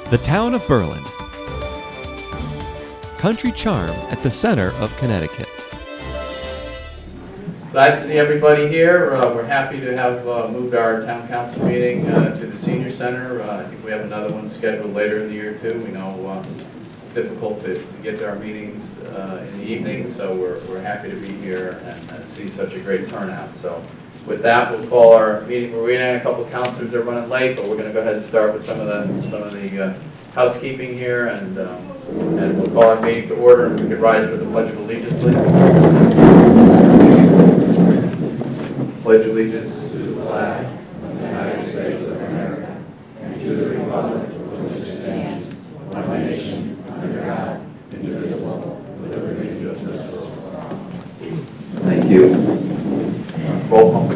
The town of Berlin. Country charm at the center of Connecticut. Glad to see everybody here. We're happy to have moved our town council meeting to the senior center. I think we have another one scheduled later in the year too. We know it's difficult to get to our meetings in the evening, so we're happy to be here and see such a great turnout. So with that, we'll call our meeting. We're waiting on a couple of councilors that are running late, but we're going to go ahead and start with some of the housekeeping here, and we'll call our meeting to order. If we could rise for the Pledge of Allegiance, please. Pledge allegiance to the flag of the United States of America and to the republic for which it stands, one nation, under God, indivisible, with liberty and justice for all. Thank you. Roll call.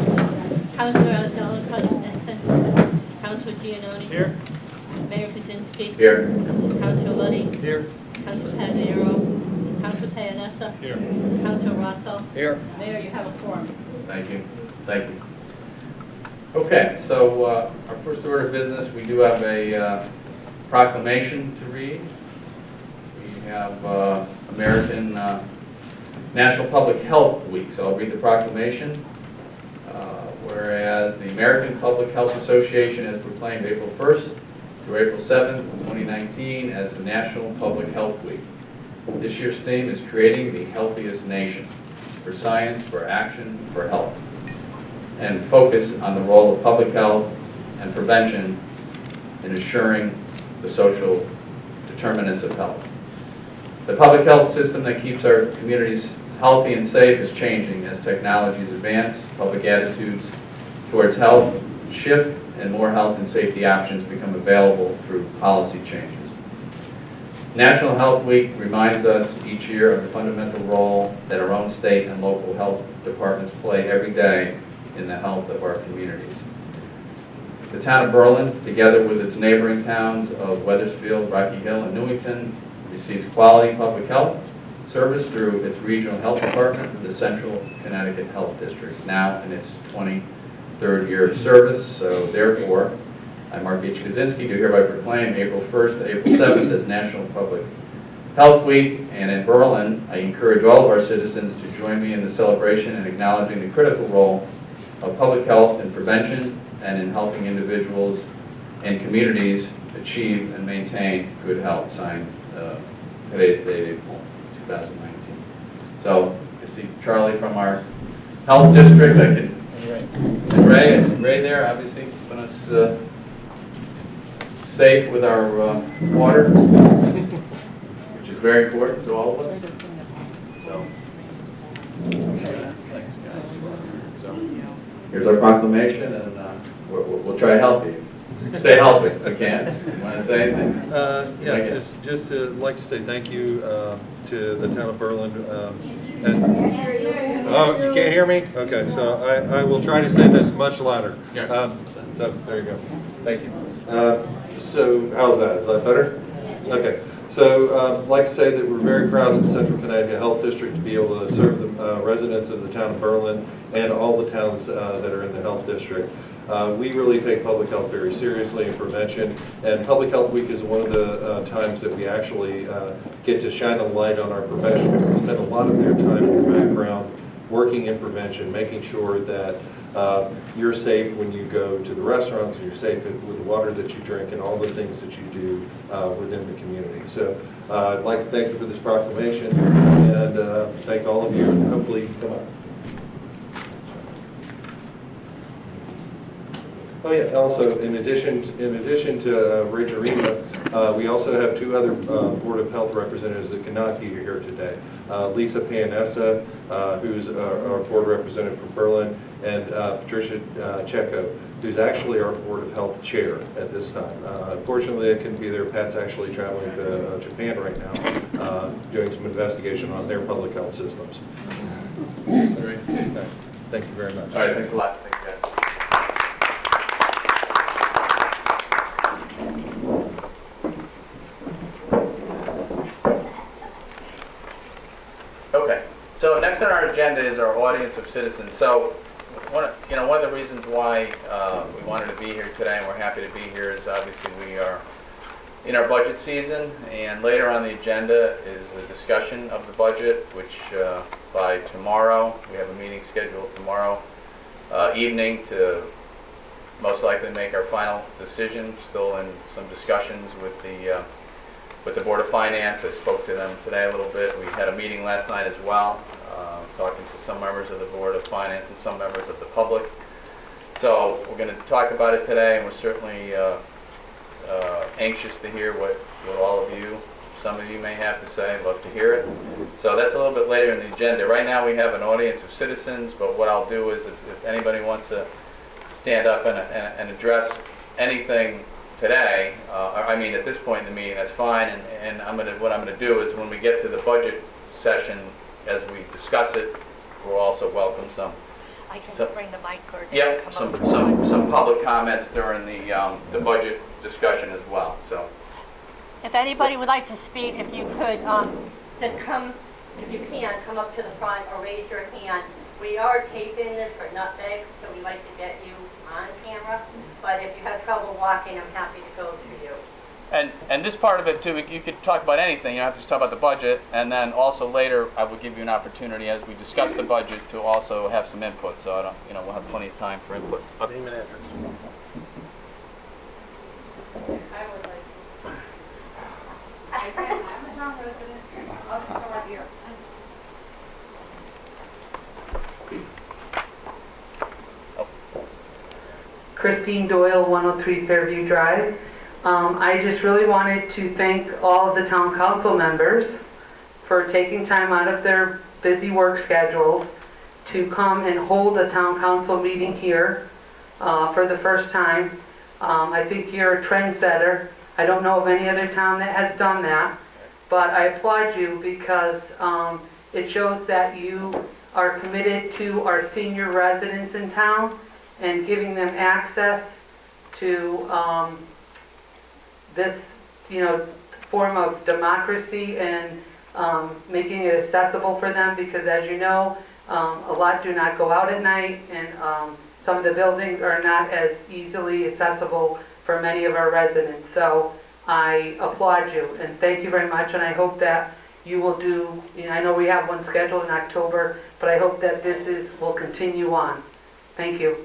Councilor Algello, present. Councilor Giannoni. Here. Mayor Kaczynski. Here. Councilor Luddy. Here. Councilor Pagliaro. Councilor Payanessa. Here. Councilor Rosso. Here. Mayor, you have a quorum. Thank you. Thank you. Okay, so our first order of business, we do have a proclamation to read. We have American National Public Health Week, so I'll read the proclamation. Whereas the American Public Health Association has proclaimed April 1st through April 7th, 2019 as the National Public Health Week. This year's theme is Creating the Healthiest Nation, for science, for action, for health, and focus on the role of public health and prevention in assuring the social determinants of health. The public health system that keeps our communities healthy and safe is changing as technologies advance, public attitudes towards health shift, and more health and safety options become available through policy changes. National Health Week reminds us each year of the fundamental role that our own state and local health departments play every day in the health of our communities. The town of Berlin, together with its neighboring towns of Wethersfield, Rocky Hill, and Newington, receives quality public health service through its regional health department, the Central Connecticut Health District, now in its 23rd year of service. So therefore, I, Mark H. Kaczynski, do hereby proclaim April 1st to April 7th as National Public Health Week, and in Berlin, I encourage all of our citizens to join me in the celebration and acknowledging the critical role of public health in prevention and in helping individuals and communities achieve and maintain good health. Signed today's date, April 2019. So I see Charlie from our health district. And Ray, I see Ray there, obviously keeping us safe with our water, which is very important to all of us. So, thanks guys. So, here's our proclamation, and we'll try to help you. Stay healthy if we can. You want to say anything? Yeah, just to like to say thank you to the town of Berlin. Oh, you can't hear me? Okay, so I will try to say this much louder. So there you go. Thank you. So how's that? Is that better? Okay. So I'd like to say that we're very proud of the Central Connecticut Health District to be able to serve the residents of the town of Berlin and all the towns that are in the health district. We really take public health very seriously in prevention, and Public Health Week is one of the times that we actually get to shine a light on our professionals and spend a lot of their time in the background working in prevention, making sure that you're safe when you go to the restaurants, and you're safe with the water that you drink and all the things that you do within the community. So I'd like to thank you for this proclamation, and thank all of you, and hopefully you can come up. Oh yeah, also in addition to Rich Arena, we also have two other Board of Health representatives that cannot be here today. Lisa Payanessa, who's our board representative from Berlin, and Patricia Checo, who's actually our Board of Health chair at this time. Unfortunately, I couldn't be there. Pat's actually traveling to Japan right now, doing some investigation on their public health systems. All right. Okay. Thank you very much. All right, thanks a lot. Thank you, guys. Okay, so next on our agenda is our audience of citizens. So, one of the reasons why we wanted to be here today, and we're happy to be here, is obviously we are in our budget season, and later on the agenda is a discussion of the budget, which by tomorrow, we have a meeting scheduled tomorrow evening to most likely make our final decision. Still in some discussions with the Board of Finance. I spoke to them today a little bit. We had a meeting last night as well, talking to some members of the Board of Finance and some members of the public. So we're going to talk about it today, and we're certainly anxious to hear what all of you, some of you may have to say. I'd love to hear it. So that's a little bit later in the agenda. Right now we have an audience of citizens, but what I'll do is if anybody wants to stand up and address anything today, I mean at this point in the meeting, that's fine. And what I'm going to do is when we get to the budget session, as we discuss it, we'll also welcome some. I can bring the mic or Yep, come over. some public comments during the budget discussion as well. So, If anybody would like to speak, if you could just come, if you can, come up to the front or raise your hand. We are taping this for Nutmeg, so we'd like to get you on camera. But if you have trouble walking, I'm happy to go through you. and this part of it too, you could talk about anything. You don't have to just talk about the budget, and then also later I will give you an opportunity as we discuss the budget to also have some input. So I don't, we'll have plenty of time for input. Name and address. I would like I'm a town resident. I'll just go right here. Christine Doyle, 103 Fairview Drive. I just really wanted to thank all of the town council members for taking time out of their busy work schedules to come and hold a town council meeting here for the first time. I think you're a trendsetter. I don't know of any other town that has done that, but I applaud you because it shows that you are committed to our senior residents in town and giving them access to this, form of democracy and making it accessible for them because, as you know, a lot do not go out at night and some of the buildings are not as easily accessible for many of our residents. So I applaud you and thank you very much, and I hope that you will do, I know we have one scheduled in October, but I hope that will continue on. Thank you.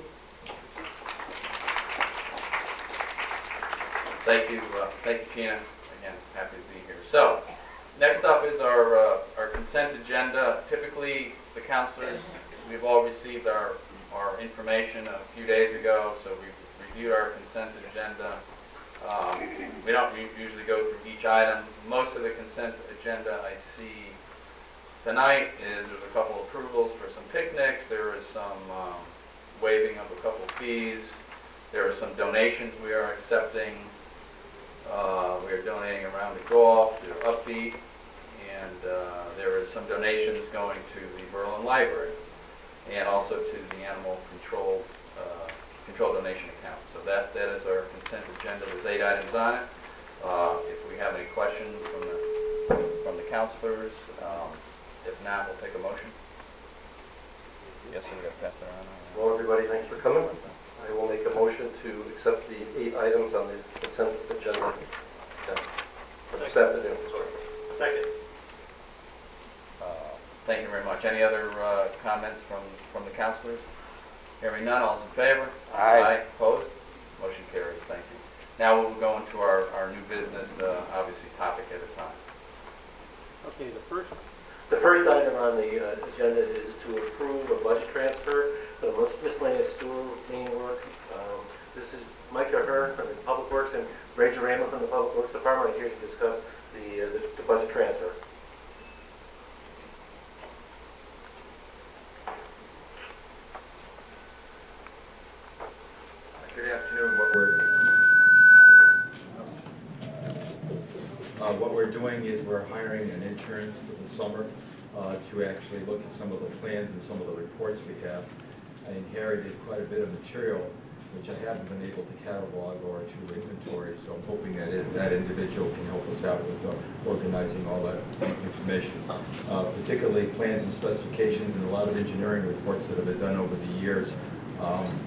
Thank you, Tina. Again, happy to be here. So, next up is our consent agenda. Typically, the councilors, we've all received our information a few days ago, so we've reviewed our consent agenda. We don't usually go through each item. Most of the consent agenda I see tonight is there's a couple approvals for some picnics. There is some waiving of a couple fees. There are some donations we are accepting. We are donating around the golf to Upbeat, and there is some donations going to the Berlin Library and also to the Animal Control donation account. So that is our consent agenda. There's 8 items on it. If we have any questions from the councilors, if not, we'll take a motion. Yes, we're going to pass it around. Well, everybody, thanks for coming. I will make a motion to accept the 8 items on the consent agenda. Accepted and Second. Thank you very much. Any other comments from the councilors? Hearing none, all's in favor? Aye. Opposed? Motion carries. Thank you. Now we'll go into our new business, obviously topic at a time. Okay, The first item on the agenda is to approve a budget transfer for the miscellaneous sewer main work. This is Micah Hearn from the Public Works and Ray Jarama from the Public Works Department here to discuss the budget transfer. Good afternoon. What we're doing is we're hiring an intern for the summer to actually look at some of the plans and some of the reports we have. I inherited quite a bit of material which I haven't been able to catalog or to inventory, so I'm hoping that that individual can help us out with organizing all that information. Particularly plans and specifications and a lot of engineering reports that have been done over the years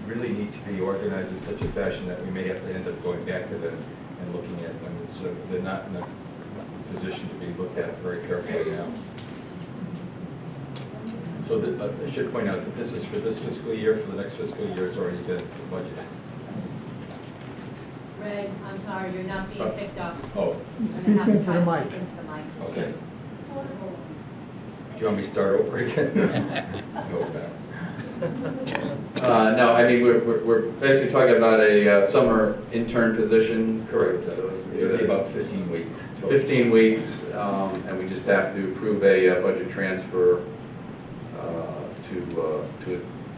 really need to be organized in such a fashion that we may have to end up going back to them and looking at them. So they're not in a position to be looked at very carefully now. So I should point out that this is for this fiscal year. For the next fiscal year, it's already been budgeted. Ray, I'm sorry, you're not being picked up. Oh, You're gonna have to try to speak into the mic. okay. Do you want me to start over again? Go back. No, I mean, we're basically talking about a summer intern position. Correct. Those- It'll be about 15 weeks. 15 weeks, and we just have to approve a budget transfer to a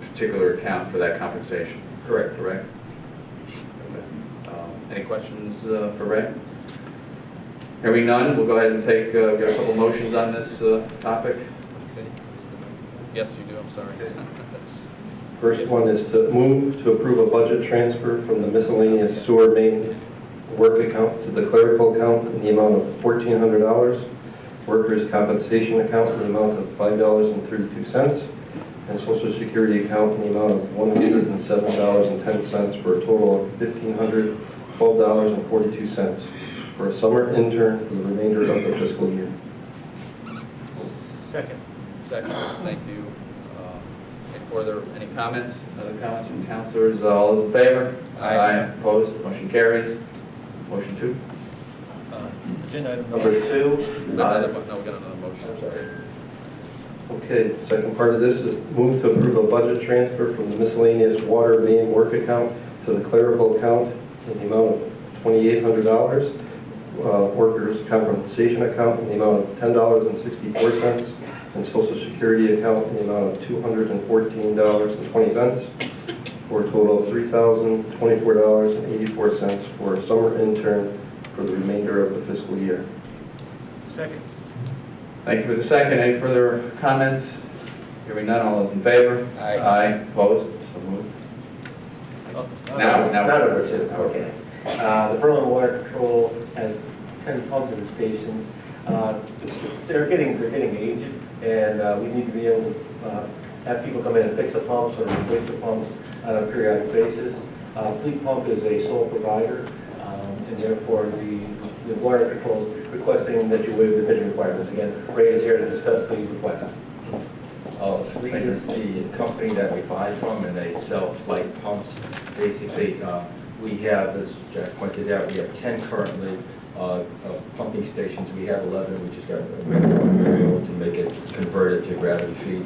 particular account for that compensation. Correct. Correct? Any questions for Ray? Hearing none, we'll go ahead and get a couple motions on this topic. Okay. Yes, you do, I'm sorry. That's- First one is to move to approve a budget transfer from the miscellaneous sewer main work account to the clerical account in the amount of $1,400, workers' compensation account in the amount of $5.32, and social security account in the amount of $107.10 for a total of $1,512.42 for a summer intern for the remainder of the fiscal year. Second. Second, thank you. Any comments? Other comments from councilors? All those in favor? Aye. Opposed? Motion carries. Motion 2. Agenda item Number 2. No, we got another motion. Sorry. Okay, the second part of this is move to approve a budget transfer from the miscellaneous water main work account to the clerical account in the amount of $2,800, workers' compensation account in the amount of $10.64, and social security account in the amount of $214.20, for a total of $3,024.84 for a summer intern for the remainder of the fiscal year. Second. Thank you for the second. Any further comments? Hearing none, all those in favor? Aye. Aye. Opposed? So moved. Now. Not number 2, okay. The Berlin Water Control has 10 pumping stations. They're getting aged, and we need to be able to have people come in and fix the pumps or replace the pumps on a periodic basis. Fleet Pump is a sole provider, and therefore the Water Control is requesting that you waive the bidding requirements. Again, Ray is here to discuss the request. Fleet is the company that we buy from, and they sell flight pumps. Basically, we have, as Jack pointed out, we have 10 currently pumping stations. We have 11. We just got a regular one. We were able to make it converted to gravity feed.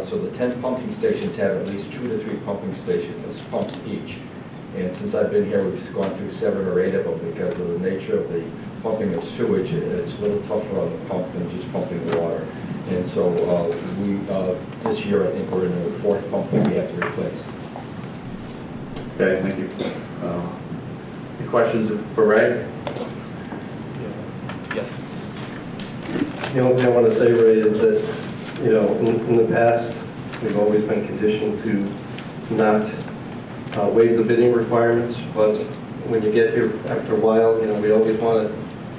So the 10 pumping stations have at least 2 to 3 pumping stations, pumps each. And since I've been here, we've gone through 7 or 8 of them because of the nature of the pumping of sewage. It's a little tougher on the pump than just pumping the water. And so this year, I think we're in the 4th pump that we have to replace. Okay, thank you. Any questions for Ray? Yes. The only thing I want to say, Ray, is that, in the past, we've always been conditioned to not waive the bidding requirements, but when you get here after a while, we always want to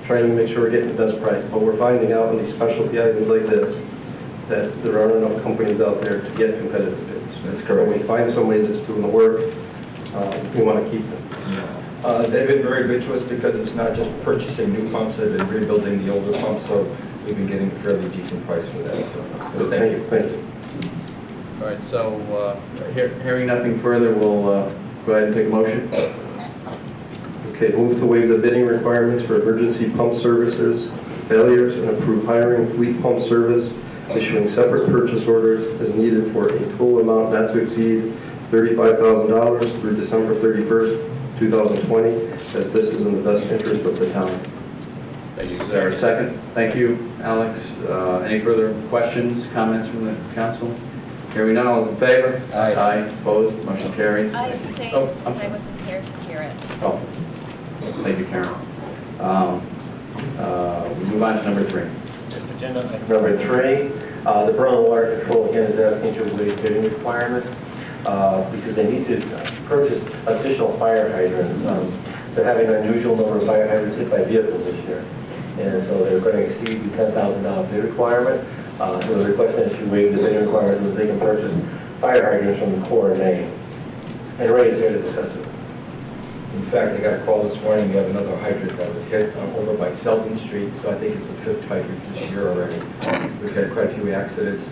try and make sure we're getting the best price. But we're finding out on these specialty items like this, that there aren't enough companies out there to get competitive bids. That's correct. When we find somebody that's doing the work, we want to keep them. They've been very good to us because it's not just purchasing new pumps, they've been rebuilding the older pumps, so we've been getting a fairly decent price for that. So thank you. Thanks. All right, so, Hearing nothing further, we'll go ahead and take a motion. Okay, move to waive the bidding requirements for emergency pump services, failures, and approve hiring Fleet Pump Service, issuing separate purchase orders as needed for a total amount not to exceed $35,000 through December 31st, 2020, as this is in the best interest of the town. Thank you. Is there a second? Thank you, Alex. Any further questions, comments from the council? Hearing none, all those in favor? Aye. Aye. Opposed? Motion carries. I abstained Oh, since I wasn't here to hear it. Oh, thank you, Karen. We move on to number 3. Agenda item. Number 3, the Berlin Water Control again is asking to waive bidding requirements because they need to purchase additional fire hydrants. They're having an unusual number of fire hydrants hit by vehicles this year, and so they're going to exceed the $10,000 bid requirement. So they're requesting that you waive the bidding requirements so that they can purchase fire hydrants from the Corps in Maine. And Ray is here to discuss it. In fact, I got a call this morning, we have another hydrant that was hit over by Selden Street, so I think it's the 5th hydrant this year already. We've had quite a few accidents.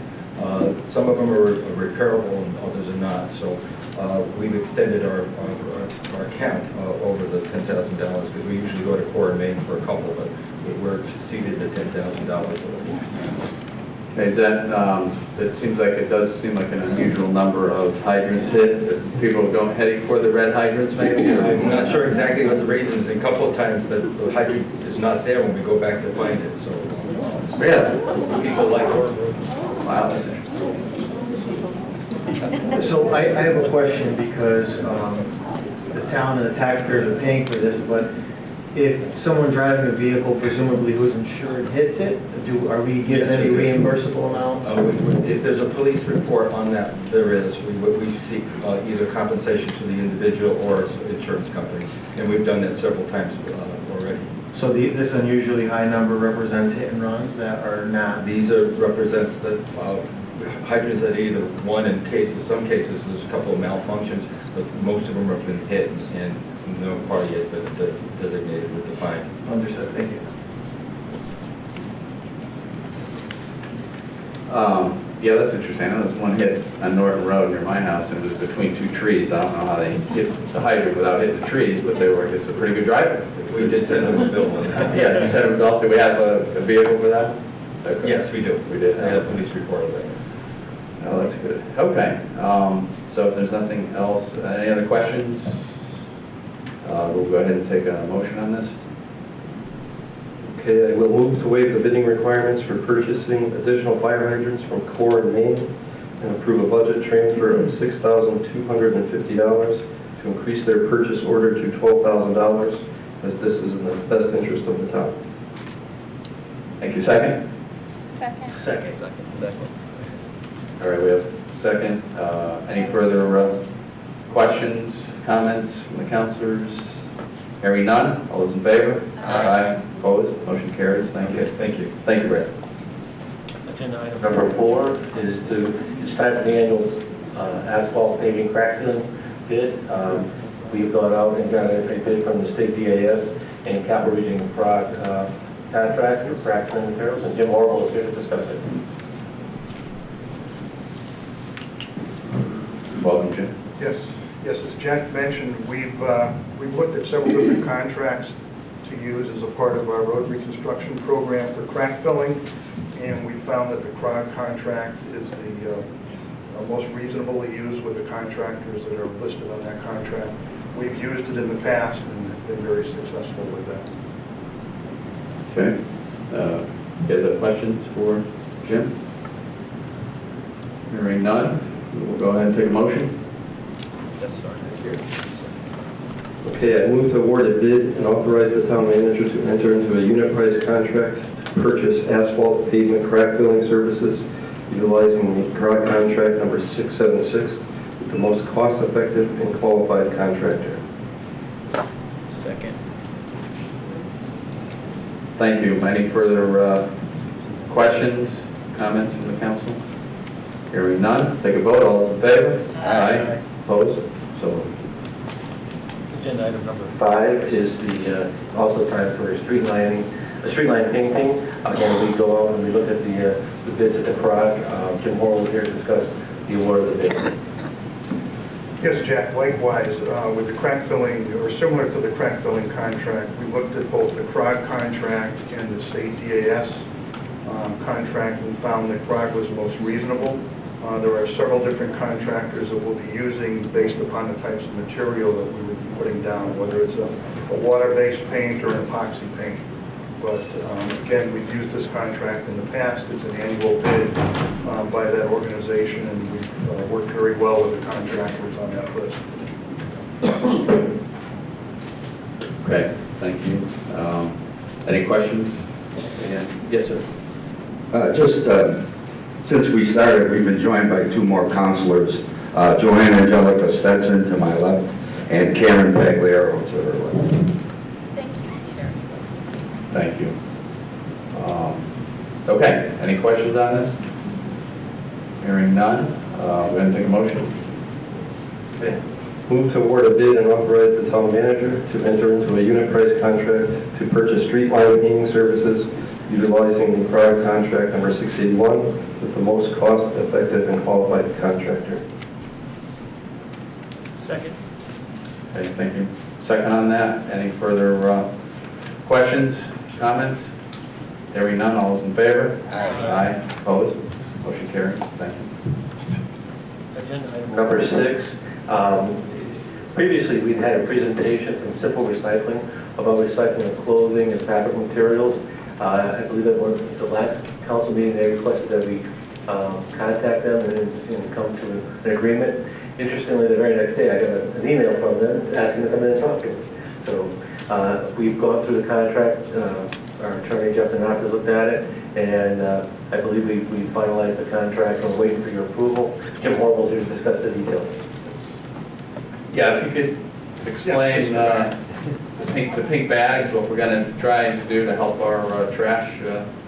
Some of them are repairable and others are not, so we've extended our account over the $10,000 because we usually go to Core and Main for a couple, but we're exceeded the $10,000. Okay, is that, it seems like it does seem like an unusual number of hydrants hit. People going heading for the red hydrants maybe? I'm not sure exactly what the reason is. A couple of times the hydrant is not there when we go back to find it, so Really? people like it. Wow, that's interesting. So I have a question because the town and the taxpayers are paying for this, but if someone driving a vehicle, presumably who's insured, hits it, are we given Yes, any we do. reimbursable amount? If there's a police report on that, there is. We seek either compensation to the individual or insurance company, and we've done that several times already. So this unusually high number represents hit and runs that are not. These represents the hydrants that either one in cases, some cases there's a couple of malfunctions, but most of them have been hit and no party has been designated with the fine. Understood, thank you. Yeah, that's interesting. I know there's one hit on Norton Road near my house, and it was between two trees. I don't know how they hit the hydrant without hitting the trees, but they were, I guess, a pretty good driver. We did send them a bill on that. Yeah, you sent them a bill. Do we have a vehicle for that? Okay. Yes, we do. We did. I had a police report of that. Oh, that's good. Okay. So if there's nothing else, any other questions? We'll go ahead and take a motion on this. Okay, I will move to waive the bidding requirements for purchasing additional fire hydrants from Core and Main and approve a budget transfer of $6,250 to increase their purchase order to $12,000, as this is in the best interest of the town. Thank you. Second? Second. Second. All right, we have a second. Any further questions, comments from the councilors? Hearing none, all those in favor? Aye. Opposed? Motion carries. Thank you. Thank you. Thank you, Brad. Agenda item Number 4 is it's time for the annual asphalt paving crack sealing bid. We've gone out and got a bid from the state DAS and Capital Region Prague contracts for crack sealing materials, and Jim Orville is here to discuss it. Welcome, Jim. Yes, as Jack mentioned, we've looked at several different contracts to use as a part of our road reconstruction program for crack filling, and we found that the CROG contract is the most reasonably used with the contractors that are listed on that contract. We've used it in the past and been very successful with that. Okay. You guys have questions for Jim? Hearing none, we'll go ahead and take a motion. Yes, sir. Okay, I move to award a bid and authorize the town manager to enter into a unit price contract to purchase asphalt pavement crack filling services utilizing the CROG contract number 676 with the most cost-effective and qualified contractor. Second. Thank you. Any further questions, comments from the council? Hearing none, take a vote. All those in favor? Aye. Opposed? So moved. Agenda item number 5 is also time for street line painting. Again, we go out and we look at the bids at the CROG. Jim Horwell is here to discuss the award of the bid. Yes, Jack, likewise, with the crack filling, or similar to the crack filling contract, we looked at both the CROG contract and the state DAS contract and found that CROG was most reasonable. There are several different contractors that we'll be using based upon the types of material that we would be putting down, whether it's a water-based paint or an epoxy paint. But again, we've used this contract in the past. It's an annual bid by that organization, and we've worked very well with the contractors on that list. Okay, thank you. Any questions? Yes, sir. Since we started, we've been joined by 2 more counselors, Joanne Angelica Stetson to my left, and Karen Pagliaro to her left. Thank you, Peter. Thank you. Okay, any questions on this? Hearing none, we're going to take a motion. Okay. Move to award a bid and authorize the town manager to enter into a unit price contract to purchase street line painting services utilizing the CROG contract number 681 with the most cost-effective and qualified contractor. Second. Okay, thank you. Second on that, any further questions, comments? Hearing none, all those in favor? Aye. Opposed? Motion carried. Thank you. Agenda item Number 6, previously we'd had a presentation from Simple Recycling about recycling of clothing and fabric materials. I believe at the last council meeting they requested that we contact them and come to an agreement. Interestingly, the very next day I got an email from them asking to come in and talk to us. So we've gone through the contract. Our attorney Justin Arthur looked at it, and I believe we finalized the contract. We're waiting for your approval. Jim Horville's here to discuss the details. Yeah, if you could explain the pink bags, what we're going to try and do to help our trash.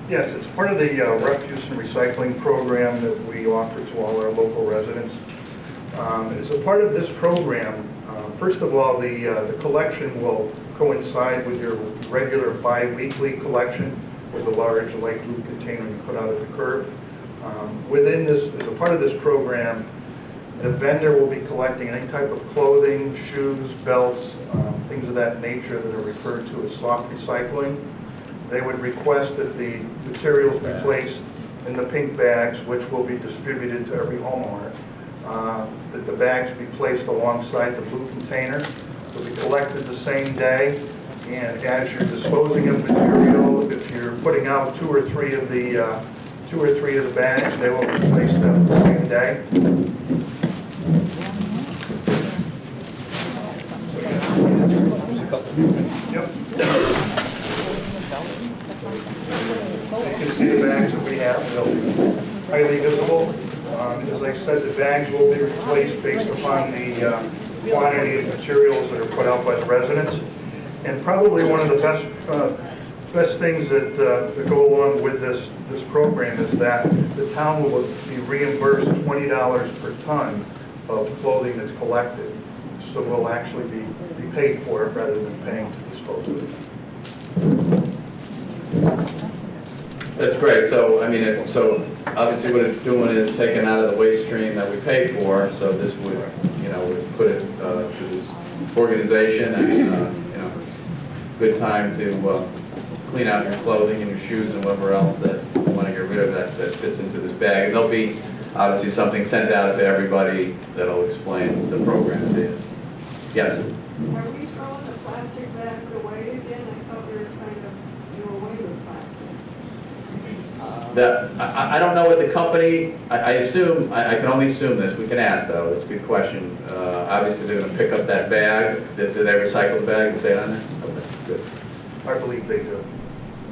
Yes, it's part of the refuse and recycling program that we offer to all our local residents. As a part of this program, first of all, the collection will coincide with your regular bi-weekly collection with a large light blue container you put out at the curb. Within this, as a part of this program, the vendor will be collecting any type of clothing, shoes, belts, things of that nature that are referred to as soft recycling. They would request that the materials be placed in the pink bags, which will be distributed to every homeowner. That the bags be placed alongside the blue container. They'll be collected the same day, and as you're disposing of material, if you're putting out two or three of the bags, they will replace them the same day. Yep. You can see the bags that we have. They'll be highly visible. As I said, the bags will be replaced based upon the quantity of materials that are put out by the residents. And probably one of the best things that go along with this program is that the town will be reimbursed $20 per ton of clothing that's collected. So we'll actually be paid for it rather than paying to dispose of it. That's great. So, I mean, so obviously what it's doing is taking out of the waste stream that we pay for. So this would, would put it to this organization and, good time to clean out your clothing and your shoes and whatever else that you want to get rid of that fits into this bag. And there'll be obviously something sent out to everybody that'll explain the program to you. Yes? Are we throwing the plastic bags away again? I thought we were trying to do away with plastic. I don't know what the company, I assume, I can only assume this, we can ask though, it's a good question. Obviously they're going to pick up that bag. Do they recycle the bag and say it on there? Okay, good. I believe they do.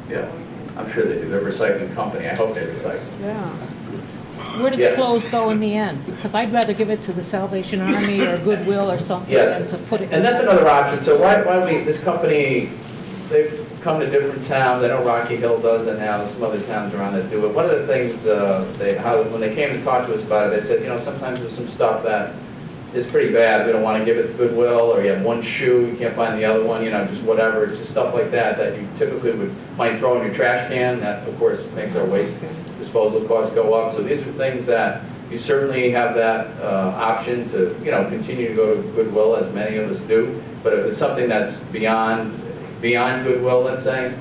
Yeah, I'm sure they do. They're a recycling company. I hope they recycle. Yeah. Where do Yeah. the clothes go in the end? Because I'd rather give it to the Salvation Army or Goodwill or something Yes. than to put it. And that's another option. So why this company, they've come to different towns. I know Rocky Hill does it now. Some other towns around that do it. One of the things when they came to talk to us about it, they said, sometimes there's some stuff that is pretty bad. We don't want to give it to Goodwill, or you have one shoe, you can't find the other one, just whatever. It's just stuff like that you typically might throw in your trash can. That, of course, makes our waste disposal costs go up. So these are things that you certainly have that option to, continue to go to Goodwill, as many of us do. But if it's something that's beyond Goodwill, let's say,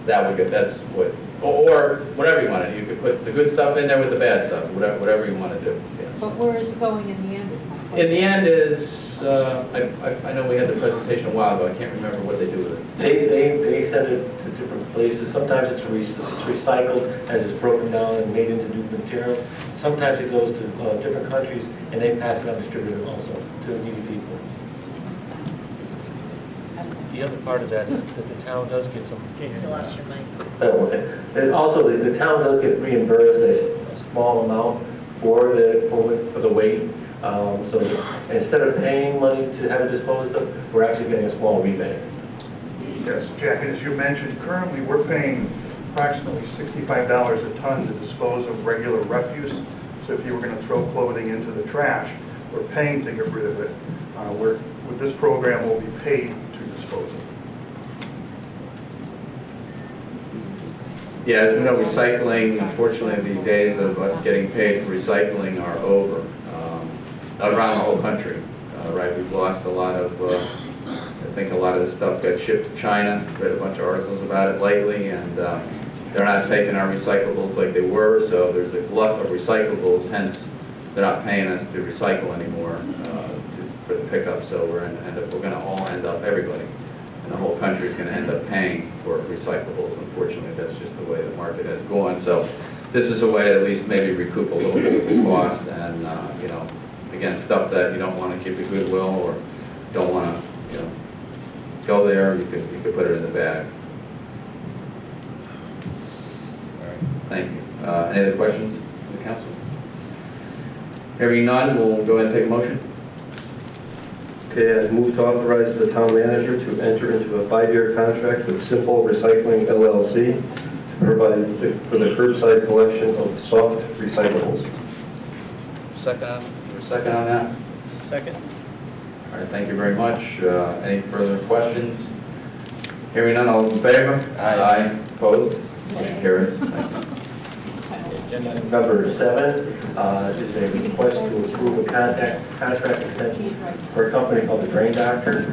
that's what, or whatever you want to do. You could put the good stuff in there with the bad stuff, whatever you want to do. Yes. But where is it going in the end is my question. In the end is, I know we had the presentation a while ago. I can't remember what they do with it. They send it to different places. Sometimes it's recycled as it's broken down and made into new materials. Sometimes it goes to different countries and they pass it on distributed also to needy people. The other part of that is that the town does get some. You lost your mic. Oh, okay. And also, the town does get reimbursed a small amount for the weight. So instead of paying money to have it disposed of, we're actually getting a small rebate. Yes, Jack, and as you mentioned, currently we're paying approximately $65 a ton to dispose of regular refuse. So if you were going to throw clothing into the trash, we're paying to get rid of it. With this program, we'll be paid to dispose of it. Yeah, as we know, recycling, unfortunately, the days of us getting paid for recycling are over around the whole country. Right, we've lost a lot of, I think a lot of the stuff got shipped to China. Read a bunch of articles about it lately, and they're not taking our recyclables like they were, so there's a glut of recyclables, hence they're not paying us to recycle anymore for the pickup, so we're going to all end up, everybody in the whole country is going to end up paying for recyclables. Unfortunately, that's just the way the market has gone. So this is a way to at least maybe recoup a little bit of the cost, and you know, again, stuff that you don't want to give to Goodwill or don't want to, you know, go there, you could put it in the bag. All right, thank you. Any other questions from the council? Hearing none, we'll go ahead and take a motion. Okay, I move to authorize the town manager to enter into a 5-year contract with Simple Recycling LLC to provide for the curbside collection of soft recyclables. Second on, is there a second on that? Second. All right, thank you very much. Any further questions? Hearing none, all those in favor? Aye. Opposed? Motion carries. Thank you. Agenda item number 7 is a request to approve a contract extension for a company called the Drain Doctor.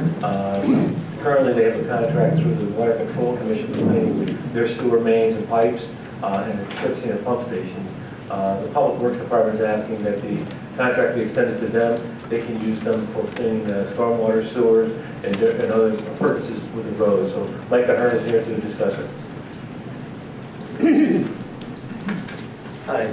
Currently, they have a contract through the Water Control Commission for cleaning their sewer mains and pipes and fixing the pump stations. The Public Works Department is asking that the contract be extended to them. They can use them for cleaning stormwater sewers and other purposes with the roads. So Mike Ahern is here to discuss it. Hi.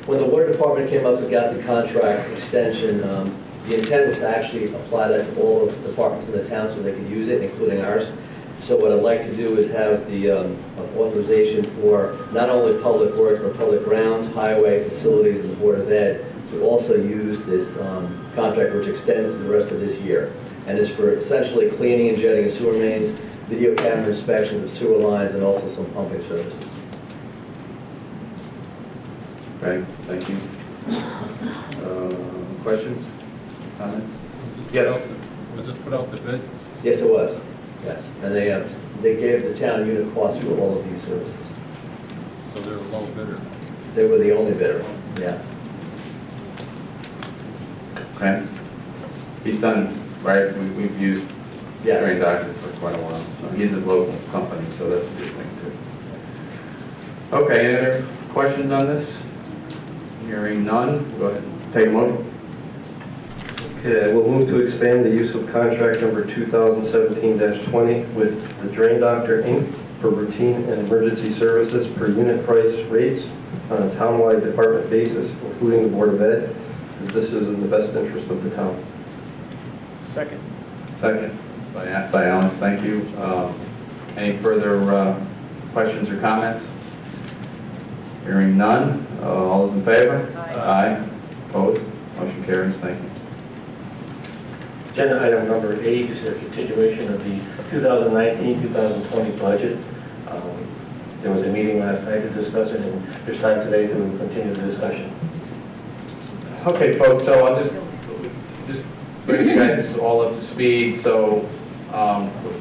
When the water department came up and got the contract extension, the intent was to actually apply that to all of the departments in the town so they could use it, including ours. So what I'd like to do is have the authorization for not only public works, but public grounds, highway, facilities, and the Board of Ed to also use this contract, which extends to the rest of this year. And is for essentially cleaning and jetting of sewer mains, video camera inspections of sewer lines, and also some pumping services. Okay, thank you. Questions? Comments? Yes. Was this put out to bid? Yes, it was. Yes, and they gave the town unit cost for all of these services. So they're a low bidder. They were the only bidder. Yeah. Okay. He's done, right? We've used Yes. Drain Doctor for quite a while. So he's a local company, so that's a good thing too. Okay, any other questions on this? Hearing none, go ahead. Take a motion. Okay, I will move to expand the use of contract number 2017-20 with the Drain Doctor, Inc. for routine and emergency services per unit price rates on a townwide department basis, including the Board of Ed, as this is in the best interest of the town. Second. Second by Alex, thank you. Any further questions or comments? Hearing none, all those in favor? Aye. Opposed? Motion carries, thank you. Agenda item number 8 is a continuation of the 2019-2020 budget. There was a meeting last night to discuss it, and there's time today to continue the discussion. Okay, folks, so I'll just bring you guys all up to speed. So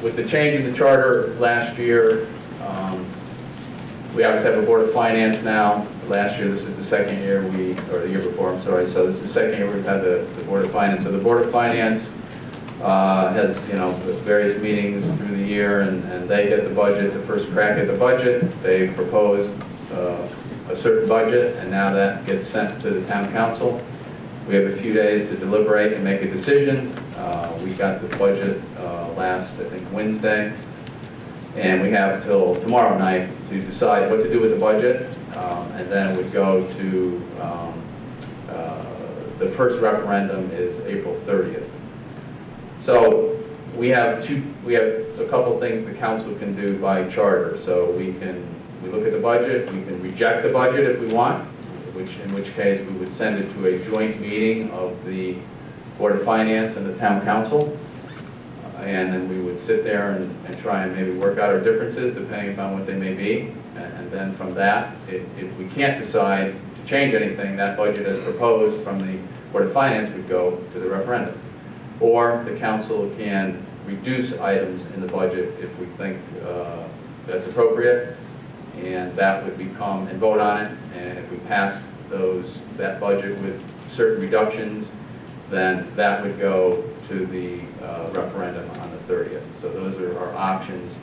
with the change in the charter last year, we obviously have a Board of Finance now. Last year, this is the second year or the year before, I'm sorry. So this is the second year we've had the Board of Finance. So the Board of Finance has, you know, various meetings through the year, and they get the budget, the first crack at the budget. They propose a certain budget, and now that gets sent to the town council. We have a few days to deliberate and make a decision. We got the budget last, I think, Wednesday. And we have till tomorrow night to decide what to do with the budget. And then we go to, the first referendum is April 30th. So we have a couple things the council can do by charter. So we look at the budget, we can reject the budget if we want, in which case we would send it to a joint meeting of the Board of Finance and the Town Council. And then we would sit there and try and maybe work out our differences depending upon what they may be. And then from that, if we can't decide to change anything, that budget as proposed from the Board of Finance would go to the referendum. Or the council can reduce items in the budget if we think that's appropriate, and that would become, and vote on it, and if we pass that budget with certain reductions, then that would go to the referendum on the 30th. So those are our options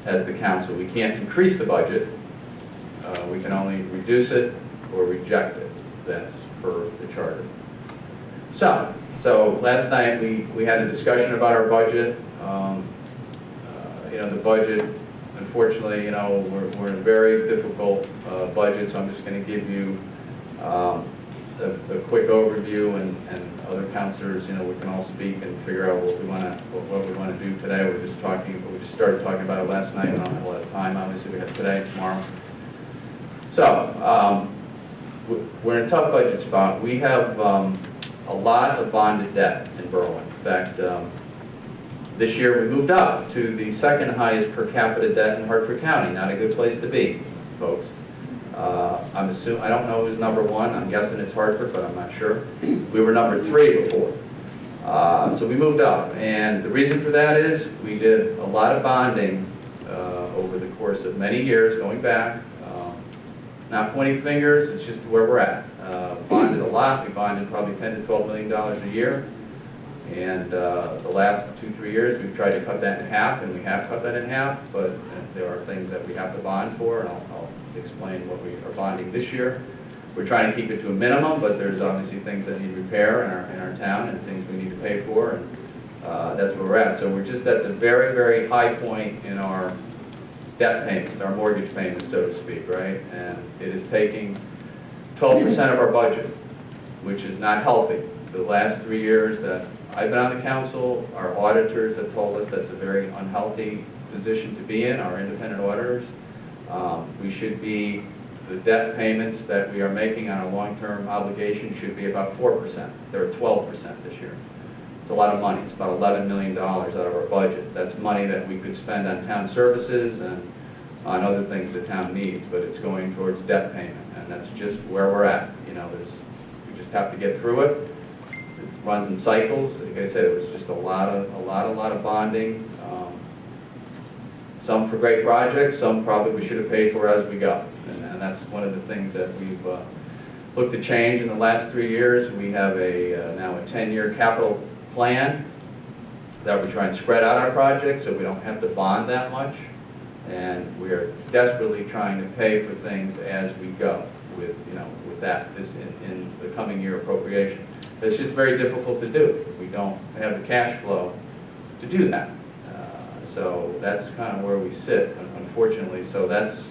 as the council. We can't increase the budget. We can only reduce it or reject it. That's per the charter. So last night we had a discussion about our budget. The budget, unfortunately, we're in a very difficult budget, so I'm just going to give you a quick overview, and other counselors, we can all speak and figure out what we want to do today. We just started talking about it last night. We don't have a lot of time, obviously. We have today, tomorrow. So we're in a tough budget spot. We have a lot of bonded debt in Berlin. In fact, this year we moved up to the second highest per capita debt in Hartford County. Not a good place to be, folks. I don't know who's number one. I'm guessing it's Hartford, but I'm not sure. We were number 3 before. So we moved up. And the reason for that is we did a lot of bonding over the course of many years, going back. Not pointing fingers, it's just where we're at. Bonded a lot. We bonded probably $10 to $12 million a year. And the last 2-3 years, we've tried to cut that in half, and we have cut that in half, but there are things that we have to bond for, and I'll explain what we are bonding this year. We're trying to keep it to a minimum, but there's obviously things that need repair in our town and things we need to pay for, and that's where we're at. So we're just at the very, very high point in our debt payments, our mortgage payments, so to speak, right? And it is taking 12% of our budget, which is not healthy. The last 3 years that I've been on the council, our auditors have told us that's a very unhealthy position to be in, our independent auditors. We should be, the debt payments that we are making on our long-term obligations should be about 4%. They're 12% this year. It's a lot of money. It's about $11 million out of our budget. That's money that we could spend on town services and on other things the town needs, but it's going towards debt payment, and that's just where we're at. We just have to get through it. It runs in cycles. Like I said, it was just a lot of bonding. Some for great projects, some probably we should have paid for as we go. And that's one of the things that we've looked to change in the last 3 years. We have now a 10-year capital plan that we try and spread out our projects so we don't have to bond that much. And we are desperately trying to pay for things as we go with this in the coming year appropriation. It's just very difficult to do. We don't have the cash flow to do that. So that's kind of where we sit, unfortunately. So that's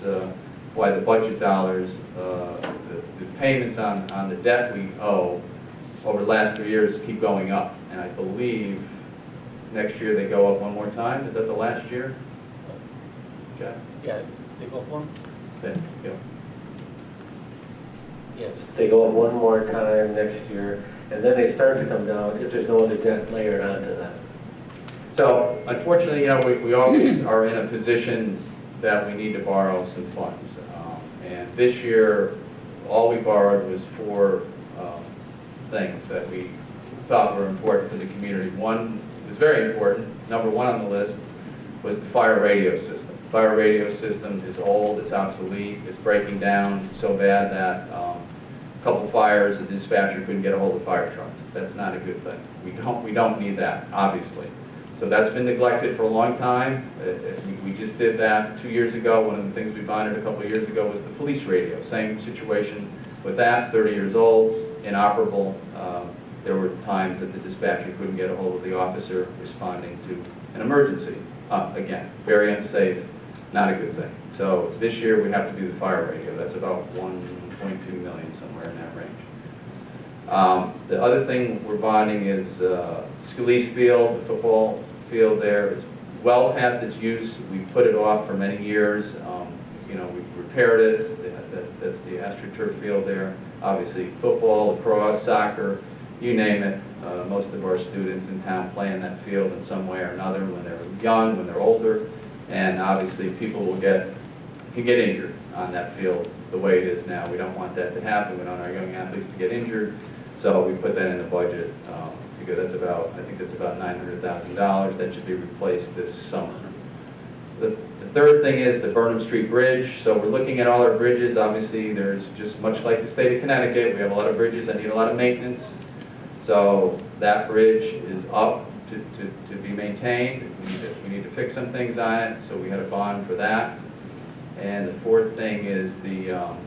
why the budget dollars, the payments on the debt we owe over the last 3 years keep going up. And I believe next year they go up one more time. Is that the last year? Jeff? Yeah, they go up one? Then, yeah. Yes. They go up one more time next year, and then they start to come down if there's no other debt layered onto that. So unfortunately, we always are in a position that we need to borrow some funds. And this year, all we borrowed was 4 things that we thought were important to the community. One was very important. Number 1 on the list was the fire radio system. The fire radio system is old, it's obsolete, it's breaking down so bad that a couple fires, the dispatcher couldn't get a hold of fire trucks. That's not a good thing. We don't need that, obviously. So that's been neglected for a long time. We just did that 2 years ago. One of the things we bonded a couple of years ago was the police radio. Same situation with that, 30 years old, inoperable. There were times that the dispatcher couldn't get a hold of the officer responding to an emergency. Again, very unsafe, not a good thing. So this year we have to do the fire radio. That's about 1.2 million, somewhere in that range. The other thing we're bonding is Scalise Field, the football field there. It's well past its use. We put it off for many years. We've repaired it. That's the AstroTurf field there. Obviously football, lacrosse, soccer, you name it. Most of our students in town play in that field in some way or another when they're young, when they're older. And obviously people can get injured on that field the way it is now. We don't want that to happen. We don't want our young athletes to get injured. So we put that in the budget. That's about, I think that's about $900,000. That should be replaced this summer. The third thing is the Burnham Street Bridge. So we're looking at all our bridges. Obviously, there's just much like the state of Connecticut. We have a lot of bridges that need a lot of maintenance. So that bridge is up to be maintained. We need to fix some things on it. So we had a bond for that. And the fourth thing is the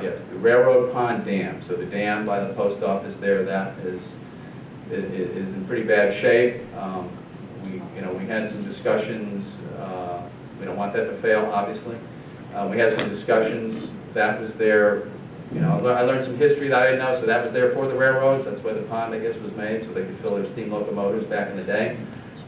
yes, the Railroad Pond Dam. So the dam by the post office there, that is in pretty bad shape. We had some discussions. We don't want that to fail, obviously. We had some discussions. That was there. I learned some history that I didn't know. So that was there for the railroads. That's why the pond, I guess, was made, so they could fill their steam locomotives back in the day.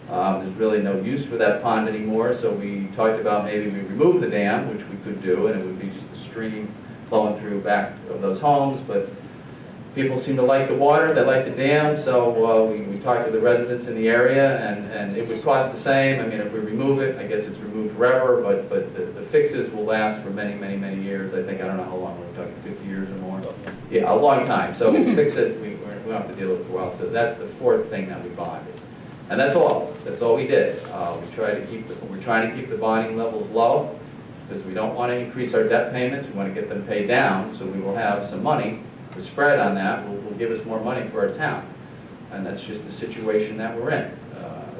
There's really no use for that pond anymore. So we talked about maybe we remove the dam, which we could do, and it would be just a stream flowing through back of those homes, but people seem to like the water, they like the dam, so we talked to the residents in the area, and it would cost the same. I mean, if we remove it, I guess it's removed forever, but the fixes will last for many, many, many years. I think, I don't know how long, we're talking 50 years or more? Yeah, a long time. So if we fix it, we don't have to deal with it for a while. So that's the fourth thing that we bonded. And that's all. That's all we did. We're trying to keep the bonding levels low, because we don't want to increase our debt payments. We want to get them paid down, so we will have some money. The spread on that will give us more money for our town. And that's just the situation that we're in.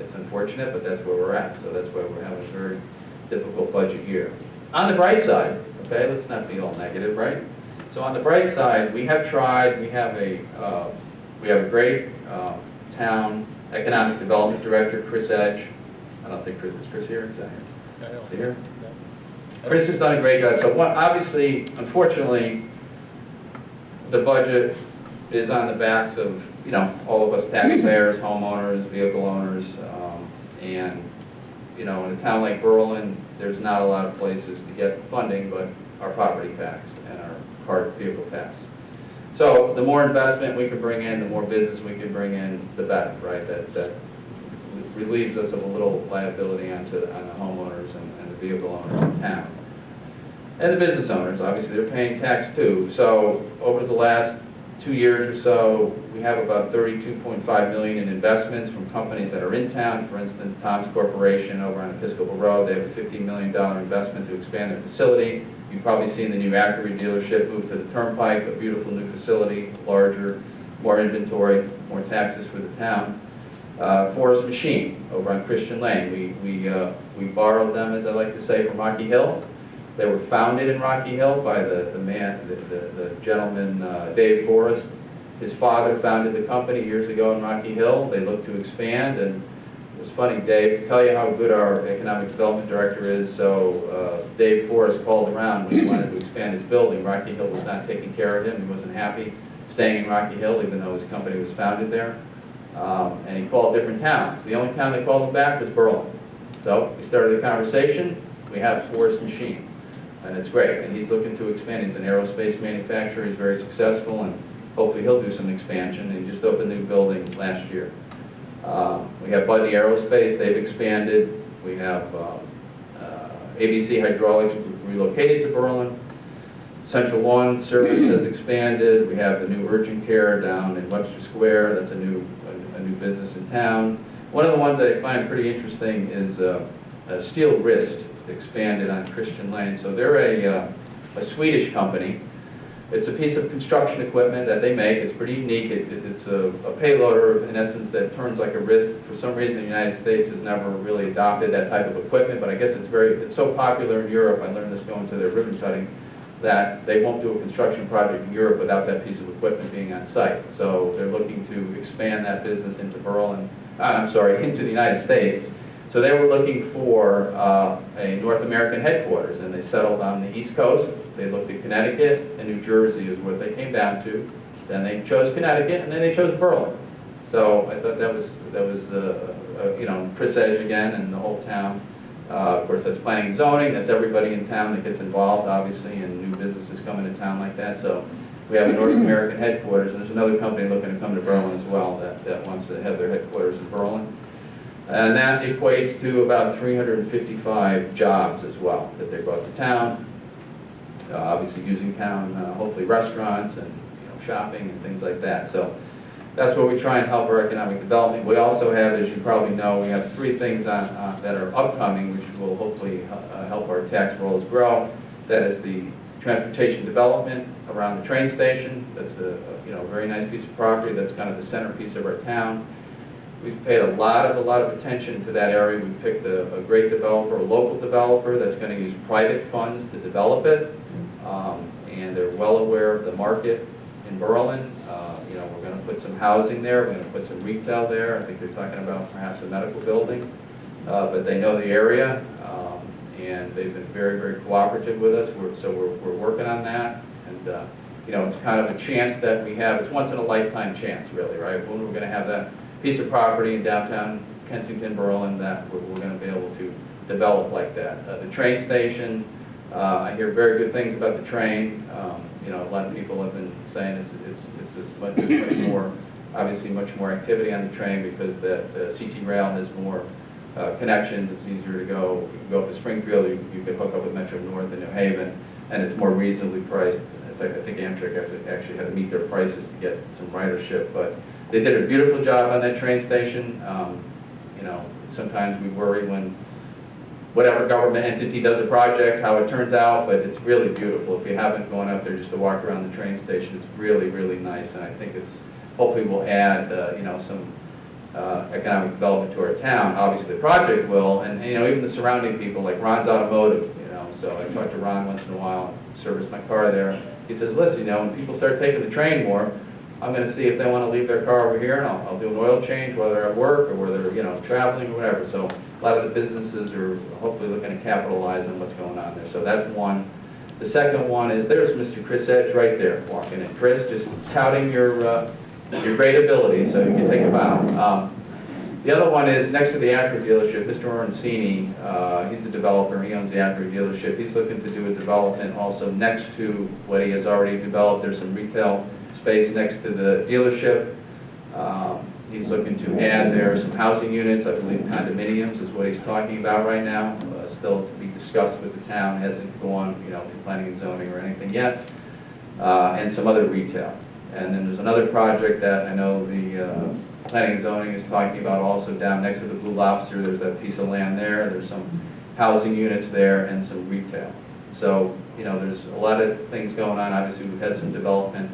It's unfortunate, but that's where we're at. So that's why we're having a very difficult budget year. On the bright side, okay, let's not be all negative, right? So on the bright side, we have tried, we have a great town economic development director, Chris Edge. I don't think is Chris here? Is that here? Is he here? Chris has done a great job. So obviously, unfortunately, the budget is on the backs of, all of us taxpayers, homeowners, vehicle owners, and, in a town like Berlin, there's not a lot of places to get funding but our property tax and our car vehicle tax. So the more investment we can bring in, the more business we can bring in, the better, right? That relieves us of a little liability on the homeowners and the vehicle owners in town. And the business owners, obviously, they're paying tax too. So over the last 2 years or so, we have about $32.5 million in investments from companies that are in town. For instance, Tom's Corporation over on Episcopal Road, they have a $15 million investment to expand their facility. You've probably seen the new Acura dealership move to the Turnpike, a beautiful new facility, larger, more inventory, more taxes for the town. Forest Machine over on Christian Lane. We borrowed them, as I like to say, from Rocky Hill. They were founded in Rocky Hill by the gentleman, Dave Forrest. His father founded the company years ago in Rocky Hill. They looked to expand, and it was funny, Dave, to tell you how good our economic development director is. So Dave Forrest called around when he wanted to expand his building. Rocky Hill was not taking care of him. He wasn't happy staying in Rocky Hill, even though his company was founded there. And he called different towns. The only town that called him back was Berlin. So we started the conversation. We have Forest Machine. And it's great, and he's looking to expand. He's an aerospace manufacturer. He's very successful, and hopefully he'll do some expansion. And he just opened a new building last year. We have Buddy Aerospace. They've expanded. We have ABC Hydraulics relocated to Berlin. Central One Service has expanded. We have the new urgent care down in Webster Square. That's a new business in town. One of the ones that I find pretty interesting is Steel Wrist expanded on Christian Lane. So they're a Swedish company. It's a piece of construction equipment that they make. It's pretty unique. It's a payloader, in essence, that turns like a wrist. For some reason, the United States has never really adopted that type of equipment, but I guess it's so popular in Europe. I learned this going to their ribbon cutting, that they won't do a construction project in Europe without that piece of equipment being on site. So they're looking to expand that business into into the United States. So they were looking for a North American headquarters, and they settled on the East Coast. They looked at Connecticut and New Jersey is what they came down to. Then they chose Connecticut, and then they chose Berlin. So I thought that was Chris Edge again and the whole town. Of course, that's planning and zoning. That's everybody in town that gets involved, obviously, and new businesses coming to town like that. So we have a North American headquarters, and there's another company looking to come to Berlin as well that wants to have their headquarters in Berlin. And that equates to about 355 jobs as well that they brought to town. obviously using town, hopefully restaurants and shopping and things like that. So that's where we try and help our economic development. We also have, as you probably know, we have 3 things that are upcoming, which will hopefully help our tax rolls grow. That is the transportation development around the train station. That's a very nice piece of property. That's kind of the centerpiece of our town. We've paid a lot of attention to that area. We picked a great developer, a local developer that's going to use private funds to develop it, and they're well aware of the market in Berlin. We're going to put some housing there. We're going to put some retail there. I think they're talking about perhaps a medical building, but they know the area, and they've been very cooperative with us. We're working on that, and it's kind of a chance that we have. It's once in a lifetime chance, really, right? When we're going to have that piece of property in downtown Kensington, Berlin, that we're going to be able to develop like that. The train station, I hear very good things about the train. A lot of people have been saying it's much more, obviously much more activity on the train because the CT Rail has more connections. It's easier to go. You can go up to Springfield, you can hook up with Metro North and New Haven, and it's more reasonably priced. In fact, I think Amtrak actually had to meet their prices to get some ridership, but they did a beautiful job on that train station. Sometimes we worry when whatever government entity does a project, how it turns out, but it's really beautiful. If you haven't gone up there just to walk around the train station, it's really nice, and I think it's hopefully will add some economic development to our town. Obviously, the project will, and even the surrounding people, like Ron's Automotive. So I talk to Ron once in a while, service my car there. He says, listen, when people start taking the train more, I'm going to see if they want to leave their car over here, and I'll do an oil change, whether they're at work or whether they're traveling or whatever. So a lot of the businesses are hopefully looking to capitalize on what's going on there. So that's one. The second one is there's Mr. Chris Edge right there walking in. Chris, just touting your great ability, so you can take a bow. The other one is next to the Acura dealership, Mr. Orancini. He's the developer. He owns the Acura dealership. He's looking to do a development also next to what he has already developed. There's some retail space next to the dealership. He's looking to add there some housing units. I believe condominiums is what he's talking about right now. Still to be discussed with the town. Hasn't gone to planning and zoning or anything yet. And some other retail. And then there's another project that I know the planning and zoning is talking about also down next to the Blue Lobster. There's that piece of land there. There's some housing units there and some retail. So, there's a lot of things going on. Obviously, we've had some development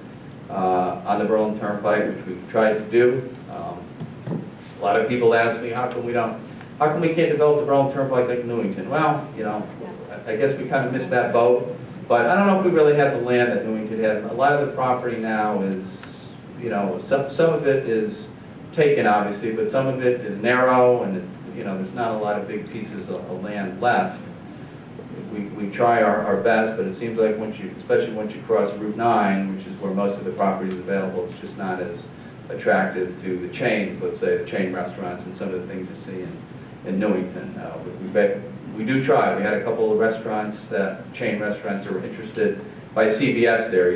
on the Berlin Turnpike, which we've tried to do. A lot of people ask me, how come we can't develop the Berlin Turnpike like Newington? Well, I guess we kind of missed that boat. But I don't know if we really had the land that Newington had. A lot of the property now is, some of it is taken, obviously, but some of it is narrow, and it's, there's not a lot of big pieces of land left. We try our best, but it seems like especially once you cross Route 9, which is where most of the property is available, it's just not as attractive to the chains, let's say, the chain restaurants and some of the things you see in Newington. We do try. We had a couple of chain restaurants that were interested by CBS there.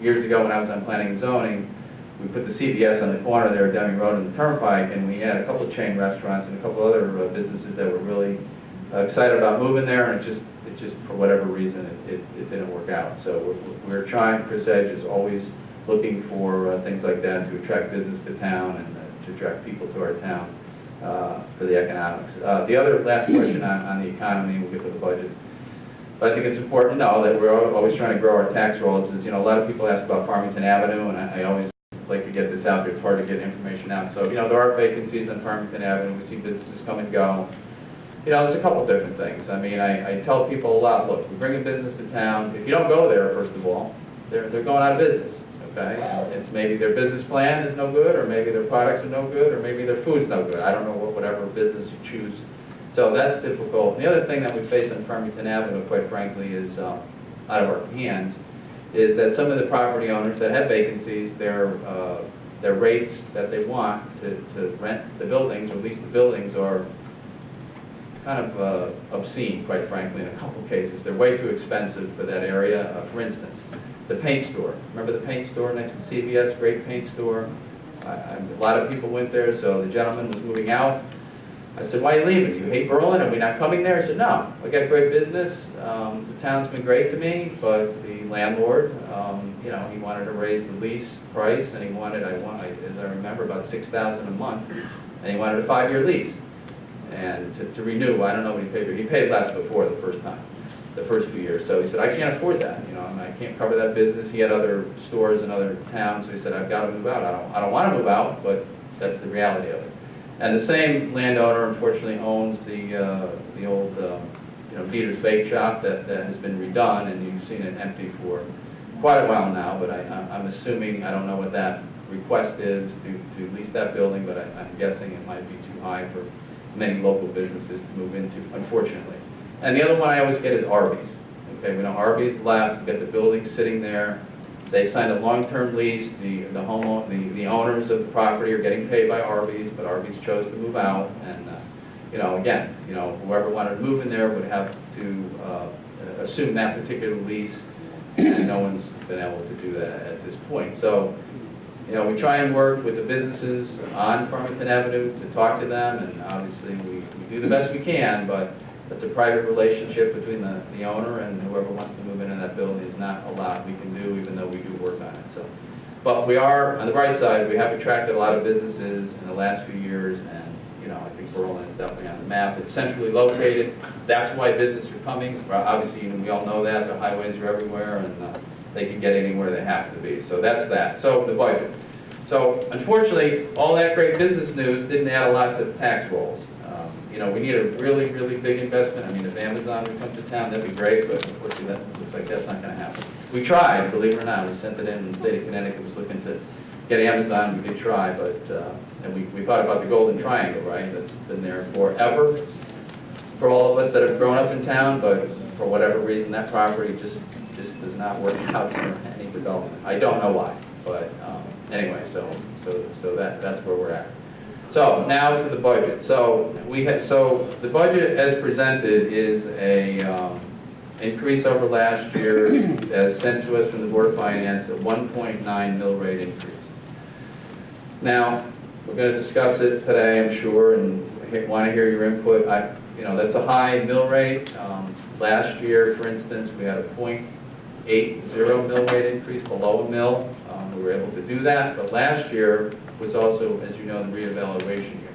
Years ago when I was on planning and zoning, we put the CBS on the corner there at Deming Road and the Turnpike, and we had a couple of chain restaurants and a couple other businesses that were really excited about moving there, and it just for whatever reason it didn't work out. So we're trying. Chris Edge is always looking for things like that to attract business to town and to attract people to our town for the economics. The other last question on the economy, we'll get to the budget. But I think it's important to know that we're always trying to grow our tax rolls. A lot of people ask about Farmington Avenue, and I always like to get this out there. It's hard to get information out. So, there are vacancies on Farmington Avenue. We see businesses come and go. There's a couple different things. I tell people a lot, look, we bring a business to town. If you don't go there, first of all, they're going out of business, okay? It's maybe their business plan is no good, or maybe their products are no good, or maybe their food's no good. I don't know whatever business you choose. So that's difficult. The other thing that we face on Farmington Avenue, quite frankly, is out of our hands, is that some of the property owners that have vacancies, their rates that they want to rent the buildings, or lease the buildings, are kind of obscene, quite frankly, in a couple cases. They're way too expensive for that area. For instance, the paint store. Remember the paint store next to CVS? Great paint store. A lot of people went there, so the gentleman was moving out. I said, why are you leaving? You hate Berlin? Are we not coming there? He said, no, I got great business. The town's been great to me, but the landlord, you know, he wanted to raise the lease price, and he wanted, as I remember, about $6,000 a month, and he wanted a 5-year lease. And to renew, I don't know what he paid, but he paid less before the first time, the first few years. So he said, I can't afford that. You know, I can't cover that business. He had other stores in other towns, so he said, I've got to move out. I don't want to move out, but that's the reality of it. And the same landowner, unfortunately, owns the old, you know, Dieter's Bake Shop that has been redone, and you've seen it empty for quite a while now. But I'm assuming, I don't know what that request is to lease that building, but I'm guessing it might be too high for many local businesses to move into, unfortunately. And the other one I always get is Arby's. Okay, we know Arby's left, we got the building sitting there. They signed a long-term lease. The owners of the property are getting paid by Arby's, but Arby's chose to move out. And you know, again, you know, whoever wanted to move in there would have to assume that particular lease, and no one's been able to do that at this point. So, you know, we try and work with the businesses on Farmington Avenue to talk to them, and obviously we do the best we can, but it's a private relationship between the owner and whoever wants to move into that building. Is not a lot we can do, even though we do work on it. So, but we are, on the bright side, we have attracted a lot of businesses in the last few years, and you know, I think Berlin is definitely on the map. It's centrally located. That's why businesses are coming. Obviously, you know, we all know that. The highways are everywhere, and they can get anywhere they have to be. So that's that. So the budget. So unfortunately, all that great business news didn't add a lot to the tax rolls. You know, we need a really, really big investment. I mean, if Amazon would come to town, that'd be great, but unfortunately, that looks like that's not going to happen. We tried, believe it or not. We sent it in, and the state of Connecticut was looking to get Amazon. We did try, but and we thought about the Golden Triangle, right? That's been there forever for all of us that have grown up in town, but for whatever reason, that property just does not work out for any development. I don't know why, but anyway, so that's where we're at. So now to the budget. So the budget as presented is a increase over last year, as sent to us from the Board of Finance, a 1.9 mill rate increase. Now we're going to discuss it today, I'm sure, and want to hear your input. You know, that's a high mill rate. Last year, for instance, we had a 0.80 mill rate increase, below a mill. We were able to do that, but last year was also, as you know, the reevaluation year.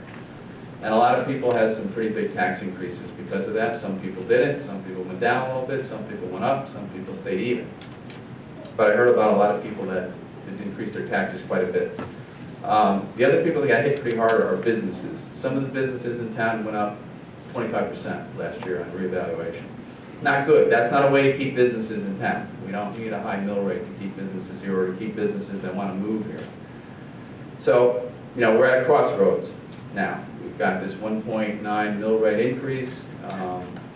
And a lot of people had some pretty big tax increases because of that. Some people didn't, some people went down a little bit, some people went up, some people stayed even. But I heard about a lot of people that did increase their taxes quite a bit. The other people that got hit pretty hard are businesses. Some of the businesses in town went up 25% last year on reevaluation. Not good. That's not a way to keep businesses in town. We don't need a high mill rate to keep businesses here or to keep businesses that want to move here. So, you know, we're at crossroads now. We've got this 1.9 mill rate increase.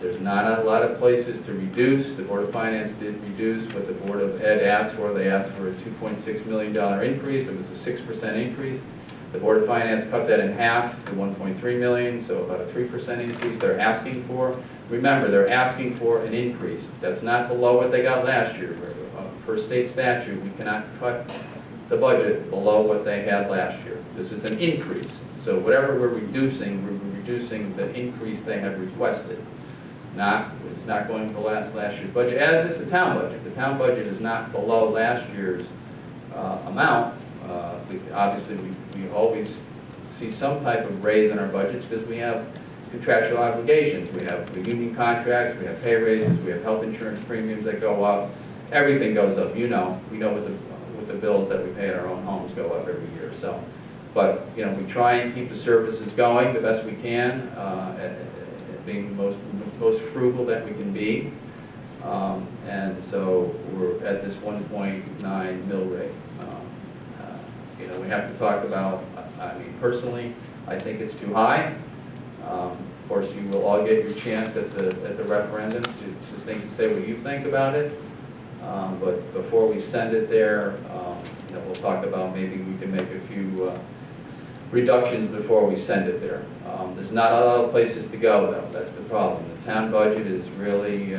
There's not a lot of places to reduce. The Board of Finance did reduce what the Board of Ed asked for. They asked for a $2.6 million increase. It was a 6% increase. The Board of Finance cut that in half to 1.3 million, so about a 3% increase they're asking for. Remember, they're asking for an increase. That's not below what they got last year. Per state statute, we cannot cut the budget below what they had last year. This is an increase. So whatever we're reducing the increase they have requested. It's not going to last year's budget, as is the town budget. The town budget is not below last year's amount. Obviously, we always see some type of raise in our budgets because we have contractual obligations. We have union contracts, we have pay raises, we have health insurance premiums that go up. Everything goes up. You know, we know what the bills that we pay at our own homes go up every year. So, but you know, we try and keep the services going the best we can, at being most frugal that we can be. And so we're at this 1.9 mill rate. You know, we have to talk about, I mean, personally, I think it's too high. Of course, you will all get your chance at the referendum to say what you think about it. But before we send it there, you know, we'll talk about maybe we can make a few reductions before we send it there. There's not a lot of places to go, though. That's the problem. The town budget is really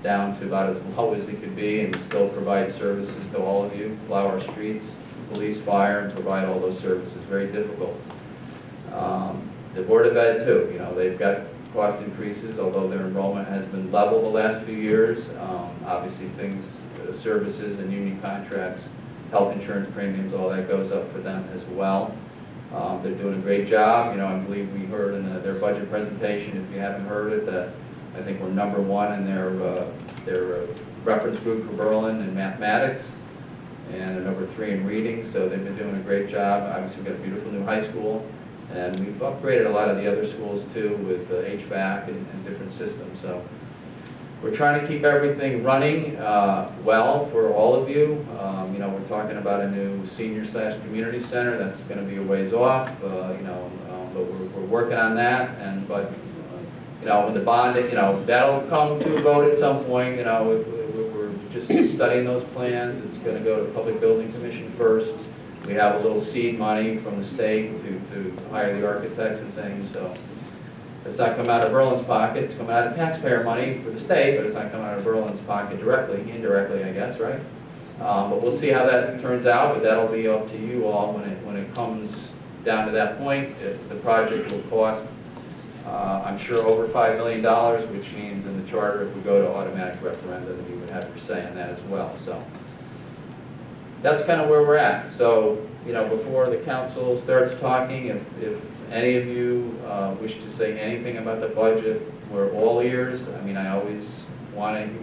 down to about as low as it could be, and we still provide services to all of you, plow our streets, police, fire, and provide all those services. Very difficult. The Board of Ed too, you know, they've got cost increases, although their enrollment has been level the last few years. Obviously things, services and union contracts, health insurance premiums, all that goes up for them as well. They're doing a great job. You know, I believe we heard in their budget presentation, if you haven't heard it, that I think we're #1 in their reference group for Berlin in mathematics, and they're #3 in reading, so they've been doing a great job. Obviously, we've got a beautiful new high school, and we've upgraded a lot of the other schools too with HVAC and different systems. So we're trying to keep everything running well for all of you. You know, we're talking about a new senior/community center that's going to be a ways off. You know, but we're working on that. But you know, with the bond, you know, that'll come to a vote at some point. You know, we're just studying those plans. It's going to go to the Public Building Commission first. We have a little seed money from the state to hire the architects and things. So it's not coming out of Berlin's pocket. It's coming out of taxpayer money for the state, but it's not coming out of Berlin's pocket directly, indirectly, I guess, right? But we'll see how that turns out. But that'll be up to you all when it comes down to that point. If the project will cost, I'm sure, over $5 million, which means in the charter it would go to automatic referendum, and you would have your say in that as well. So that's kind of where we're at. So, you know, before the council starts talking, if any of you wish to say anything about the budget, we're all ears. I mean, I always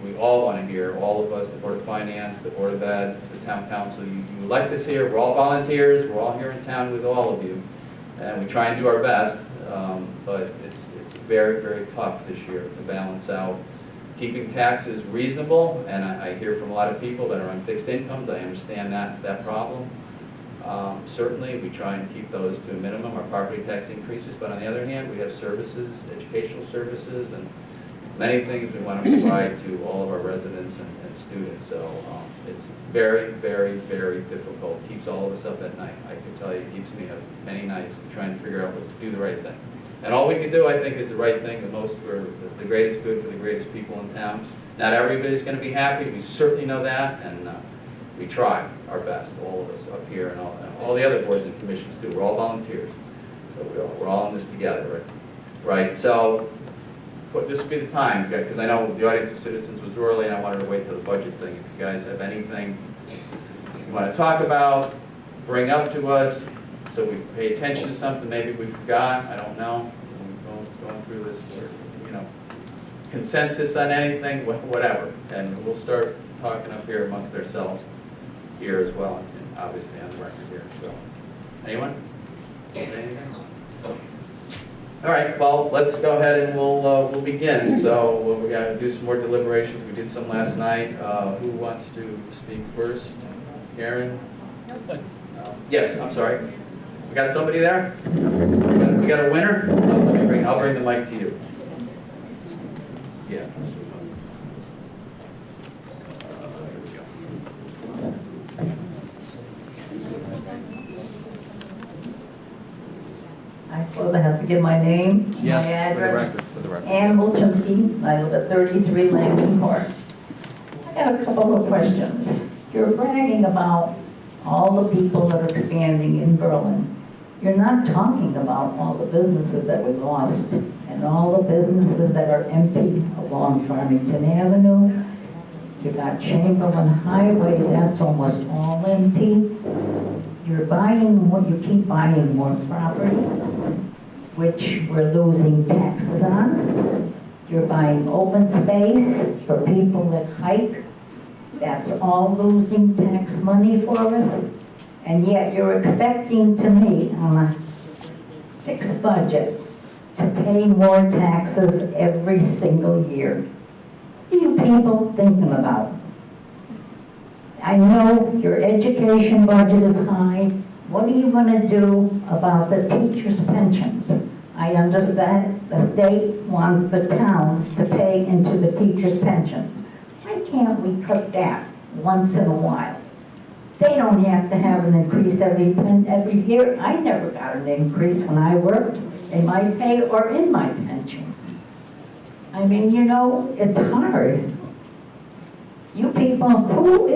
we all want to hear, all of us, the Board of Finance, the Board of Ed, the Town Council. You like this here. We're all volunteers. We're all here in town with all of you. And we try and do our best, but it's very, very tough this year to balance out keeping taxes reasonable, and I hear from a lot of people that are on fixed incomes. I understand that problem. Certainly, we try and keep those to a minimum, our property tax increases, but on the other hand, we have services, educational services, and many things we want to provide to all of our residents and students. So it's very, very, very difficult. It keeps all of us up at night. I can tell you, it keeps me up many nights trying to figure out what to do the right thing. And all we can do, I think, is the right thing, the most for the greatest good for the greatest people in town. Not everybody's going to be happy. We certainly know that, and we try our best, all of us up here and all the other boards and commissions too. We're all volunteers, so we're all in this together, right? So this would be the time, because I know the audience of citizens was early, and I wanted to wait till the budget thing. If you guys have anything you want to talk about, bring up to us, so we pay attention to something maybe we forgot. I don't know. We're going through this, you know, consensus on anything, whatever, and we'll start talking up here amongst ourselves here as well, and obviously on the record here. So, anyone? Say anything? All right. Well, let's go ahead and we'll begin. So we got to do some more deliberations. We did some last night. Who wants to speak first? Karen? Yes. I'm sorry. We got somebody there? We got a winner? I'll bring the mic to you. Yeah. I suppose I have to give my name, Yes, my address. for the record. Ann Wilchinski, I live at 33 Landing Court. I got a couple of questions. You're bragging about all the people that are expanding in Berlin. You're not talking about all the businesses that we lost and all the businesses that are empty along Farmington Avenue. You got Chamberlain Highway, that's almost all empty. You're buying more, you keep buying more property, which we're losing taxes on. You're buying open space for people that hike. That's all losing tax money for us. And yet you're expecting to me on a fixed budget to pay more taxes every single year. What are you people thinking about? I know your education budget is high. What are you going to do about the teachers' pensions? I understand the state wants the towns to pay into the teachers' pensions. Why can't we cut that once in a while? They don't have to have an increase every year. I never got an increase when I worked in my pay or in my pension. I mean, you know, it's hard. You people, who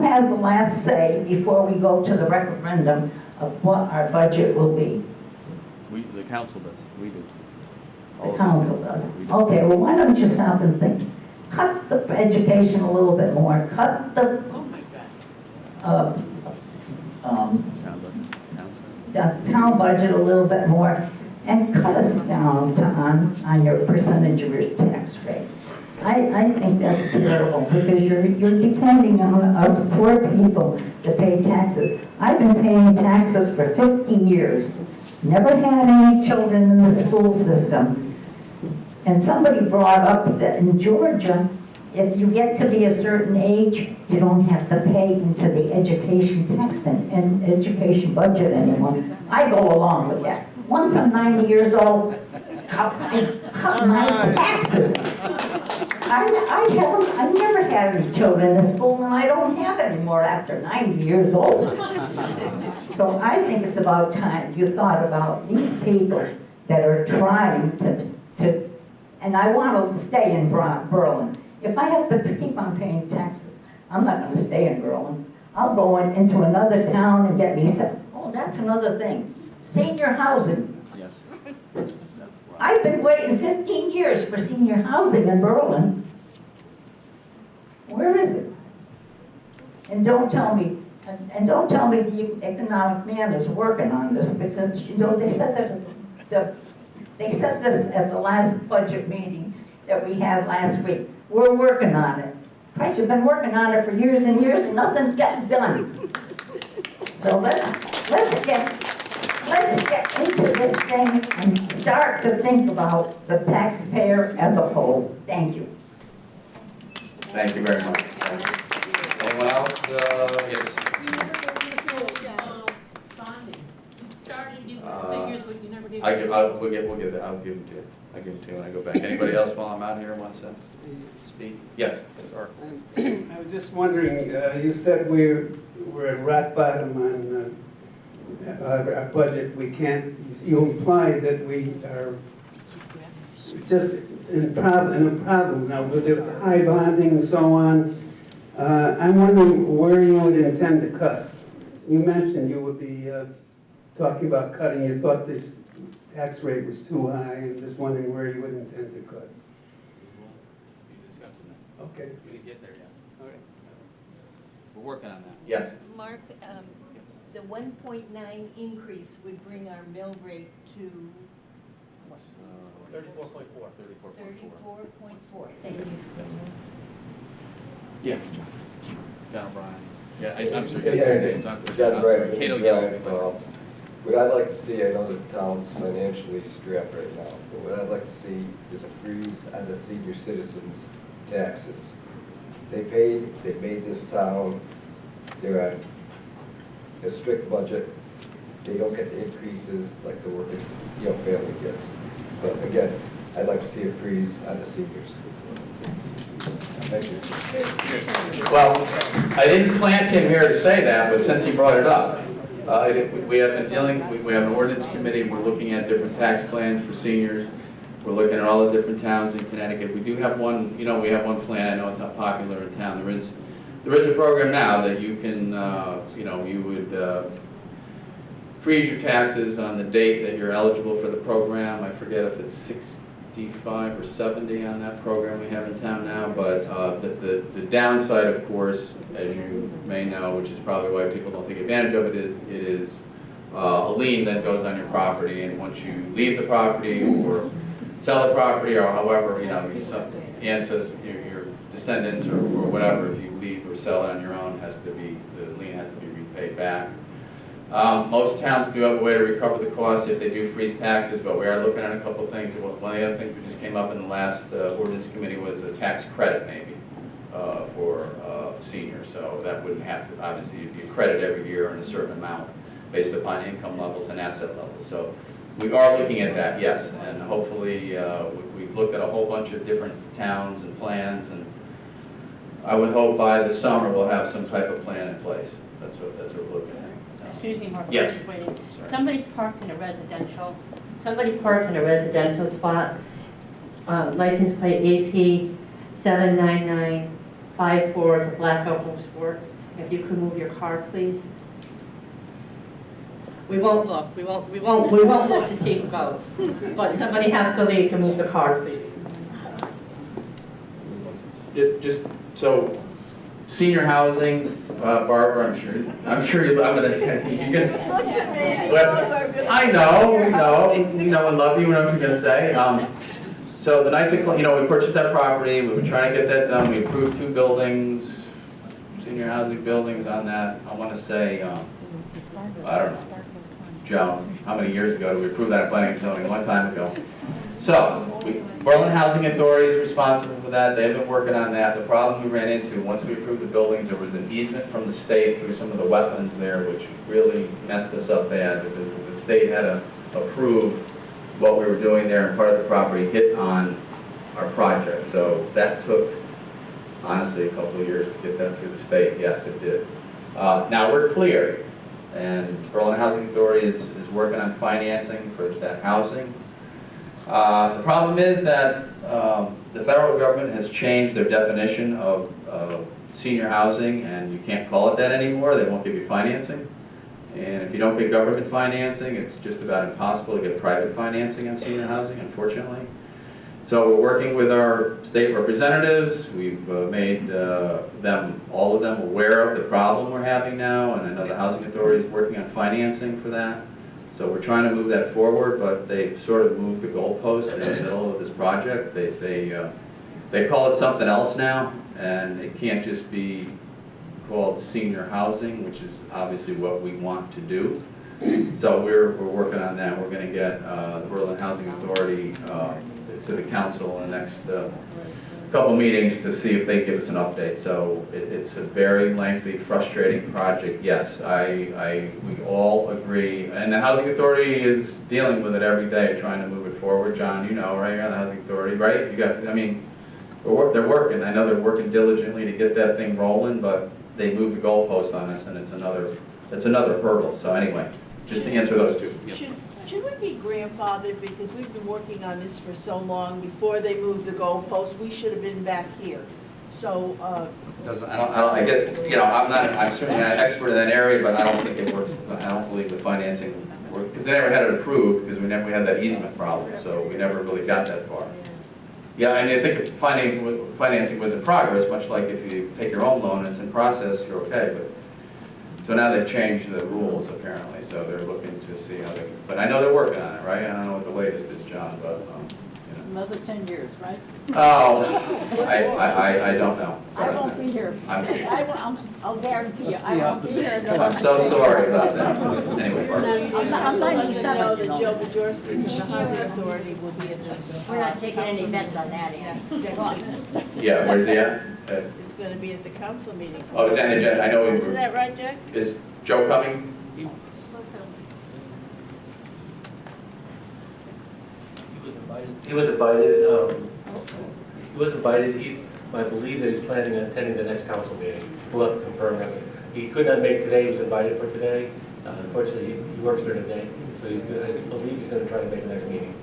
has the last say before we go to the referendum of what our budget will be? The council does, we do. The council does. Okay, well, why don't you stop and think? Cut the education a little bit more, cut the, the town budget a little bit more, and cut us down to on your percentage of your tax rate. I think that's terrible, because you're depending on us poor people to pay taxes. I've been paying taxes for 50 years, never had any children in the school system. And somebody brought up that in Georgia, if you get to be a certain age, you don't have to pay into the education tax and education budget anymore. I go along with that. Once I'm 90 years old, cut my taxes. I've never had any children in school, and I don't have any more after 90 years old. So I think it's about time you thought about these people that are trying to and I want to stay in Berlin. If I have to keep on paying taxes, I'm not going to stay in Berlin. I'll go into another town and get me some. Oh, that's another thing. Senior housing. Yes. I've been waiting 15 years for senior housing in Berlin. Where is it? And don't tell me the economic man is working on this, because they said this at the last budget meeting that we had last week. We're working on it. Christ, you've been working on it for years and years, and nothing's gotten done. So let's get into this thing and start to think about the taxpayer as a whole. Thank you. Thank you very much. Anyone else? Yes. We'll get that. I'll give them to you. I'll give them to you when I go back. Anybody else while I'm out here wants to speak? Yes, Art. I was just wondering, you said we're at rock bottom on our budget. We can't, you implied that we are just in a problem now with the high bonding and so on. I'm wondering where you would intend to cut. You mentioned you would be talking about cutting. You thought this tax rate was too high, and just wondering where you would intend to cut. We'll be discussing it. Okay. We didn't get there yet. All right. We're working on that. Yes. Mark, the 1.9 increase would bring our mill rate to 34.4. 34.4. Thank you. Yeah. John O'Brien. Yeah, I'm sorry. John O'Brien, Cato Drive. What I'd like to see, I know the town's financially strapped right now, but what I'd like to see is a freeze on the senior citizens' taxes. They made this town, they're on a strict budget. They don't get the increases like the working family gets. But again, I'd like to see a freeze on the seniors. Thank you. Well, I didn't plant him here to say that, but since he brought it up, we have been dealing, we have an ordinance committee, we're looking at different tax plans for seniors. We're looking at all the different towns in Connecticut. We do have one, we have one plan. I know it's not popular in town. There is a program now that you can, you would freeze your taxes on the date that you're eligible for the program. I forget if it's 65 or 70 on that program we have in town now, but the downside, of course, as you may know, which is probably why people don't take advantage of it, is a lien that goes on your property, and once you leave the property or sell the property, or however, your ancestors, your descendants, or whatever, if you leave or sell it on your own, the lien has to be repaid back. Most towns do have a way to recover the costs if they do freeze taxes, but we are looking at a couple things. One of the other things that just came up in the last ordinance committee was a tax credit, maybe, for seniors. So that wouldn't have to, obviously, be a credit every year in a certain amount based upon income levels and asset levels. So we are looking at that, yes, and hopefully we've looked at a whole bunch of different towns and plans, and I would hope by the summer we'll have some type of plan in place. That's what we're looking at. Excuse me, Mark. Yes. Somebody parked in a residential spot, license plate AP 79954 is a black Opel Sport. If you could move your car, please. We won't look, we won't look to see who goes. But somebody has to leave to move the car, please. Just, so, senior housing, Barbara, I'm sure you, I'm gonna, you guys. He looks at me and he But knows I'm gonna. I know, we know and love you, what I'm gonna say. So the Knights of, we purchased that property, we've been trying to get that done, we approved 2 buildings, senior housing buildings on that, I wanna say, I don't know, Joan, how many years ago did we approve that planning and zoning? A long time ago. So, Berlin Housing Authority is responsible for that, they've been working on that. The problem we ran into, once we approved the buildings, there was an easement from the state through some of the wetlands there, which really messed us up bad, because the state had to approve what we were doing there, and part of the property hit on our project. So that took, honestly, a couple of years to get that through the state. Yes, it did. Now we're clear, and Berlin Housing Authority is working on financing for that housing. The problem is that the federal government has changed their definition of senior housing, and you can't call it that anymore. They won't give you financing. And if you don't get government financing, it's just about impossible to get private financing on senior housing, unfortunately. So we're working with our state representatives. We've made all of them aware of the problem we're having now, and I know the Housing Authority is working on financing for that. So we're trying to move that forward, but they've sort of moved the goalpost in the middle of this project. They call it something else now, and it can't just be called senior housing, which is obviously what we want to do. So we're working on that. We're going to get the Berlin Housing Authority to the council in the next couple meetings to see if they give us an update. So it's a very lengthy, frustrating project. Yes, we all agree, and the Housing Authority is dealing with it every day, trying to move it forward. John, you know, right? You're on the Housing Authority, right? You got, I mean, they're working. I know they're working diligently to get that thing rolling, but they moved the goalpost on us, and it's another hurdle. So anyway, just to answer those two. Should we be grandfathered, because we've been working on this for so long, before they moved the goalpost, we should have been back here. So, I guess, I'm certainly not an expert in that area, but I don't think it works. I don't believe the financing works, because they never had it approved, because we had that easement problem, so we never really got that far. Yeah, I mean, I think if financing was in progress, much like if you take your own loan and it's in process, you're okay, but so now they've changed the rules apparently, so they're looking to see how they, but I know they're working on it, right? I don't know what the latest is, John, but, Another 10 years, right? Oh, I don't know. I won't be here. I'll guarantee you, I won't be here. I'm so sorry about that. Anyway, I'm 97. know that Joe Bajorski from the Housing Authority will be in the. We're not taking any bets on that, Ann. yeah, where's he at? It's going to be at the council meeting. Oh, is that the agenda? I know. Isn't that right, Jack? Is Joe coming? He was invited, I believe that he's planning on attending the next council meeting. We'll have to confirm that. He could not make today, he was invited for today. Unfortunately, he works during the day, so I believe he's going to try to make the next meeting.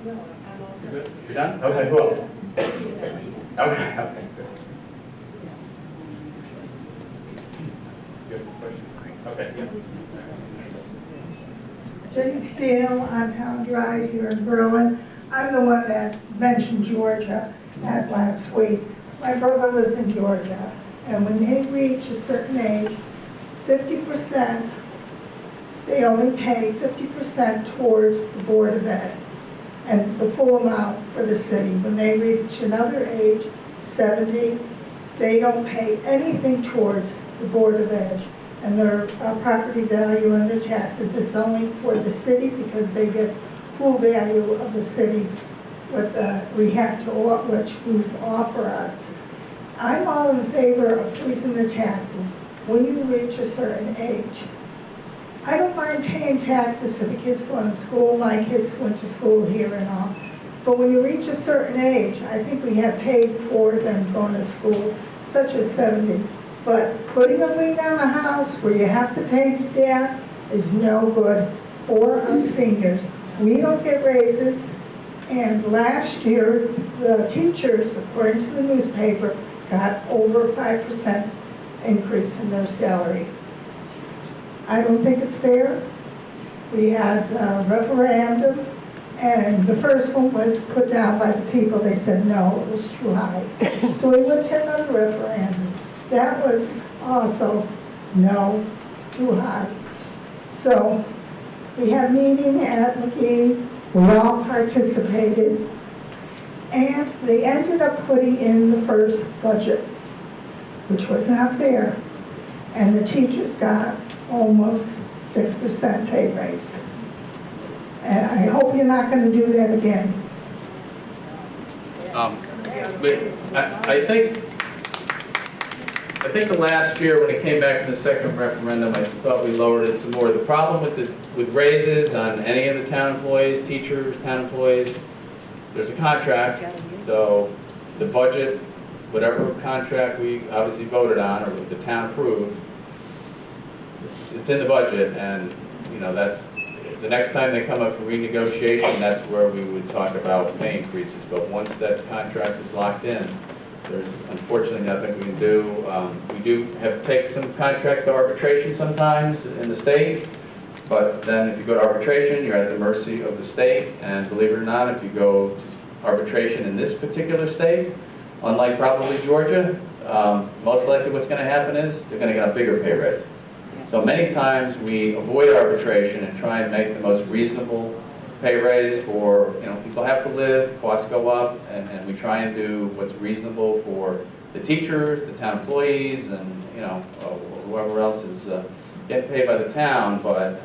You're good? You're done? Okay, who else? Okay, good. Good question. Okay, yeah. Jenny Steele on Town Drive here in Berlin. I'm the one that mentioned Georgia at last week. My brother lives in Georgia, and when they reach a certain age, 50%, they only pay 50% towards the Board of Ed, and the full amount for the city. When they reach another age, 70, they don't pay anything towards the Board of Ed and their property value and their taxes. It's only for the city because they get full value of the city, what we have to offer us. I'm all in favor of freezing the taxes when you reach a certain age. I don't mind paying taxes for the kids going to school. My kids went to school here and all. But when you reach a certain age, I think we have paid for them going to school, such as 70. But putting a lien on a house where you have to pay that is no good for us seniors. We don't get raises, and last year, the teachers, according to the newspaper, got over 5% increase in their salary. I don't think it's fair. We had a referendum, and the first one was put down by the people. They said no, it was too high. So we went to another referendum. That was also no, too high. So we had a meeting at McGee, we all participated, and they ended up putting in the first budget, which was not fair, and the teachers got almost 6% pay raise. And I hope you're not going to do that again. But I think the last year when it came back in the second referendum, I thought we lowered it some more. The problem with raises on any of the town employees, teachers, town employees, there's a contract, so the budget, whatever contract we obviously voted on or the town approved, it's in the budget, and you know that's the next time they come up for renegotiation, that's where we would talk about pay increases. But once that contract is locked in, there's unfortunately nothing we can do. We do have to take some contracts to arbitration sometimes in the state, but then if you go to arbitration, you're at the mercy of the state. And believe it or not, if you go to arbitration in this particular state, unlike probably Georgia, most likely what's going to happen is they're going to get a bigger pay raise. So many times we avoid arbitration and try and make the most reasonable pay raise for, you know, people have to live, costs go up, and we try and do what's reasonable for the teachers, the town employees, and, you know, whoever else is getting paid by the town, but,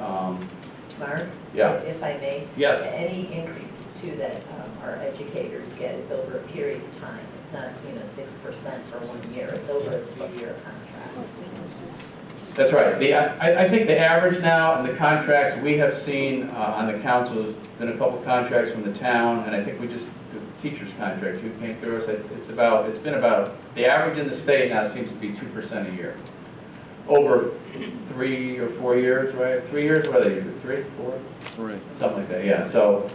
Mark? yeah. If I may? Yes. Any increases too that our educators get is over a period of time. It's not, 6% for 1 year. It's over a 3-year contract. That's right. I think the average now in the contracts we have seen on the council has been a couple contracts from the town, and I think we just, the teacher's contract who came through us, it's been about, the average in the state now seems to be 2% a year. Over 3 or 4 years, right? 3 years, what are they usually, 3, 4? 3. Something like that, yeah. So,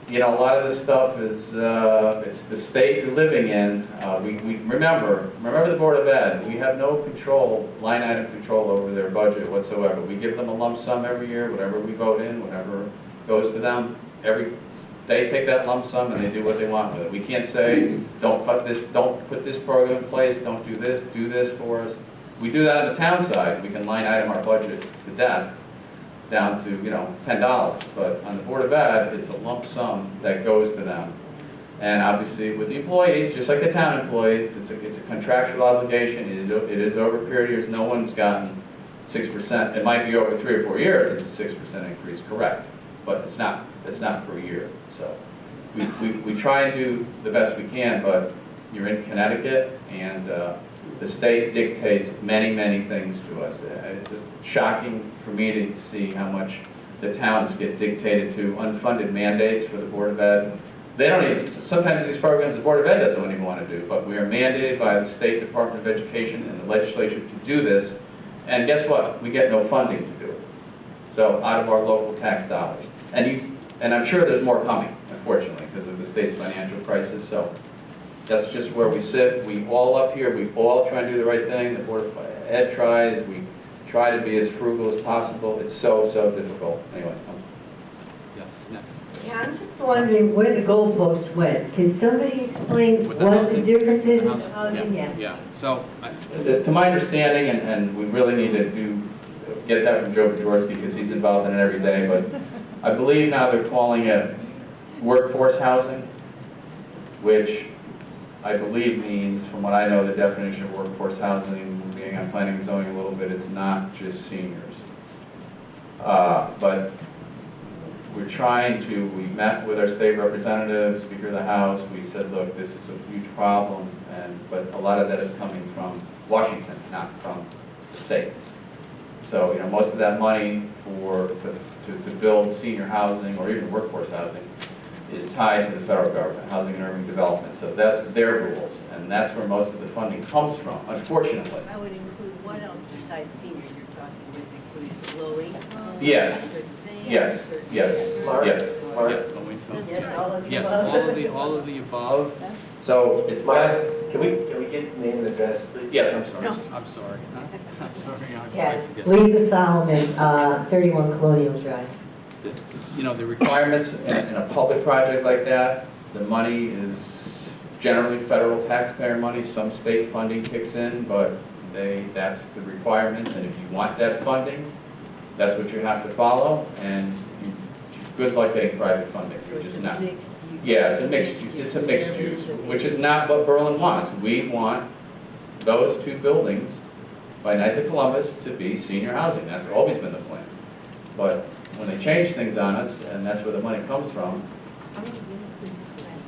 you know, a lot of this stuff is, it's the state you're living in. We remember the Board of Ed, we have no control, line item control over their budget whatsoever. We give them a lump sum every year, whatever we vote in, whatever goes to them, they take that lump sum and they do what they want with it. We can't say, don't cut this, don't put this program in place, don't do this for us. We do that on the town side. We can line item our budget to death, down to, you know, $10. But on the Board of Ed, it's a lump sum that goes to them. And obviously with the employees, just like the town employees, it's a contractual obligation. It is over a period of years. No one's gotten 6%. It might be over 3 or 4 years, it's a 6% increase, correct. But it's not per year. So we try and do the best we can, but you're in Connecticut, and the state dictates many things to us. It's shocking for me to see how much the towns get dictated to, unfunded mandates for the Board of Ed. They don't even, sometimes these programs the Board of Ed doesn't even want to do, but we are mandated by the State Department of Education and the legislature to do this, and guess what? We get no funding to do it. So out of our local tax dollars. And I'm sure there's more coming, unfortunately, because of the state's financial crisis. So that's just where we sit. We all up here, we all try and do the right thing. The Board of Ed tries. We try to be as frugal as possible. It's so difficult. Anyway. Yes, next. Yeah, I'm just wondering where the goalpost went. Can somebody explain what the difference is in housing? Yeah. So, to my understanding, and we really need to get that from Joe Bajorski because he's involved in it every day, but I believe now they're calling it workforce housing, which I believe means, from what I know, the definition of workforce housing, being on planning and zoning a little bit, it's not just seniors. But we're trying to, we met with our state representative, Speaker of the House, we said, look, this is a huge problem, but a lot of that is coming from Washington, not from the state. So, you know, most of that money to build senior housing or even workforce housing is tied to the federal government, Housing and Urban Development. So that's their rules, and that's where most of the funding comes from, unfortunately. That would include what else besides seniors you're talking with? Includes low income? Yes. Yes. Yes. Mark? Yes. Mark? Yes. Yes, all of the Yes, above. all of the above. So it's best, Can we get name and address, please? yes, I'm sorry. I'm sorry. I'm sorry. I Yes, forget. Lisa Solomon, 31 Colonial Drive. You know, the requirements in a public project like that, the money is generally federal taxpayer money, some state funding kicks in, but that's the requirements, and if you want that funding, that's what you have to follow, and good luck getting private funding, you're just not. Yeah, it's a mixed use, which is not what Berlin wants. We want those two buildings by Knights of Columbus to be senior housing, that's always been the plan. But when they change things on us, and that's where the money comes from,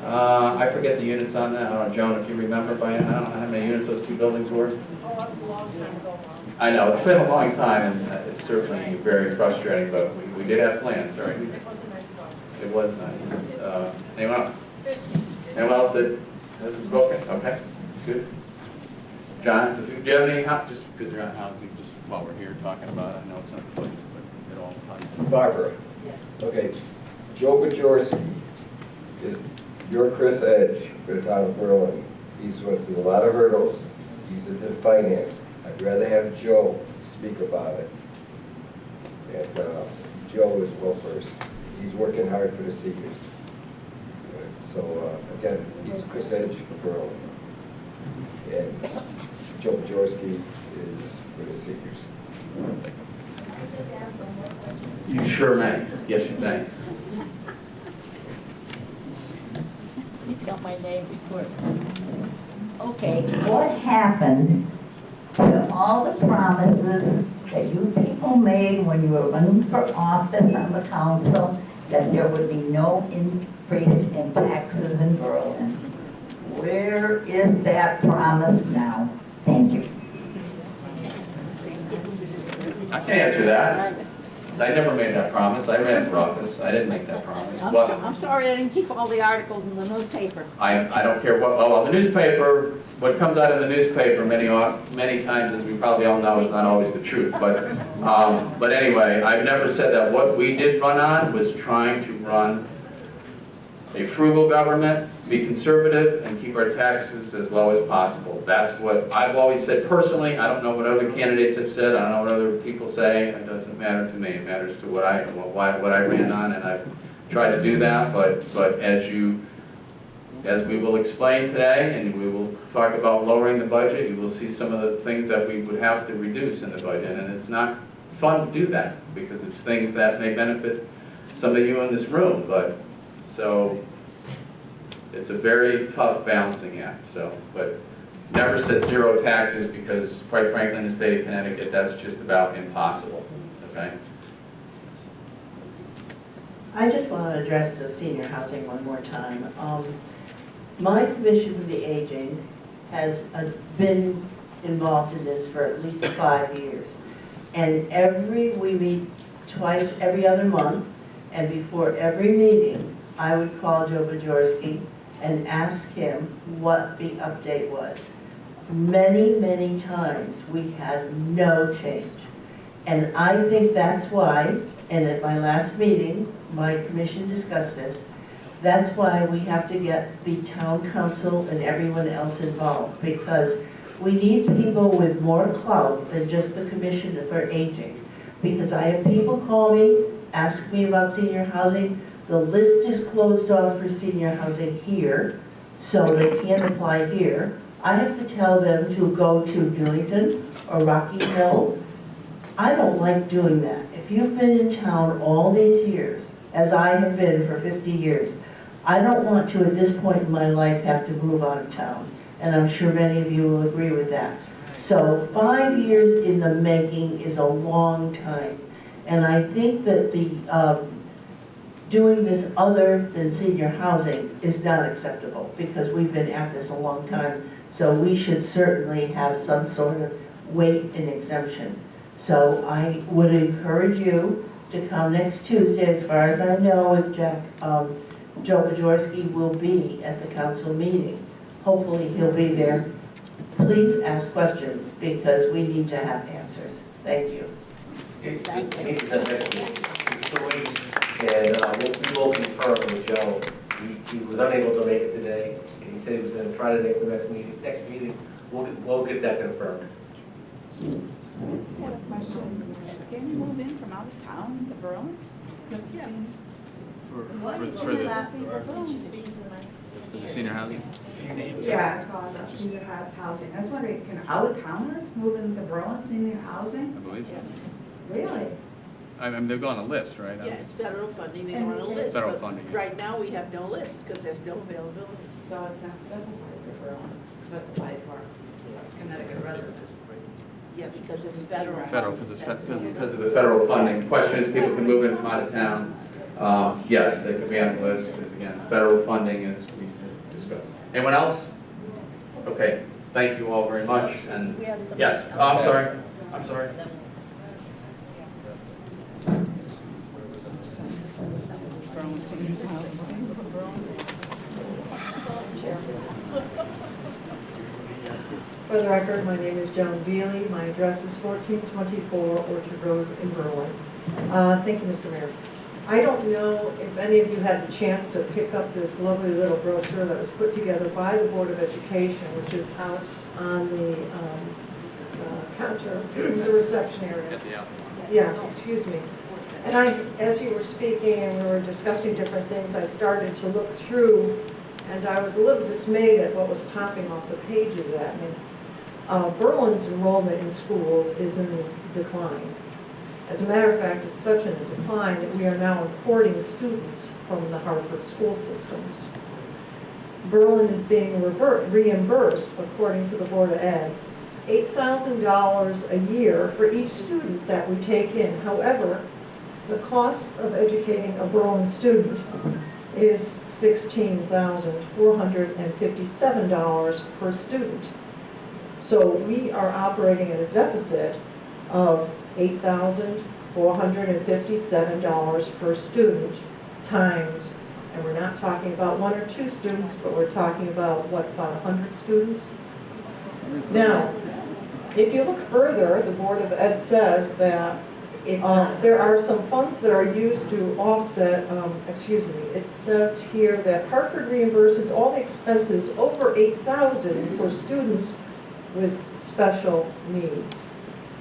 I forget the units on that. I don't know, Joan, if you remember, I don't know how many units those two buildings were. Oh, that was a long time ago. I know, it's been a long time, and it's certainly very frustrating, but we did have plans, right? It was a nice project. It was nice. Anyone else? Anyone else that hasn't spoken? Okay, good. John, do you have any, just because you're on housing, just while we're here talking about it, I know it's not the budget, but it all ties in. Barbara. Yes. Okay, Joe Bajorski is your Chris Edge for the town of Berlin. He's went through a lot of hurdles. He's into finance. I'd rather have Joe speak about it. And Joe is well versed. He's working hard for the seniors. So again, he's Chris Edge for Berlin. And Joe Bajorski is for the seniors. You sure may. Yes, you may. He's got my name before. Okay, what happened to all the promises that you people made when you were running for office on the council, that there would be no increase in taxes in Berlin? Where is that promise now? Thank you. I can answer that. I never made that promise. I ran for office. I didn't make that promise. What? I'm sorry I didn't keep all the articles in the newspaper. I don't care what, well, the newspaper, what comes out of the newspaper many times, as we probably all know, is not always the truth. But anyway, I've never said that. What we did run on was trying to run a frugal government, be conservative, and keep our taxes as low as possible. That's what I've always said personally. I don't know what other candidates have said. I don't know what other people say. It doesn't matter to me. It matters to what I ran on, and I've tried to do that. But as we will explain today, and we will talk about lowering the budget, you will see some of the things that we would have to reduce in the budget, and it's not fun to do that because it's things that may benefit some of you in this room. But so it's a very tough balancing act. But never said zero taxes because, quite frankly, in the state of Connecticut, that's just about impossible. Okay. I just want to address the senior housing one more time. My Commission for the Aging has been involved in this for at least 5 years. And we meet twice every other month, and before every meeting, I would call Joe Bajorski and ask him what the update was. Many, many times, we had no change. And I think that's why, and at my last meeting, my commission discussed this, that's why we have to get the town council and everyone else involved, because we need people with more clout than just the Commission for Aging. Because I have people call me, ask me about senior housing. The list is closed off for senior housing here, so they can't apply here. I have to tell them to go to Newington or Rocky Hill. I don't like doing that. If you've been in town all these years, as I have been for 50 years, I don't want to, at this point in my life, have to move out of town. And I'm sure many of you will agree with that. So 5 years in the making is a long time. And I think that the doing this other than senior housing is not acceptable because we've been at this a long time. So we should certainly have some sort of weight and exemption. So I would encourage you to come next Tuesday. As far as I know with Jack, Joe Bajorski will be at the council meeting. Hopefully he'll be there. Please ask questions because we need to have answers. Thank you. Thank you. 2 weeks, and we will confirm with Joe. He was unable to make it today, and he said he was going to try to make the next meeting. Next meeting, we'll get that confirmed. I had a question. Can you move in from out of town to Berlin? Yeah. For the senior housing? Yeah, it's called senior housing. I was wondering, can out-of-towners move into Berlin senior housing? I believe so. Really? I mean, they're on a list, right? Yeah, it's federal funding, they're And on a we list. Federal but funding, yeah. Right now, we have no list, because there's no availability. So it's not specified for Berlin, it's specified for Connecticut residents. Yeah, because it's federal. Federal, because it's Because of the federal funding. Question is, people can move in from out of town. Yes, they could be on the list, because again, federal funding as we discussed. Anyone else? Okay, thank you all very much, and, We have some- yes, oh, I'm sorry. Berlin seniors housing. For the record, my name is Joan Beely. My address is 1424 Orchard Road in Berlin. Thank you, Mr. Mayor. I don't know if any of you had the chance to pick up this lovely little brochure that was put together by the Board of Education, which is out on the counter, the reception area. Yeah, excuse me. And as you were speaking and we were discussing different things, I started to look through, and I was a little dismayed at what was popping off the pages at me. Berlin's enrollment in schools is in decline. As a matter of fact, it's such a decline that we are now importing students from the Hartford school systems. Berlin is being reimbursed, according to the Board of Ed, $8,000 a year for each student that we take in. However, the cost of educating a Berlin student is $16,457 per student. So we are operating at a deficit of $8,457 per student times, and we're not talking about 1 or 2 students, but we're talking about, what, about 100 students? Now, if you look further, the Board of Ed says that there are some funds that are used to offset, it says here that Hartford reimburses all the expenses over $8,000 for students with special needs,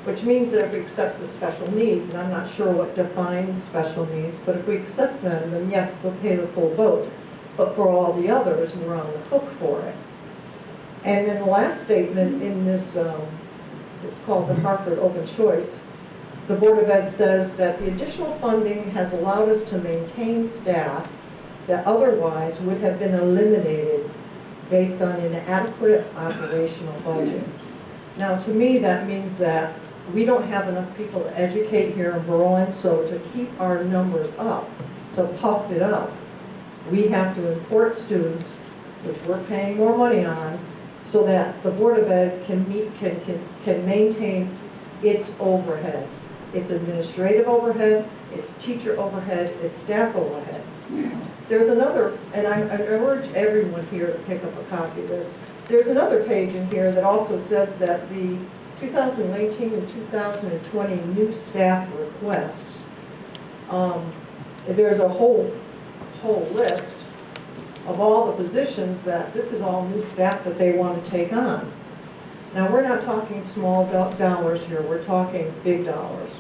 which means that if we accept the special needs, and I'm not sure what defines special needs, but if we accept them, then yes, they'll pay the full boat. But for all the others, we're on the hook for it. And then the last statement in this, it's called the Hartford Open Choice, the Board of Ed says that the additional funding has allowed us to maintain staff that otherwise would have been eliminated based on inadequate operational budget. Now, to me, that means that we don't have enough people to educate here in Berlin, so to keep our numbers up, to puff it up, we have to import students, which we're paying more money on, so that the Board of Ed can maintain its overhead. It's administrative overhead, it's teacher overhead, it's staff overhead. There's another, and I urge everyone here to pick up a copy of this. There's another page in here that also says that the 2019 and 2020 new staff requests, there's a whole list of all the positions that this is all new staff that they want to take on. Now, we're not talking small dollars here, we're talking big dollars.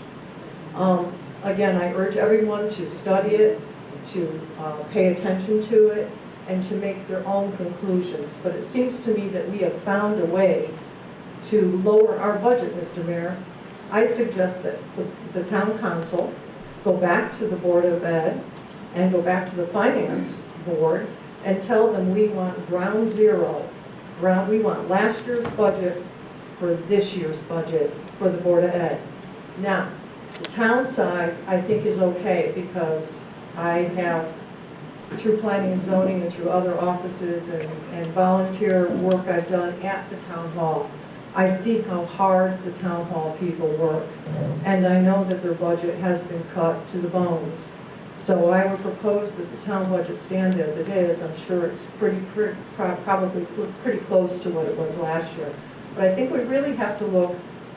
Again, I urge everyone to study it, to pay attention to it, and to make their own conclusions. But it seems to me that we have found a way to lower our budget, Mr. Mayor. I suggest that the town council go back to the Board of Ed and go back to the Finance Board and tell them we want ground zero. We want last year's budget for this year's budget for the Board of Ed. Now, the town side, I think, is okay because I have, through planning and zoning and through other offices and volunteer work I've done at the town hall, I see how hard the town hall people work. And I know that their budget has been cut to the bones. So I would propose that the town budget stand as it is. I'm sure it's probably pretty close to what it was last year. But I think we really have to look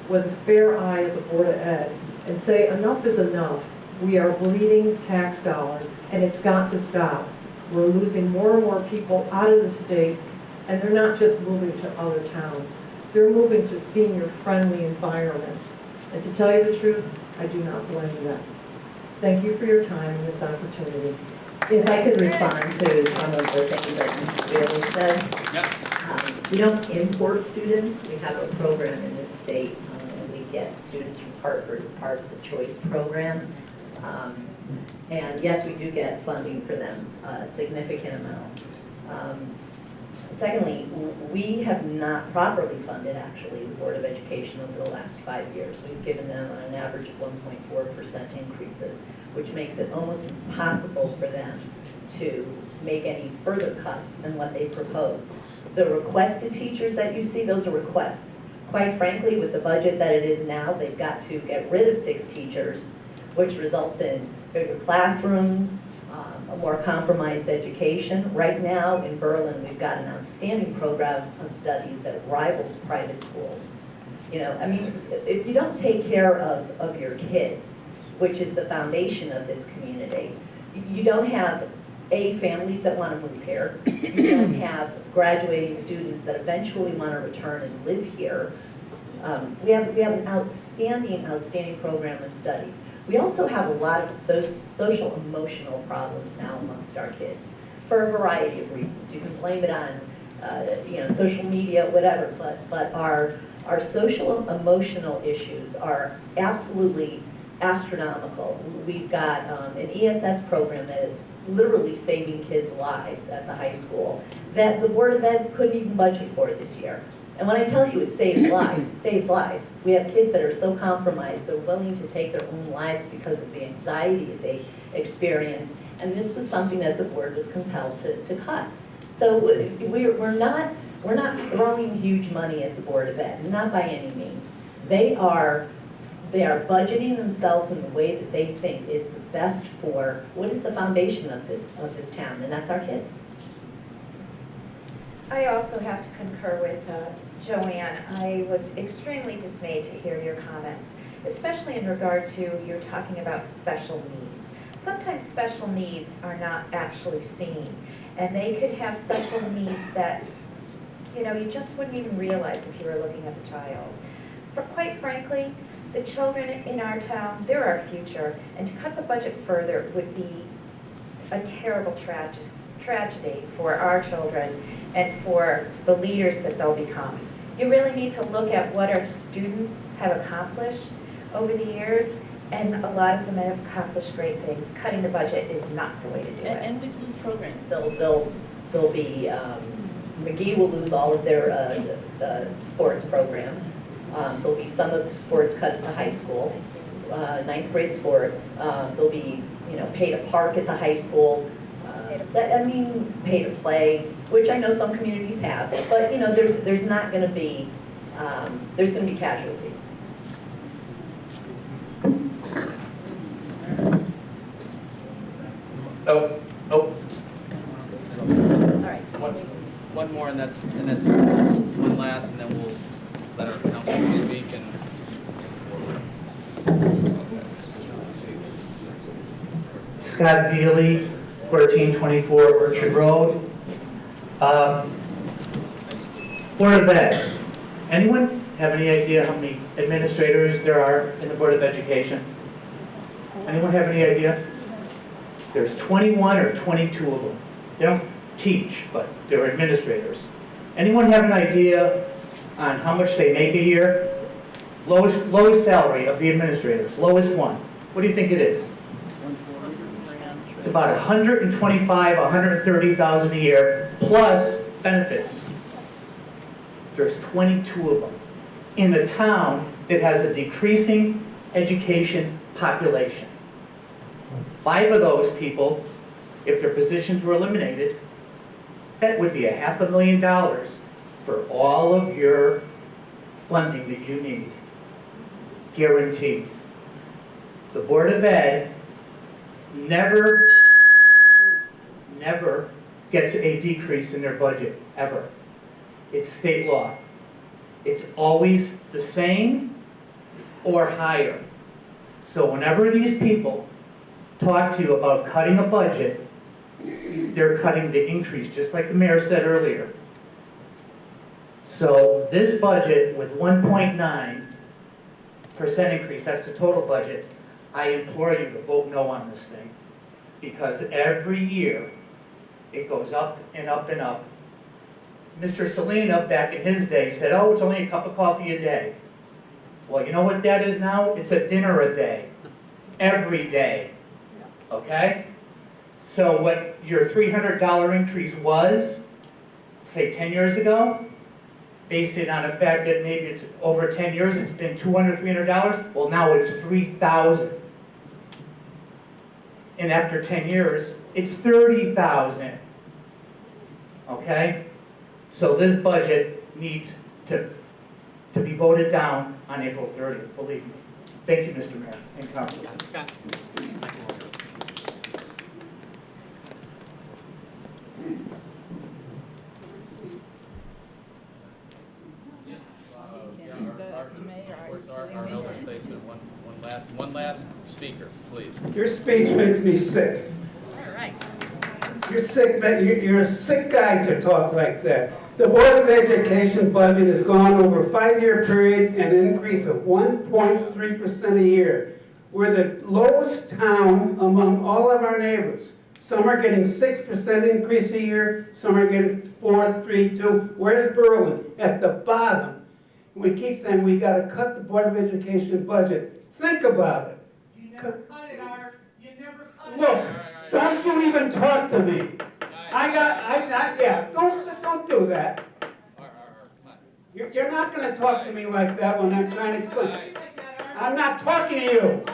with a fair eye at the Board of Ed and say enough is enough. We are bleeding tax dollars, and it's got to stop. We're losing more and more people out of the state, and they're not just moving to other towns. They're moving to senior-friendly environments. And to tell you the truth, I do not blame them. Thank you for your time and this opportunity. If I could respond to some of the things that Mrs. Bailey said. We don't import students. We have a program in this state, and we get students from Hartford as part of the choice program. And yes, we do get funding for them, a significant amount. Secondly, we have not properly funded, actually, the Board of Education over the last 5 years. We've given them on an average of 1.4% increases, which makes it almost impossible for them to make any further cuts than what they propose. The requested teachers that you see, those are requests. Quite frankly, with the budget that it is now, they've got to get rid of 6 teachers, which results in bigger classrooms, a more compromised education. Right now in Berlin, we've got an outstanding program of studies that rivals private schools. You know, I mean, if you don't take care of your kids, which is the foundation of this community, you don't have families that want to move here. You don't have graduating students that eventually want to return and live here. We have an outstanding program of studies. We also have a lot of social emotional problems now amongst our kids for a variety of reasons. You can blame it on social media, whatever, but our social emotional issues are absolutely astronomical. We've got an ESS program that is literally saving kids' lives at the high school that the Board of Ed couldn't even budget for this year. And when I tell you it saves lives, it saves lives. We have kids that are so compromised, they're willing to take their own lives because of the anxiety that they experience. And this was something that the board was compelled to cut. So we're not throwing huge money at the Board of Ed, not by any means. They are budgeting themselves in the way that they think is the best for what is the foundation of this town, and that's our kids. I also have to concur with Joanne. I was extremely dismayed to hear your comments, especially in regard to you're talking about special needs. Sometimes special needs are not actually seen, and they could have special needs that you just wouldn't even realize if you were looking at the child. Quite frankly, the children in our town, they're our future, and to cut the budget further would be a terrible tragedy for our children and for the leaders that they'll become. You really need to look at what our students have accomplished over the years, and a lot of them have accomplished great things. Cutting the budget is not the way to do it. And we lose programs. They'll be, McGee will lose all of their sports program. There'll be some of the sports cut at the high school, 9th grade sports. There'll be, pay to park at the high school. Pay to play, which I know some communities have, but there's not going to be there's going to be casualties. Oh. All right. One more, and that's one last, and then we'll let our councilor speak and. Scott Veely, 1424 Orchard Road. Board of Ed. Anyone have any idea how many administrators there are in the Board of Education? Anyone have any idea? There's 21 or 22 of them. They don't teach, but they're administrators. Anyone have an idea on how much they make a year? Lowest salary of the administrators, lowest one. What do you think it is? It's about 125, 130,000 a year plus benefits. There's 22 of them in a town that has a decreasing education population. 5 of those people, if their positions were eliminated, that would be $500,000 for all of your funding that you need. Guaranteed. The Board of Ed never gets a decrease in their budget, ever. It's state law. It's always the same or higher. So whenever these people talk to you about cutting a budget, they're cutting the increase, just like the mayor said earlier. So this budget with 1.9% increase, that's the total budget, I implore you to vote no on this thing. Because every year, it goes up and up and up. Mr. Salina, back in his day, said, oh, it's only a cup of coffee a day. Well, you know what that is now? It's a dinner a day. Every day. Okay? So what your $300 increase was, say 10 years ago, base it on the fact that maybe it's over 10 years, it's been $200, $300, well now it's $3,000. And after 10 years, it's $30,000. Okay? So this budget needs to be voted down on April 30th, believe me. Thank you, Mr. Mayor and Council. Our elder statesman, one last speaker, please. Your speech makes me sick. All right. You're sick, man. You're a sick guy to talk like that. The Board of Education budget has gone over a 5-year period and an increase of 1.3% a year. We're the lowest town among all of our neighbors. Some are getting 6% increase a year, some are getting 4, 3, 2. Where's Berlin? At the bottom. We keep saying we got to cut the Board of Education budget. Think about it. You never cut it, Art. You never cut it. Look, don't you even talk to me. Don't do that. You're not going to talk to me like that when I'm trying to explain. I'm not talking to you.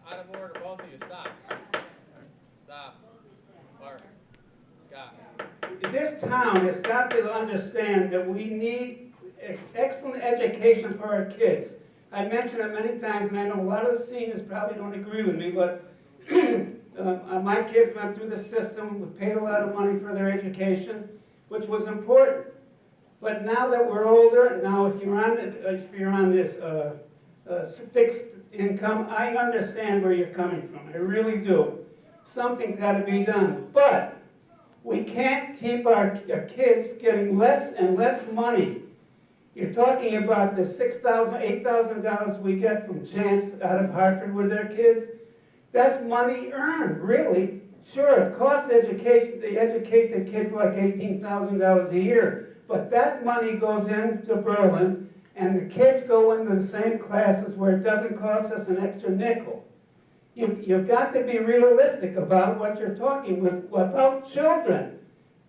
Out of order, both of you, stop. Stop. Mark, Scott. This town has got to understand that we need excellent education for our kids. I mentioned it many times, and I know a lot of the seniors probably don't agree with me, but my kids went through the system, we paid a lot of money for their education, which was important. But now that we're older, now if you're on this fixed income, I understand where you're coming from. I really do. Something's got to be done. But we can't keep our kids getting less and less money. You're talking about the $6,000, $8,000 we get from Chance out of Hartford with their kids. That's money earned, really. Sure, it costs education to educate the kids like $18,000 a year. But that money goes into Berlin, and the kids go into the same classes where it doesn't cost us an extra nickel. You've got to be realistic about what you're talking about children.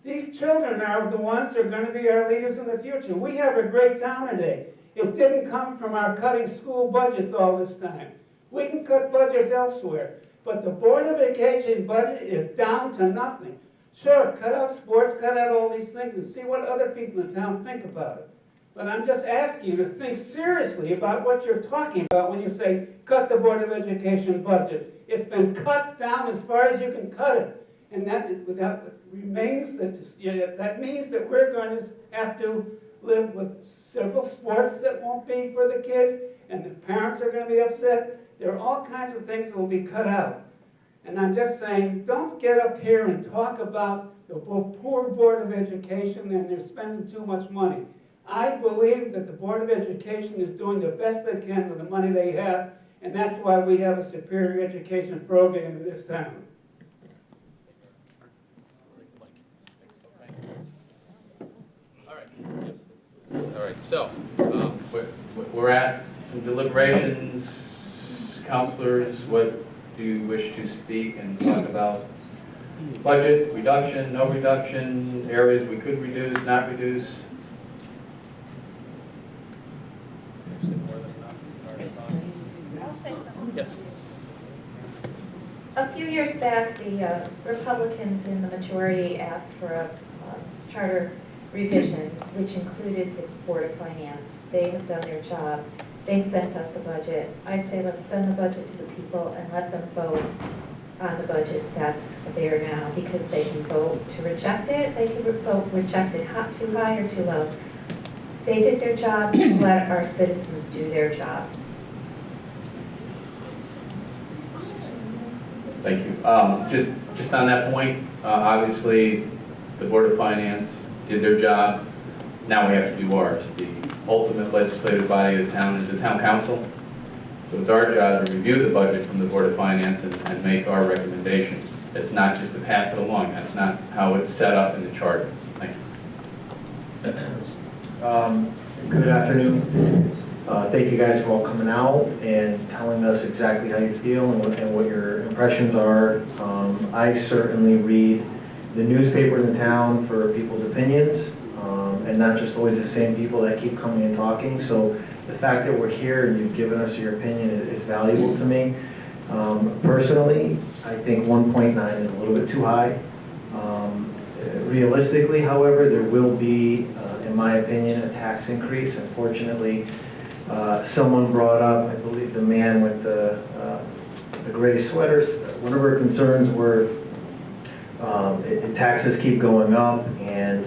These children are the ones that are going to be our leaders in the future. We have a great town today. It didn't come from our cutting school budgets all this time. We can cut budgets elsewhere. But the Board of Education budget is down to nothing. Sure, cut out sports, cut out all these things, and see what other people in town think about it. But I'm just asking you to think seriously about what you're talking about when you say, cut the Board of Education budget. It's been cut down as far as you can cut it. And that means that we're going to have to live with several sports that won't be for the kids, and the parents are going to be upset. There are all kinds of things that will be cut out. And I'm just saying, don't get up here and talk about the poor Board of Education and they're spending too much money. I believe that the Board of Education is doing the best they can with the money they have, and that's why we have a superior education program in this town. All right, so we're at some deliberations. Counselors, what do you wish to speak and talk about? Budget, reduction, no reduction, areas we could reduce, not reduce? I'll say something. Yes. A few years back, the Republicans in the majority asked for a charter revision, which included the Board of Finance. They have done their job. They sent us a budget. I say let's send the budget to the people and let them vote on the budget that's there now, because they can vote to reject it. They can vote reject it too high or too low. They did their job. Let our citizens do their job. Thank you. Just on that point, obviously, the Board of Finance did their job. Now we have to do ours. The ultimate legislative body of the town is the town council. So it's our job to review the budget from the Board of Finance and make our recommendations. It's not just to pass it along. That's not how it's set up in the charter. Thank you. Good afternoon. Thank you guys for all coming out and telling us exactly how you feel and what your impressions are. I certainly read the newspaper in the town for people's opinions, and not just always the same people that keep coming and talking. So the fact that we're here and you've given us your opinion is valuable to me. Personally, I think 1.9 is a little bit too high. Realistically, however, there will be, in my opinion, a tax increase. Unfortunately, someone brought up, I believe the man with the gray sweaters, one of our concerns were taxes keep going up, and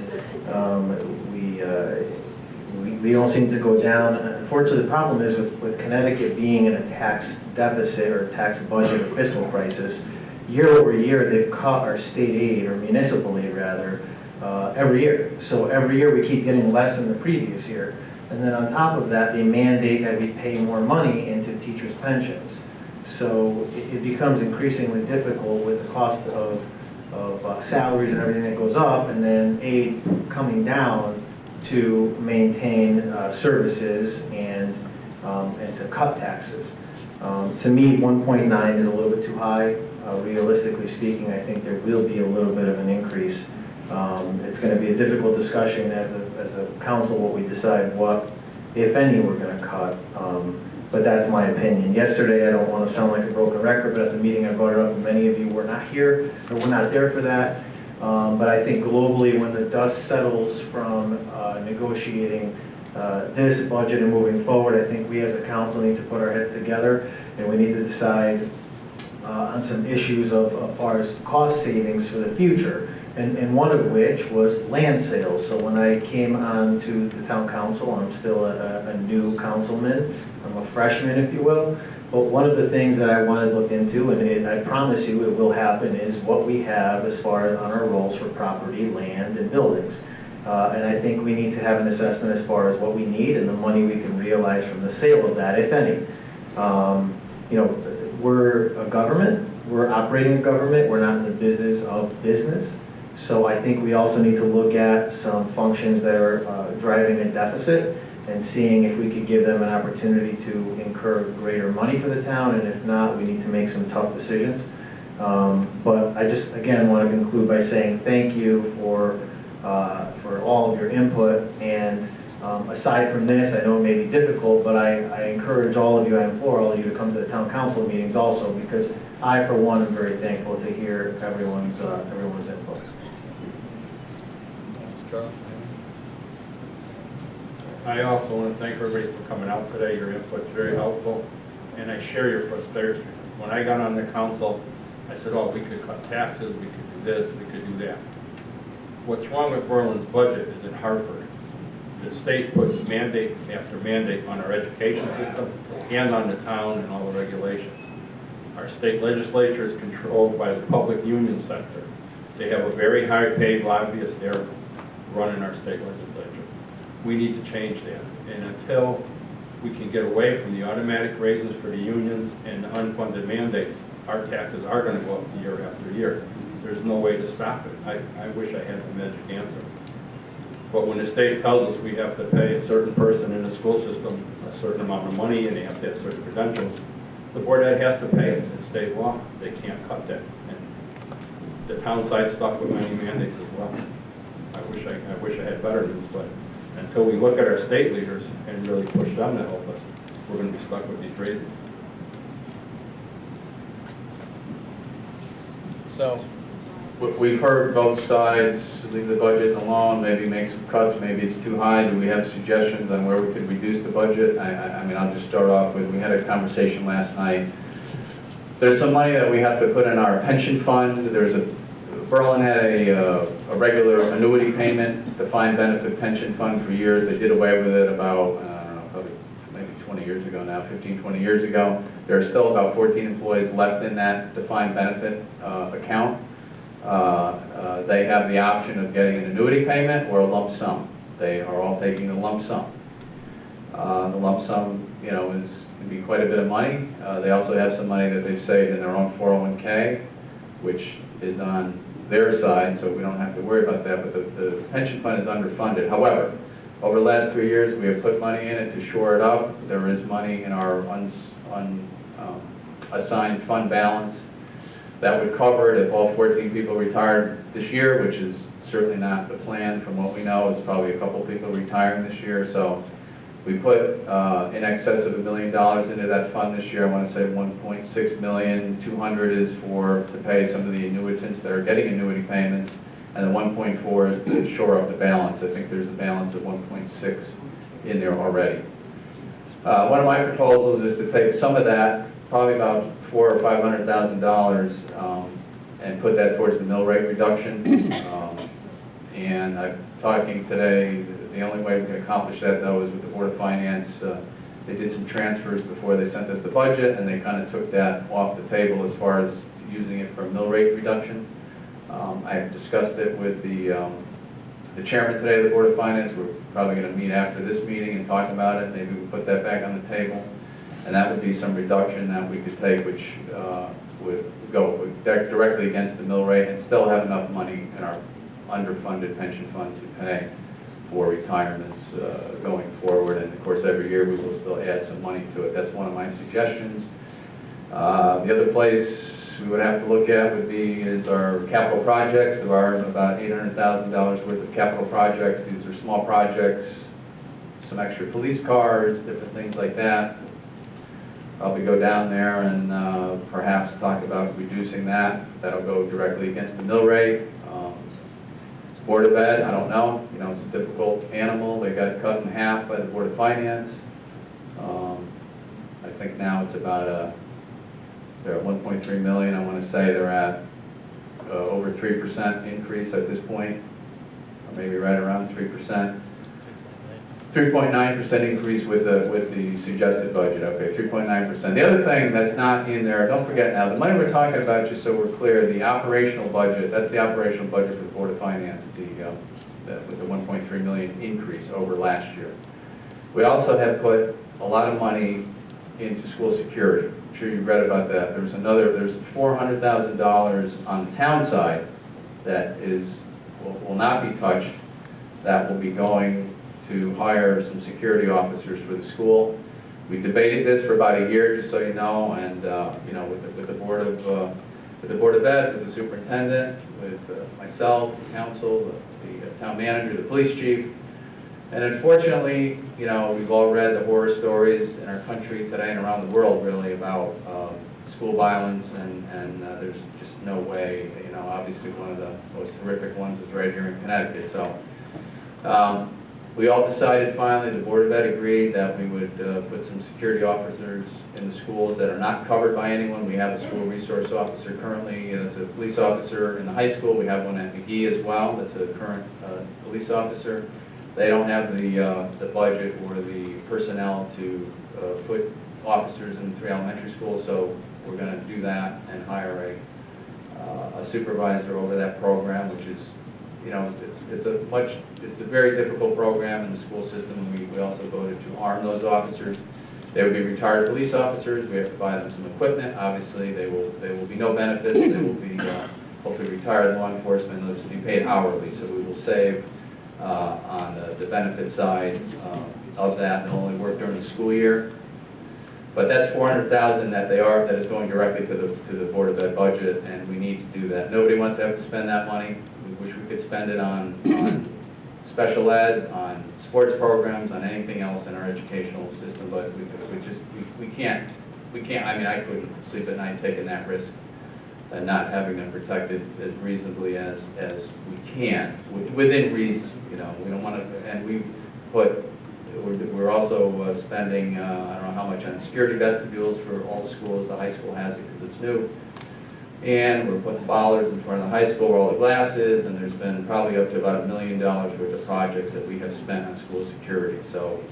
we don't seem to go down. Unfortunately, the problem is with Connecticut being in a tax deficit or tax budget or fiscal crisis, year over year they've cut our state aid, or municipal aid rather, every year. So every year we keep getting less than the previous year. And then on top of that, they mandate that we pay more money into teachers' pensions. So it becomes increasingly difficult with the cost of salaries and everything that goes up, and then aid coming down to maintain services and to cut taxes. To me, 1.9 is a little bit too high. Realistically speaking, I think there will be a little bit of an increase. It's going to be a difficult discussion as a council what we decide what, if any, we're going to cut. But that's my opinion. Yesterday, I don't want to sound like a broken record, but at the meeting I brought it up, and many of you were not here, or were not there for that. But I think globally, when the dust settles from negotiating this budget and moving forward, I think we as a council need to put our heads together, and we need to decide on some issues of as far as cost savings for the future. And one of which was land sales. So when I came on to the town council, I'm still a new councilman. I'm a freshman, if you will. But one of the things that I wanted looked into, and I promise you it will happen, is what we have as far as on our rolls for property, land, and buildings. And I think we need to have an assessment as far as what we need and the money we can realize from the sale of that, if any. You know, we're a government. We're operating a government. We're not in the business of business. So I think we also need to look at some functions that are driving a deficit and seeing if we could give them an opportunity to incur greater money for the town, and if not, we need to make some tough decisions. But I just, again, want to conclude by saying thank you for all of your input, and aside from this, I know it may be difficult, but I encourage all of you, I implore all of you to come to the town council meetings also, because I, for one, am very thankful to hear everyone's input. I also want to thank everybody for coming out today. Your input's very helpful, and I share your frustration. When I got on the council, I said, oh, we could cut taxes, we could do this, we could do that. What's wrong with Berlin's budget is in Hartford. The state puts mandate after mandate on our education system and on the town and all the regulations. Our state legislature is controlled by the public union sector. They have a very high-paid lobbyist there running our state legislature. We need to change that. And until we can get away from the automatic raises for the unions and the unfunded mandates, our taxes are going to go up year after year. There's no way to stop it. I wish I had the magic answer. But when the state tells us we have to pay a certain person in the school system a certain amount of money and they have to have certain credentials, the board of ed has to pay it. It's state law. They can't cut that. And the town side's stuck with many mandates as well. I wish I had better news, but until we look at our state leaders and really push them to help us, we're going to be stuck with these raises. So we've heard both sides, leave the budget alone, maybe make some cuts, maybe it's too high. Do we have suggestions on where we could reduce the budget? I mean, I'll just start off with, we had a conversation last night. There's some money that we have to put in our pension fund. Berlin had a regular annuity payment, defined benefit pension fund for years. They did away with it about, I don't know, probably maybe 20 years ago now, 15, 20 years ago. There are still about 14 employees left in that defined benefit account. They have the option of getting an annuity payment or a lump sum. They are all taking the lump sum. The lump sum, you know, can be quite a bit of money. They also have some money that they've saved in their own 401k, which is on their side, so we don't have to worry about that, but the pension fund is underfunded. However, over the last 3 years, we have put money in it to shore it up. There is money in our assigned fund balance that would cover it if all 14 people retired this year, which is certainly not the plan from what we know. It's probably a couple people retiring this year, so we put in excess of $1 million into that fund this year. I want to say 1.6 million. 200 is to pay some of the annuitants that are getting annuity payments, and the 1.4 is to shore up the balance. I think there's a balance of 1.6 in there already. One of my proposals is to take some of that, probably about $400,000 or $500,000, and put that towards the mill rate reduction. And I'm talking today. The only way we can accomplish that, though, is with the Board of Finance. They did some transfers before they sent us the budget, and they kind of took that off the table as far as using it for a mill rate reduction. I discussed it with the chairman today of the Board of Finance. We're probably going to meet after this meeting and talk about it. Maybe we put that back on the table. And that would be some reduction that we could take, which would go directly against the mill rate and still have enough money in our underfunded pension fund to pay for retirements going forward. And of course, every year we will still add some money to it. That's one of my suggestions. The other place we would have to look at is our capital projects. There are about $800,000 worth of capital projects. These are small projects, some extra police cars, different things like that. Probably go down there and perhaps talk about reducing that. That'll go directly against the mill rate. Board of Ed, I don't know. You know, it's a difficult animal. They got cut in half by the Board of Finance. I think now it's about they're at 1.3 million. I want to say they're at over 3% increase at this point, or maybe right around 3%. 3.9% increase with the suggested budget. Okay, 3.9%. The other thing that's not in there, don't forget now, the money we're talking about, just so we're clear, the operational budget, that's the operational budget for the Board of Finance, with the 1.3 million increase over last year. We also have put a lot of money into school security. I'm sure you read about that. There's $400,000 on the town side that will not be touched, that will be going to hire some security officers for the school. We debated this for about a year, just so you know, and you know, with the Board of Ed, with the superintendent, with myself, the council, the town manager, the police chief, and unfortunately, you know, we've all read the horror stories in our country today and around the world, really, about school violence, and there's just no way. You know, obviously, one of the most horrific ones is right here in Connecticut. So. We all decided finally, the Board of Ed agreed that we would put some security officers in the schools that are not covered by anyone. We have a school resource officer currently, that's a police officer in the high school. We have one at McGee as well, that's a current police officer. They don't have the budget or the personnel to put officers in the 3 elementary schools, so we're going to do that and hire a supervisor over that program, which is, you know, it's a very difficult program in the school system. We also voted to arm those officers. They will be retired police officers. We have to buy them some equipment. Obviously, they will be no benefits. They will be hopefully retired law enforcement. They'll just be paid hourly. So we will save on the benefit side of that. They'll only work during the school year. But that's $400,000 that is going directly to the Board of Ed budget, and we need to do that. Nobody wants to have to spend that money. We wish we could spend it on special ed, on sports programs, on anything else in our educational system, but we can't. I mean, I couldn't sleep at night taking that risk and not having them protected as reasonably as we can, within reason. You know, we don't want to, and we're also spending, I don't know how much on security vestibules for all the schools. The high school has it because it's new. And we're putting bollards in front of the high school where all the glass is, and there's been probably up to about $1 million worth of projects that we have spent on school security. So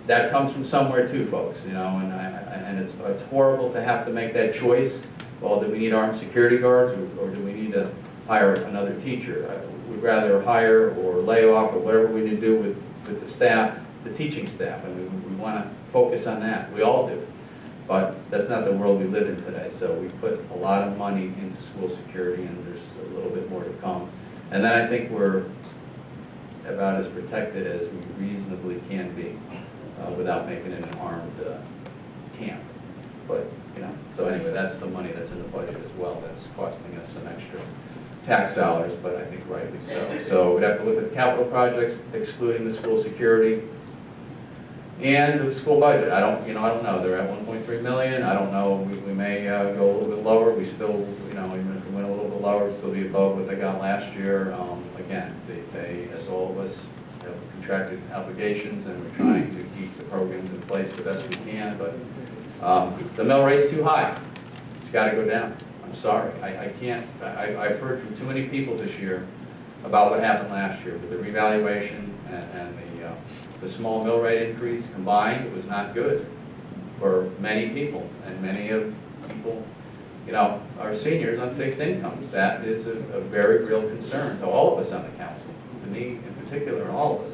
that comes from somewhere too, folks, you know, and it's horrible to have to make that choice. Well, do we need armed security guards, or do we need to hire another teacher? We'd rather hire or lay off or whatever we need to do with the staff, the teaching staff. I mean, we want to focus on that. We all do. But that's not the world we live in today. So we put a lot of money into school security, and there's a little bit more to come. And then I think we're about as protected as we reasonably can be without making it an armed camp. But, you know, so anyway, that's some money that's in the budget as well. That's costing us some extra tax dollars, but I think rightly so. So we'd have to look at the capital projects, excluding the school security, and the school budget. I don't know. They're at 1.3 million. I don't know. We may go a little bit lower. We still, you know, even if we went a little bit lower, it'd still be above what they got last year. Again, they, as all of us, have contracted obligations, and we're trying to keep the programs in place the best we can. But the mill rate's too high. It's got to go down. I'm sorry. I can't. I've heard from too many people this year about what happened last year with the revaluation and the small mill rate increase combined. It was not good for many people, and many of people, you know, are seniors on fixed incomes. That is a very real concern to all of us on the council, to me in particular, and all of us.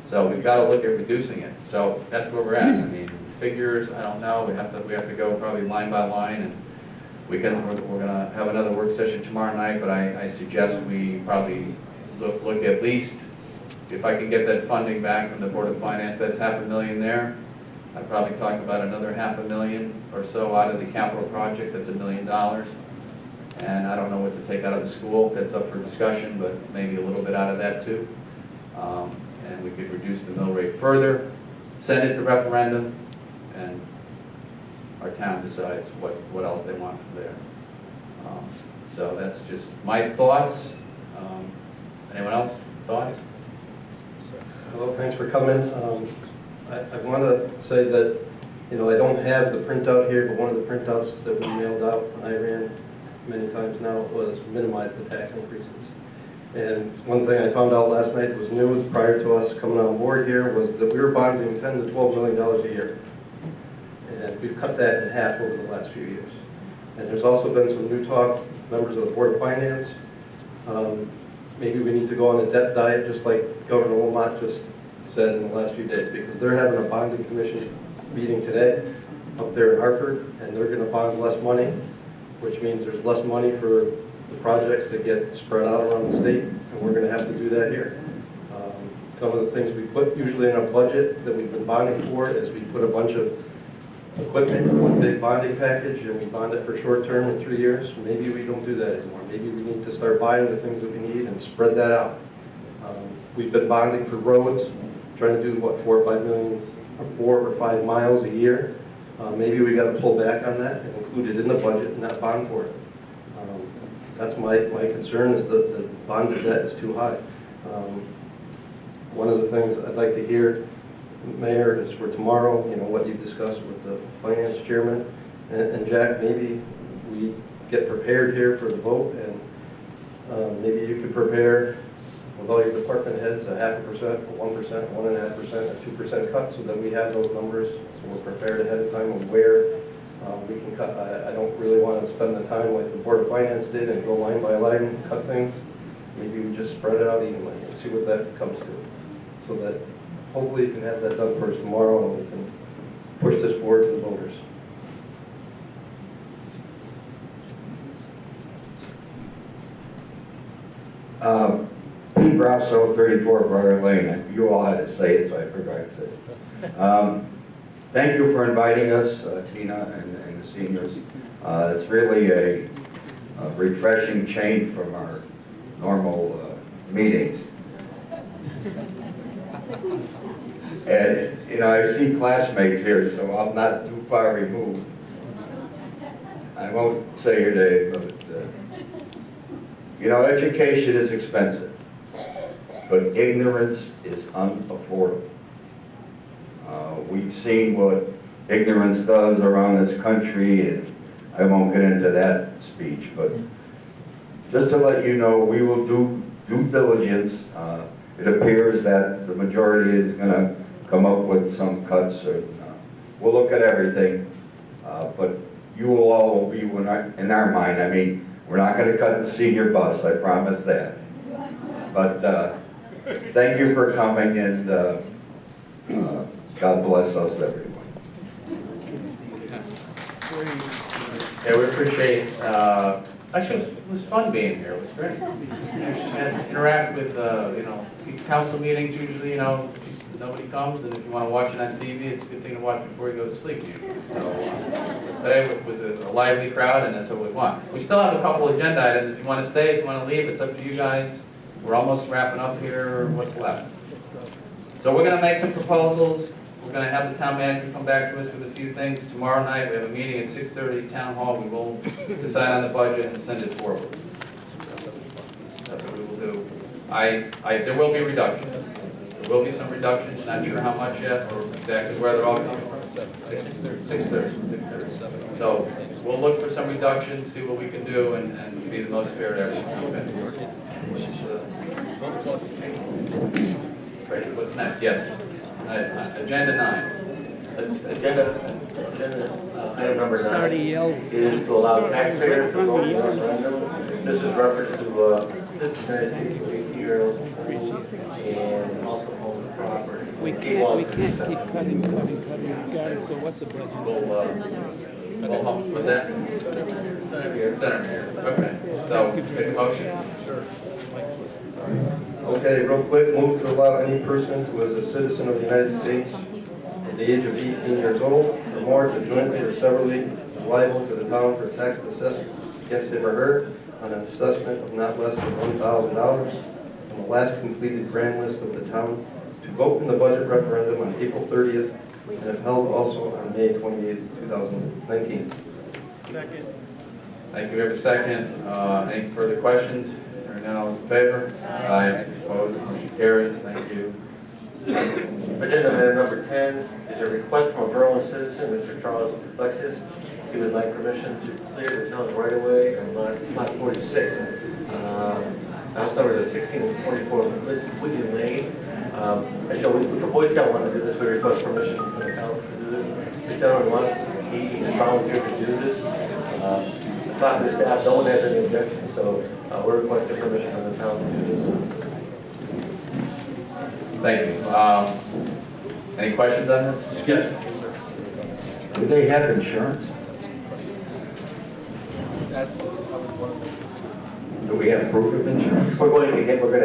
So we've got to look at reducing it. So that's where we're at. I mean, figures, I don't know. We have to go probably line by line, and we're going to have another work session tomorrow night. But I suggest we probably look at least, if I can get that funding back from the Board of Finance, that's $500,000 there. I'd probably talk about another $500,000 or so out of the capital projects. That's $1 million. And I don't know what to take out of the school. That's up for discussion, but maybe a little bit out of that too. And we could reduce the mill rate further, send it to referendum, and our town decides what else they want from there. So that's just my thoughts. Anyone else? Thoughts? Hello, thanks for coming. I want to say that, you know, I don't have the printout here, but one of the printouts that we mailed out when I ran many times now was minimize the tax increases. And one thing I found out last night that was new prior to us coming on board here was that we were bonding $10 to $12 million a year. And we've cut that in half over the last few years. And there's also been some new talk, members of the Board of Finance. Maybe we need to go on a debt diet, just like Governor Wilmot just said in the last few days, because they're having a bonding commission meeting today up there in Hartford, and they're going to bond less money, which means there's less money for the projects that get spread out around the state, and we're going to have to do that here. Some of the things we put usually in our budget that we've been bonding for is we put a bunch of equipment in one big bonding package, and we bond it for short term in 3 years. Maybe we don't do that anymore. Maybe we need to start buying the things that we need and spread that out. We've been bonding for roads, trying to do what, 4 or 5 miles a year. Maybe we got to pull back on that and include it in the budget and not bond for it. That's my concern, is that the bond of debt is too high. One of the things I'd like to hear, Mayor, is for tomorrow, you know, what you discussed with the finance chairman. And Jack, maybe we get prepared here for the vote, and maybe you could prepare with all your department heads a 0.5%, 1%, 1.5%, a 2% cut, so that we have those numbers, so we're prepared ahead of time of where we can cut. I don't really want to spend the time like the Board of Finance did and go line by line and cut things. Maybe we just spread it out evenly and see what that comes to, so that hopefully you can have that done for us tomorrow, and we can push this forward to the voters. Pete Brasso, 34 Briar Lane. You all had to say it, so I forgot to say it. Thank you for inviting us, Tina and the seniors. It's really a refreshing change from our normal meetings. And, you know, I see classmates here, so I'm not too far removed. I won't say your name, but, you know, education is expensive, but ignorance is unaffordable. We've seen what ignorance does around this country, and I won't get into that speech, but just to let you know, we will do due diligence. It appears that the majority is going to come up with some cuts, and we'll look at everything. But you will all be in our mind. I mean, we're not going to cut the senior bus, I promise that. But thank you for coming, and God bless us, everyone. Yeah, we appreciate, actually, it was fun being here, it was great. Actually, got to interact with, council meetings, usually, nobody comes, and if you want to watch it on TV, it's a good thing to watch before you go to sleep usually. So today was a lively crowd, and that's what we want. We still have a couple agenda items. If you want to stay, if you want to leave, it's up to you guys. We're almost wrapping up here, what's left. So we're going to make some proposals. We're going to have the town manager come back to us with a few things. Tomorrow night, we have a meeting at 6:30 Town Hall. We will decide on the budget and send it forward. That's what we will do. There will be reductions. There will be some reductions, not sure how much yet, or exactly where they're all coming from. 6:30. So we'll look for some reductions, see what we can do, and be the most fair to everyone. Okay. What's next? Yes. Agenda 9. Agenda item number 9 is to allow taxpayers to vote in a referendum. This is reference to citizens of 18 years old and also own the property. We can't keep cutting, regardless of what the budget is. What's that? Senator. Okay. So, make a motion. Sure. Okay, real quick, move to allow any person who is a citizen of the United States at the age of 18 years old or more to jointly or severally be liable to the town for tax assessed against him or her on an assessment of not less than $1,000 on the last completed grand list of the town to vote in the budget referendum on April 30th and if held also on May 28th, 2019. Second. Thank you. We have a second. Any further questions? Hearing none, all those in favor? Aye. Opposed? Motion carries. Thank you. Agenda item number 10 is a request from a Berlin citizen, Mr. Charles Lexius. He would like permission to clear the town's right-of-way on lot 46. House numbers are 16 and 24 Wigan Lane. As you know, if a Boy Scout wanted to do this, we request permission from the council to do this. This gentleman wants, he has volunteered to do this. Talking to staff, no one has any objections, so we're requesting permission from the town to do this. Thank you. Any questions on this? Yes. Do they have insurance? Do we have proof of insurance? We're going to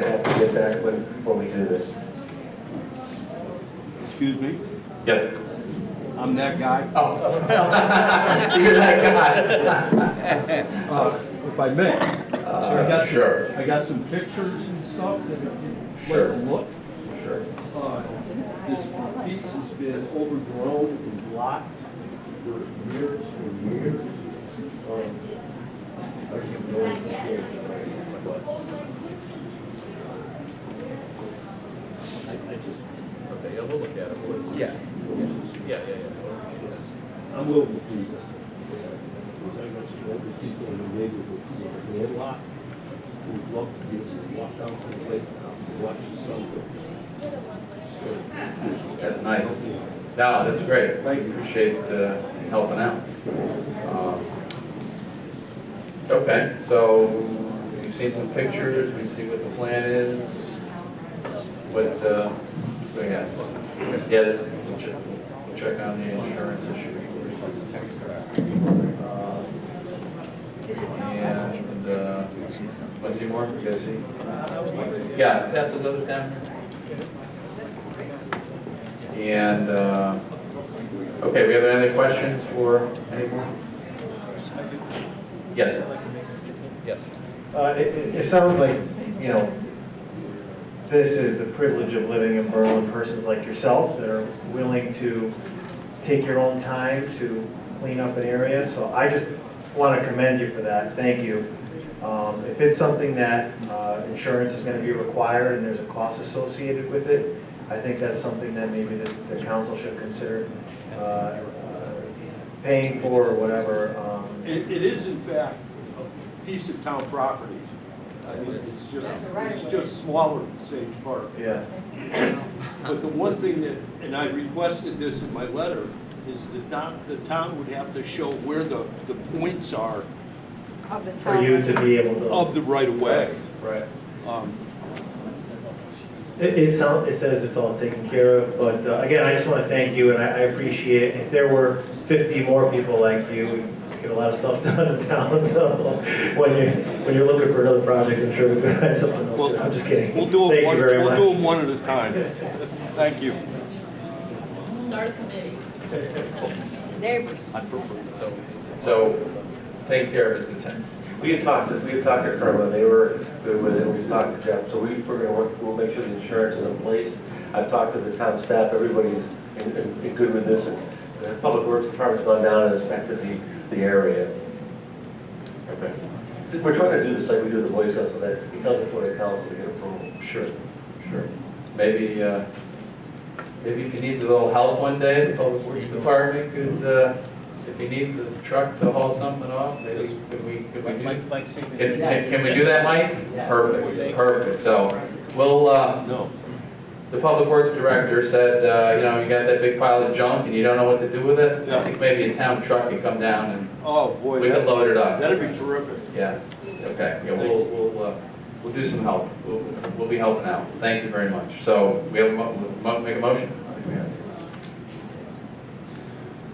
have to get that when we do this. Excuse me? Yes. I'm that guy. Oh. You're that guy. If I may. Sure. I got some pictures and stuff that if you'd Sure. like to look. Sure. This piece has been overgrown and blocked for years and years. I have no idea, but I just. Okay, yeah, we'll look at it. Yeah. Yeah. I'm a little pleased. Because I got some older people in the neighborhood who are landlocked, who love to be able to walk out to the lake and watch the sun go. So, That's nice. No, that's great. I appreciate helping out. Okay, so we've seen some pictures. We see what the plan is. What we have. Yes, we'll check on the insurance issue. Want to see more? You guys see? Yeah, pass those others down. And, okay, we have any other questions for anyone? Yes. Yes. It sounds like, this is the privilege of living in Berlin, persons like yourself that are willing to take your own time to clean up an area. So I just want to commend you for that. Thank you. If it's something that insurance is going to be required and there's a cost associated with it, I think that's something that maybe the council should consider paying for or whatever. It is in fact a piece of town property, I mean, it's just smaller than Sage Park. Yeah. But the one thing that, and I requested this in my letter, is the town would have to show where the points are Of the For you to be able to. of the right of way. Right. Um, It says it's all taken care of, but again, I just want to thank you, and I appreciate it. If there were 50 more people like you, we'd get a lot of stuff done in town, so when you're looking for another project, I'm sure we could find something else. Well, I'm just kidding. We'll do Thank it you very we'll much. do them one at a time. Thank you. Start a committee. Neighbors. So, taking care of is the 10th. We had talked to Kerma, they were good with it, we talked to Jeff, so we're gonna work, we'll make sure the insurance is in place. I've talked to the town staff, everybody's in good with this, and the Public Works Department's gone down and inspected the area. Okay. We're trying to do this like we do the Boy Scouts, so that it comes before the council to get approval. Sure. Maybe, maybe if he needs a little help one day, the Public Works Department could, if he needs a truck to haul something off, maybe, could we do? Can we do that, Mike? Perfect. So, we'll, the Public Works Director said, you know, you got that big pile of junk and you don't know what to do with it? I think maybe a town truck could come down and Oh, boy. we can load it up. That'd be terrific. Yeah, okay, yeah, we'll do some help, we'll be helping out, thank you very much. So, we have make a motion? I think we have to.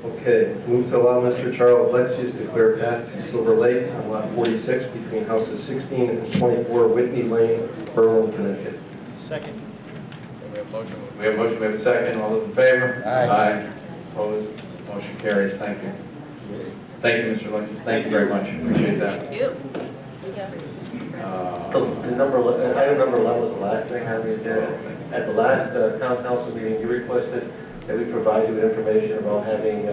Okay, move to allow Mr. Charles Lexius to clear a path to Silver Lake on lot 46 between houses 16 and 24 Whitney Lane, Berlin, Connecticut. Second. We have a motion, we have a second, all those in favor? Aye. Opposed, motion carries, thank you. Thank you, Mr. Lexius, thank you very much, appreciate that. Thank you. Item number 11 was the last thing on the agenda. At the last town council meeting, you requested that we provide you with information about having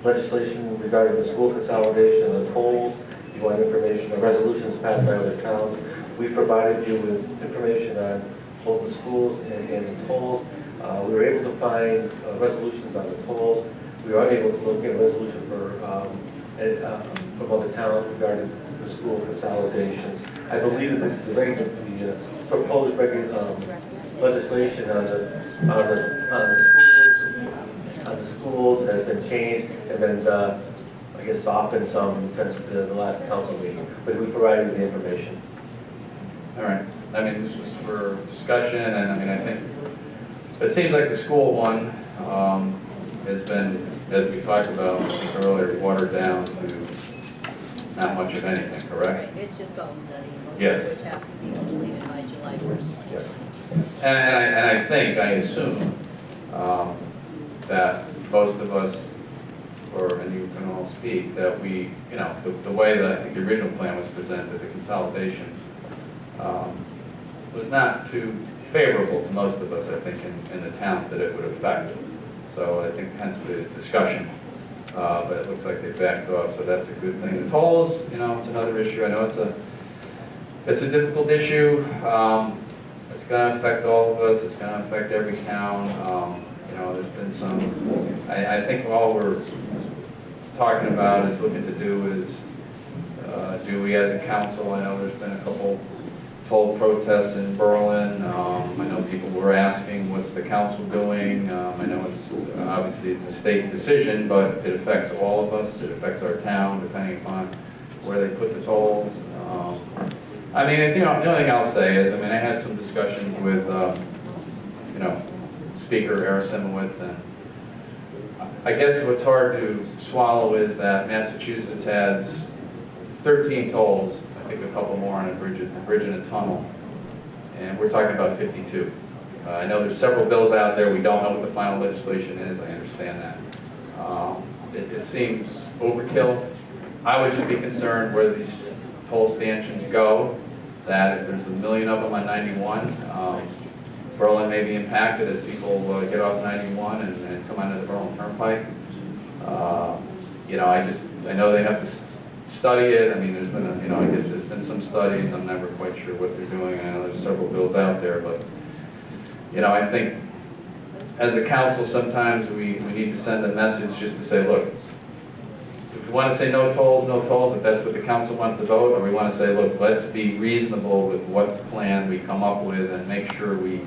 legislation regarding the school consolidation and the tolls. You want information on resolutions passed by other towns. We provided you with information on both the schools and the tolls. We were able to find resolutions on the tolls. We were unable to locate a resolution from other towns regarding the school consolidations. I believe that the proposed legislation on the schools has been changed and been, I guess, softened some since the last council meeting. But we provided the information. All right, I mean, this was for discussion, and I mean, I think, it seems like the school one has been, as we talked about earlier, watered down to not much of anything, correct? It's just all study, most Yes. of which has to be completed by July 1st. Yes. And I think, I assume, that most of us, and you can all speak, that we, you know, the way that I think the original plan was presented, the consolidation, was not too favorable to most of us, I think, in the towns that it would affect. So I think hence the discussion, but it looks like they backed off, so that's a good thing. The tolls, you know, it's another issue. I know it's a difficult issue. It's going to affect all of us. It's going to affect every town. You know, there's been some. I think all we're talking about is looking to do is do we as a council. I know there's been a couple toll protests in Berlin. I know people were asking, what's the council doing? I know it's obviously it's a state decision, but it affects all of us. It affects our town, depending upon where they put the tolls. I mean, you know, the only thing I'll say is, I mean, I had some discussions with, you know, Speaker Arasimowicz, and I guess what's hard to swallow is that Massachusetts has 13 tolls, I think a couple more on a bridge and a tunnel, and we're talking about 52. I know there's several bills out there. We don't know what the final legislation is. I understand that. It seems overkill. I would just be concerned where these toll stanchions go, that if there's a million of them on 91, Berlin may be impacted as people get off 91 and come onto the Berlin Turnpike. You know, I know they have to study it. I mean, there's been, you know, I guess there's been some studies. I'm never quite sure what they're doing. I know there's several bills out there, but, you know, I think as a council, sometimes we need to send a message just to say, look, if you want to say no tolls, if that's what the council wants to vote, or we want to say, look, let's be reasonable with what plan we come up with and make sure we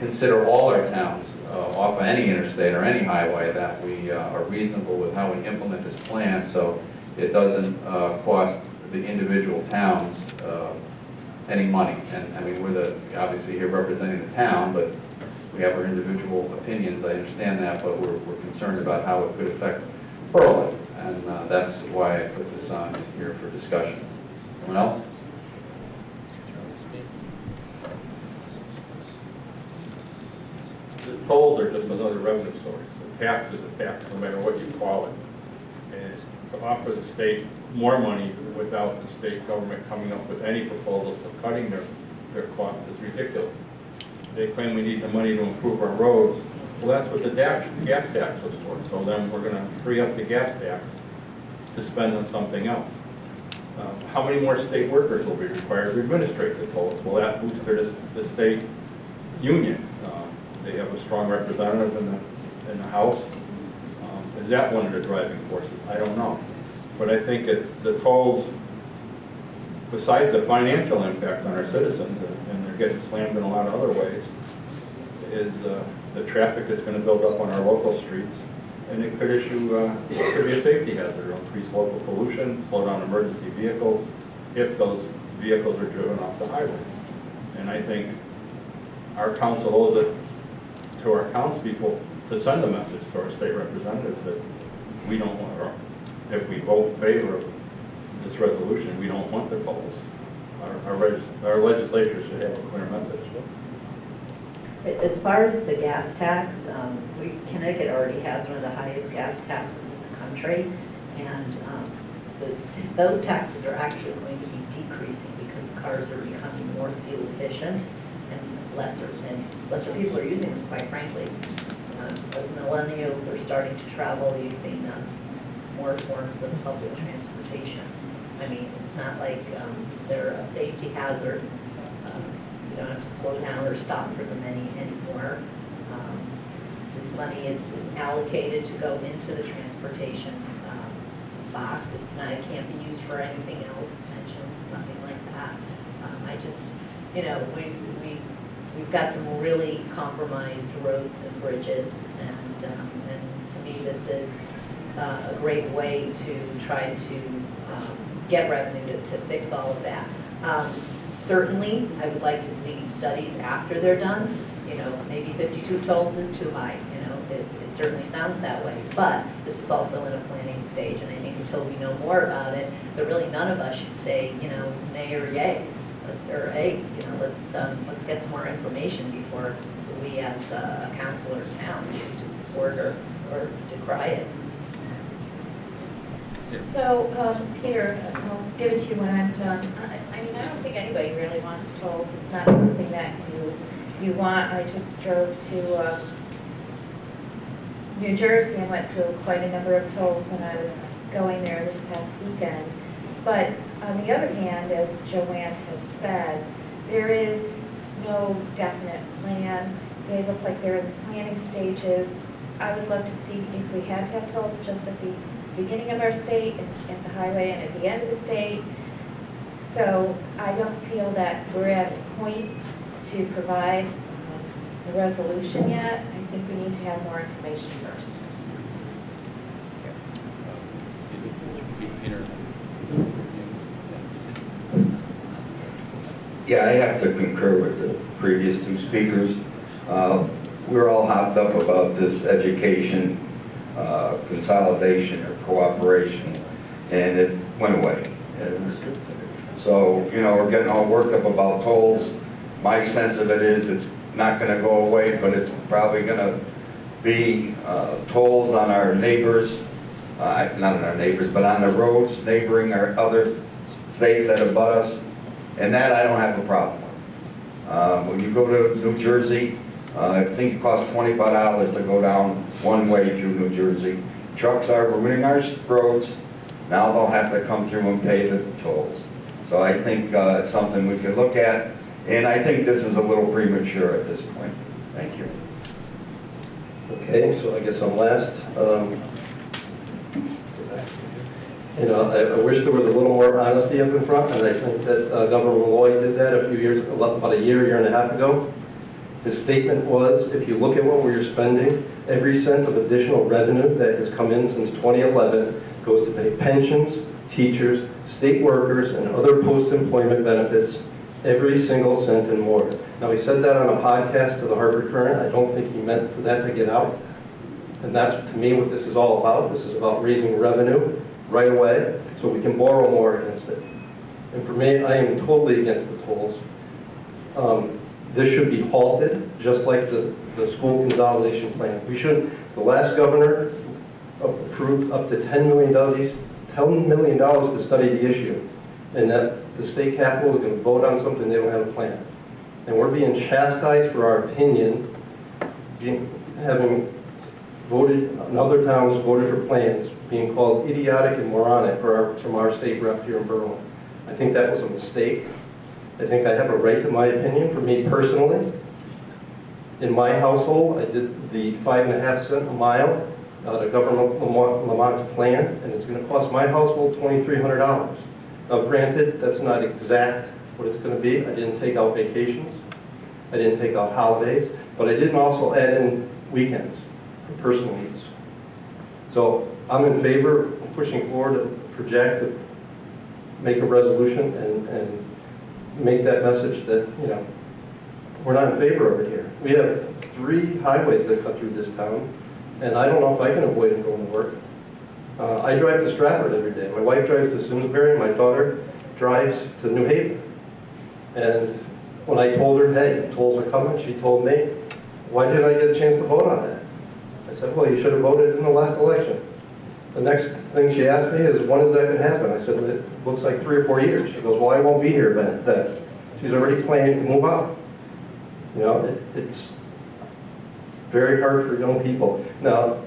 consider all our towns off of any interstate or any highway, that we are reasonable with how we implement this plan so it doesn't cost the individual towns any money. And I mean, we're obviously here representing the town, but we have our individual opinions. I understand that, but we're concerned about how it could affect Berlin. And that's why I put this on here for discussion. Anyone else? The tolls are just another revenue source. A tax is a tax, no matter what you call it. And to offer the state more money without the state government coming up with any proposals for cutting their costs is ridiculous. They claim we need the money to improve our roads. Well, that's what the gas tax was for. So then we're going to free up the gas tax to spend on something else. How many more state workers will be required to administrate the tolls? Will that boost the state union? They have a strong representative in the House. Is that one of the driving forces? I don't know. But I think it's the tolls, besides the financial impact on our citizens, and they're getting slammed in a lot of other ways, is the traffic that's going to build up on our local streets. And it could it could be a safety hazard, increase local pollution, slow down emergency vehicles, if those vehicles are driven off the highways. And I think our council owes it to our townspeople to send a message to our state representatives that we don't want, if we vote in favor of this resolution, we don't want the tolls. Our legislature should have a clear message. As far as the gas tax, Connecticut already has one of the highest gas taxes in the country, and those taxes are actually going to be decreasing because cars are becoming more fuel efficient and lesser people are using them, quite frankly. Millennials are starting to travel using more forms of public transportation. I mean, it's not like they're a safety hazard. You don't have to slow down or stop for them anymore. This money is allocated to go into the transportation box. It can't be used for anything else, pensions, nothing like that. I just, we've got some really compromised roads and bridges, and to me this is a great way to try to get revenue to fix all of that. Certainly, I would like to see studies after they're done. Maybe 52 tolls is too high. It certainly sounds that way. But this is also in a planning stage, and I think until we know more about it, that really none of us should say, nay or yay, or hey, let's get some more information before we, as a council or town, choose to support or decry it. So, Peter, I'll give it to you when I'm done. I mean, I don't think anybody really wants tolls. It's not something that you want. I just drove to New Jersey and went through quite a number of tolls when I was going there this past weekend. But on the other hand, as Joanne had said, there is no definite plan. They look like they're in the planning stages. I would love to see if we had to have tolls just at the beginning of our state, at the highway, and at the end of the state. So I don't feel that we're at a point to provide a resolution yet. I think we need to have more information first. Peter. Yeah, I have to concur with the previous two speakers. We're all hopped up about this education consolidation or cooperation, and it went away. So, we're getting all worked up about tolls. My sense of it is it's not going to go away, but it's probably going to be tolls on our neighbors, not on our neighbors, but on the roads neighboring our other states that abut us, and that I don't have a problem with. When you go to New Jersey, I think it costs $25 to go down one way through New Jersey. Trucks are ruining our roads. Now they'll have to come through and pay the tolls. So I think it's something we could look at, and I think this is a little premature at this point. Thank you. Okay, so I guess I'm last. You know, I wish there was a little more honesty up in front, and I think that Governor Malloy did that about a year and a half ago. His statement was, if you look at what we're spending, every cent of additional revenue that has come in since 2011 goes to pay pensions, teachers, state workers, and other post-employment benefits, every single cent and more. Now, he said that on a podcast to the Harvard Current. I don't think he meant for that to get out. And that's, to me, what this is all about. This is about raising revenue right away so we can borrow more against it. And for me, I am totally against the tolls. This should be halted, just like the school consolidation plan. The last governor approved up to $10 million to study the issue. And that the state capital is going to vote on something, they don't have a plan. And we're being chastised for our opinion, having voted, in other towns voted for plans, being called idiotic and moronic from our state rep here in Berlin. I think that was a mistake. I think I have a right to my opinion. For me personally, in my household, I did the 5.5 cent a mile out of Governor Lamont's plan, and it's going to cost my household $2,300. Now granted, that's not exact what it's going to be. I didn't take out vacations. I didn't take out holidays, but I didn't also add in weekends for personal needs. So I'm in favor of pushing forward for Jack to make a resolution and make that message that, you know, we're not in favor of it here. We have 3 highways that cut through this town, and I don't know if I can avoid them going to work. I drive to Stratford every day. My wife drives to Simsbury. My daughter drives to New Haven. And when I told her, hey, tolls are coming, she told me, why didn't I get a chance to vote on that? I said, well, you should have voted in the last election. The next thing she asked me is, when is that going to happen? I said, it looks like 3 or 4 years. She goes, well, I won't be here then. She's already planning to move out. You know, it's very hard for young people. Now,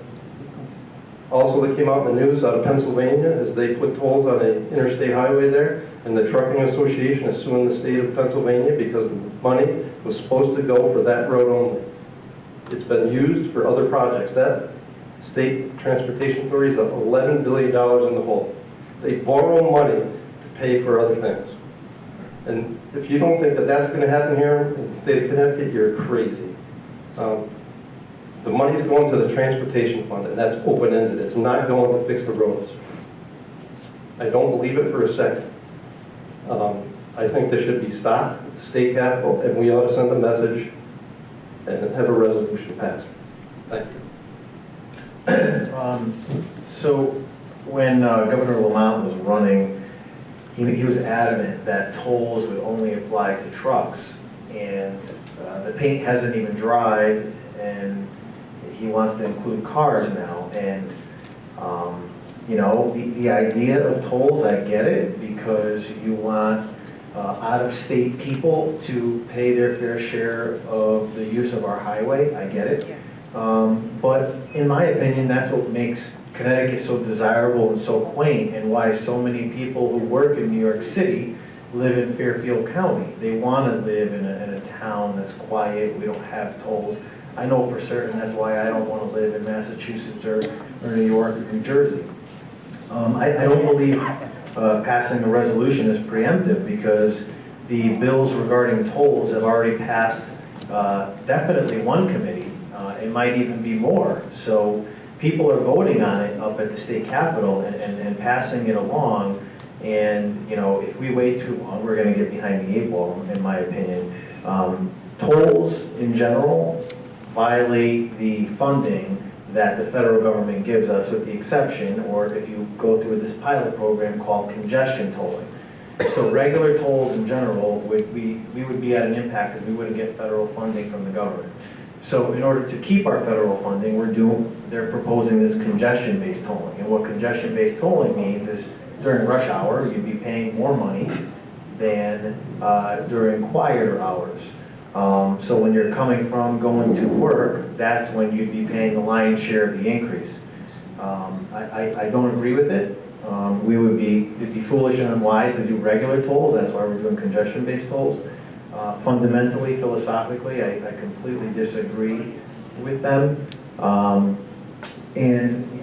also that came out in the news out of Pennsylvania is they put tolls on an interstate highway there, and the Trucking Association is suing the state of Pennsylvania because the money was supposed to go for that road only. It's been used for other projects. That state transportation authority is $11 billion in the hole. They borrow money to pay for other things. And if you don't think that that's going to happen here in the state of Connecticut, you're crazy. The money's going to the transportation fund, and that's open-ended. It's not going to fix the roads. I don't believe it for a second. I think this should be stopped at the state capitol, and we ought to send a message and have a resolution passed. Thank you. So when Governor Lamont was running, he was adamant that tolls would only apply to trucks, and the paint hasn't even dried, and he wants to include cars now. And you know, the idea of tolls, I get it, because you want out-of-state people to pay their fair share of the use of our highway. I get it. But in my opinion, that's what makes Connecticut so desirable and so quaint, and why so many people who work in New York City live in Fairfield County. They want to live in a town that's quiet. We don't have tolls. I know for certain that's why I don't want to live in Massachusetts or New York or New Jersey. I don't believe passing a resolution is preemptive, because the bills regarding tolls have already passed definitely one committee. It might even be more. So people are voting on it up at the state capitol and passing it along. And you know, if we wait too long, we're going to get behind the 8 ball, in my opinion. Tolls in general violate the funding that the federal government gives us, with the exception, or if you go through this pilot program called congestion tolling. So regular tolls in general, we would be at an impact because we wouldn't get federal funding from the government. So in order to keep our federal funding, they're proposing this congestion-based tolling. And what congestion-based tolling means is during rush hour, you'd be paying more money than during quieter hours. So when you're coming from going to work, that's when you'd be paying the lion's share of the increase. I don't agree with it. It'd be foolish and unwise to do regular tolls. That's why we're doing congestion-based tolls. Fundamentally, philosophically, I completely disagree with them. And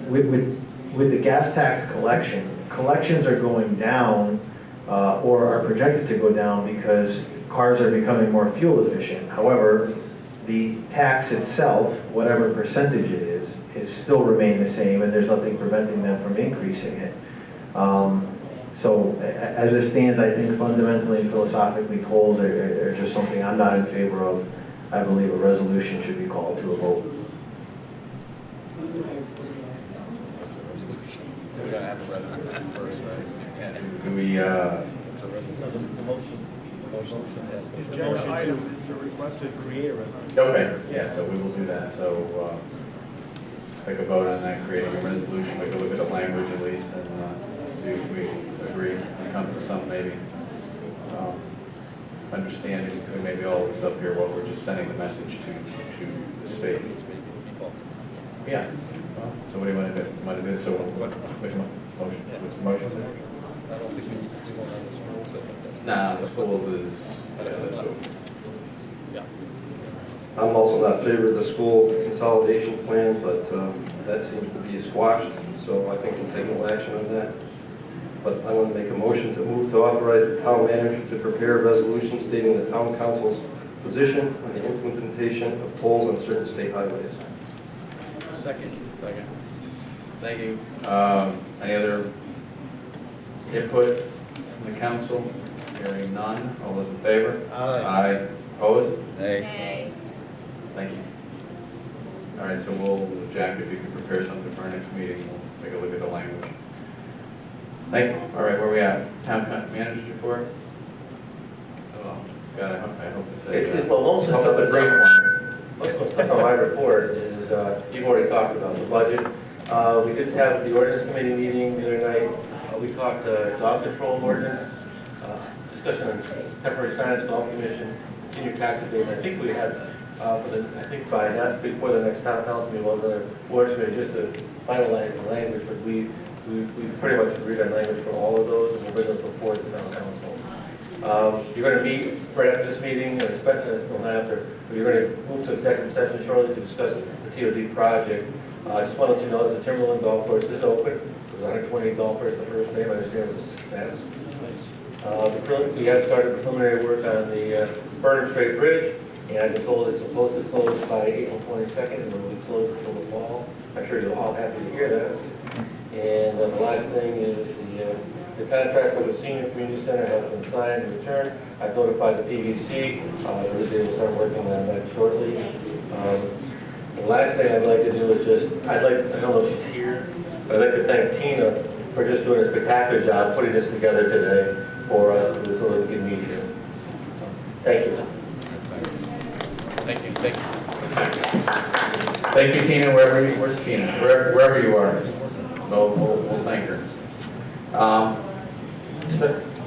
with the gas tax collection, collections are going down or are projected to go down because cars are becoming more fuel efficient. However, the tax itself, whatever percentage it is still remain the same, and there's nothing preventing them from increasing it. So as it stands, I think fundamentally and philosophically tolls are just something I'm not in favor of. I believe a resolution should be called to a vote. We gotta have a resolution first, right? Do we, Agenda item is a request to create a resolution. okay, yeah, so we will do that. So take a vote on that, creating a resolution. We can look at the language at least and see if we agree and come to some maybe understanding between maybe all of us up here what we're just sending the message to the state. Yeah. Well, so what do you want to do? Want to do so? Which motion? What's the motion? I don't think we want on the schools. I think that's. Nah, the schools is. Yeah. I'm also not in favor of the school consolidation plan, but that seems to be squashed, so I think we'll take no action on that. But I want to make a motion to move to authorize the town manager to prepare a resolution stating the town council's position on the implementation of tolls on certain state highways. Second. Thank you. Any other input from the council? Hearing none. All those in favor? Aye. Opposed? Nay. Thank you. All right, so Jack, if you can prepare something for our next meeting, we'll take a look at the language. Thank you. All right, where are we at? Town manager's report? Oh, God, I hope it's Well, most of the it's a stuff brief one. most of the stuff on my report is, you've already talked about the budget. We did have the ordinance committee meeting the other night. We talked dog control ordinance, discussion on temporary signs, golf commission, senior tax abatement. I think we had, by not before the next town council meeting, we'll have another board committee just to finalize the language, but we pretty much agreed on language for all of those, and we'll bring those before the town council. You're going to meet right after this meeting, and you're going to move to executive session shortly to discuss the TOD project. I just want to let you know that the Timberland Golf Course is open. There was 120 golfers the first day. I understand it was a success. We have started preliminary work on the Burnham Strait Bridge, and I've been told it's supposed to close by April 22nd, and it will be closed until the fall. I'm sure you're all happy to hear that. And the last thing is the contract for the senior community center has been signed and returned. I've notified the PVC. They will start working on that shortly. The last thing I'd like to do is I don't know if she's here, but I'd like to thank Tina for just doing a spectacular job putting this together today for us so that we can meet here. So, thank you. Thank you. Thank you, Tina. Where's Tina? Wherever you are. We'll thank her.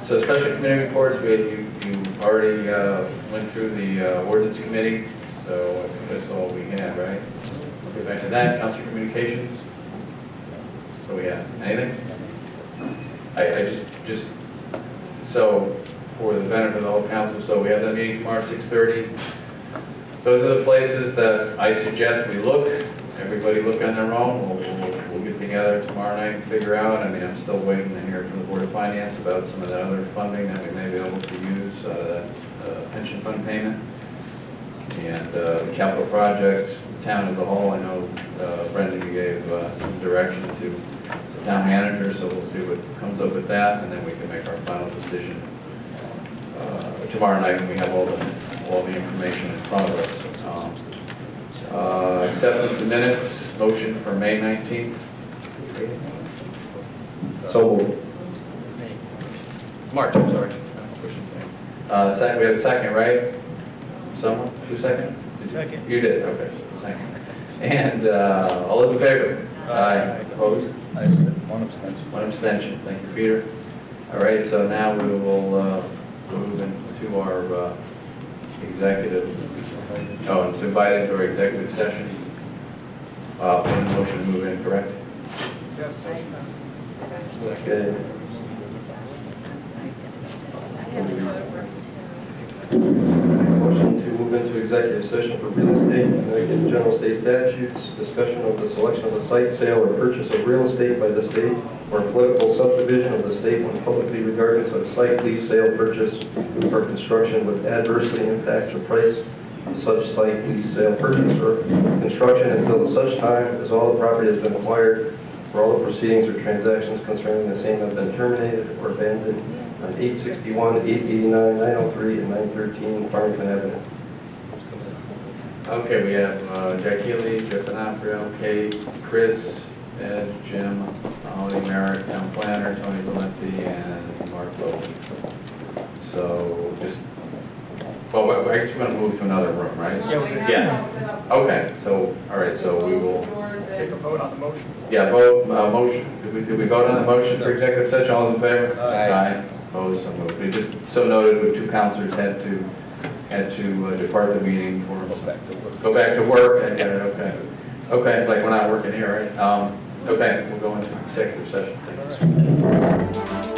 So special committee reports, you already went through the ordinance committee, so I think that's all we have, right? We'll get back to that. Council communications. So we have anything? I just so for the benefit of the whole council, so we have that meeting tomorrow at 6:30. Those are the places that I suggest we look. Everybody look on their own. We'll get together tomorrow night and figure out. I mean, I'm still waiting to hear from the Board of Finance about some of that other funding that we may be able to use, that pension fund payment. And the capital projects, the town as a whole, I know Brendan, you gave some direction to the town manager, so we'll see what comes up with that, and then we can make our final decision tomorrow night when we have all the information in front of us. Acceptance of minutes, motion for May 19th. So moved. March, I'm sorry. I'm pushing things. We have a second, right? Someone? Who seconded? Second. You did, okay. Second. And all those in favor? Aye. Opposed? One abstention. One abstention. Thank you, Peter. All right, so now we will move into our executive, to invite into our executive session. One motion to move in, correct? Yes. Okay. Motion to move into executive session for real estate, Connecticut General State Statutes, discussion of the selection of a site, sale, or purchase of real estate by the state, or political subdivision of the state when publicly regarding such site, lease, sale, purchase, or construction would adversely impact the price of such site, lease, sale, purchase, or construction until such time as all the property has been acquired, or all the proceedings or transactions concerning the same have been terminated or abandoned on 861, 889, 903, and 913 Farmington Avenue. Okay, we have Jack Healy, Jeff D'Onofrio, Kate, Chris, Ed, Jim, Holly Merrick, town planner, Tony Valenti, and Mark Bowman. So just, well, I guess we're gonna move to another room, right? Yeah. Okay, so, all right, so we will Take a vote on the motion. yeah, vote, motion, did we vote on the motion for executive session? All those in favor? Aye. Opposed, so moved. We just so noted with two counselors had to depart the meeting for, go back to work. I get it, okay. Okay, like we're not working here, right? Okay, we'll go into executive session. Thanks.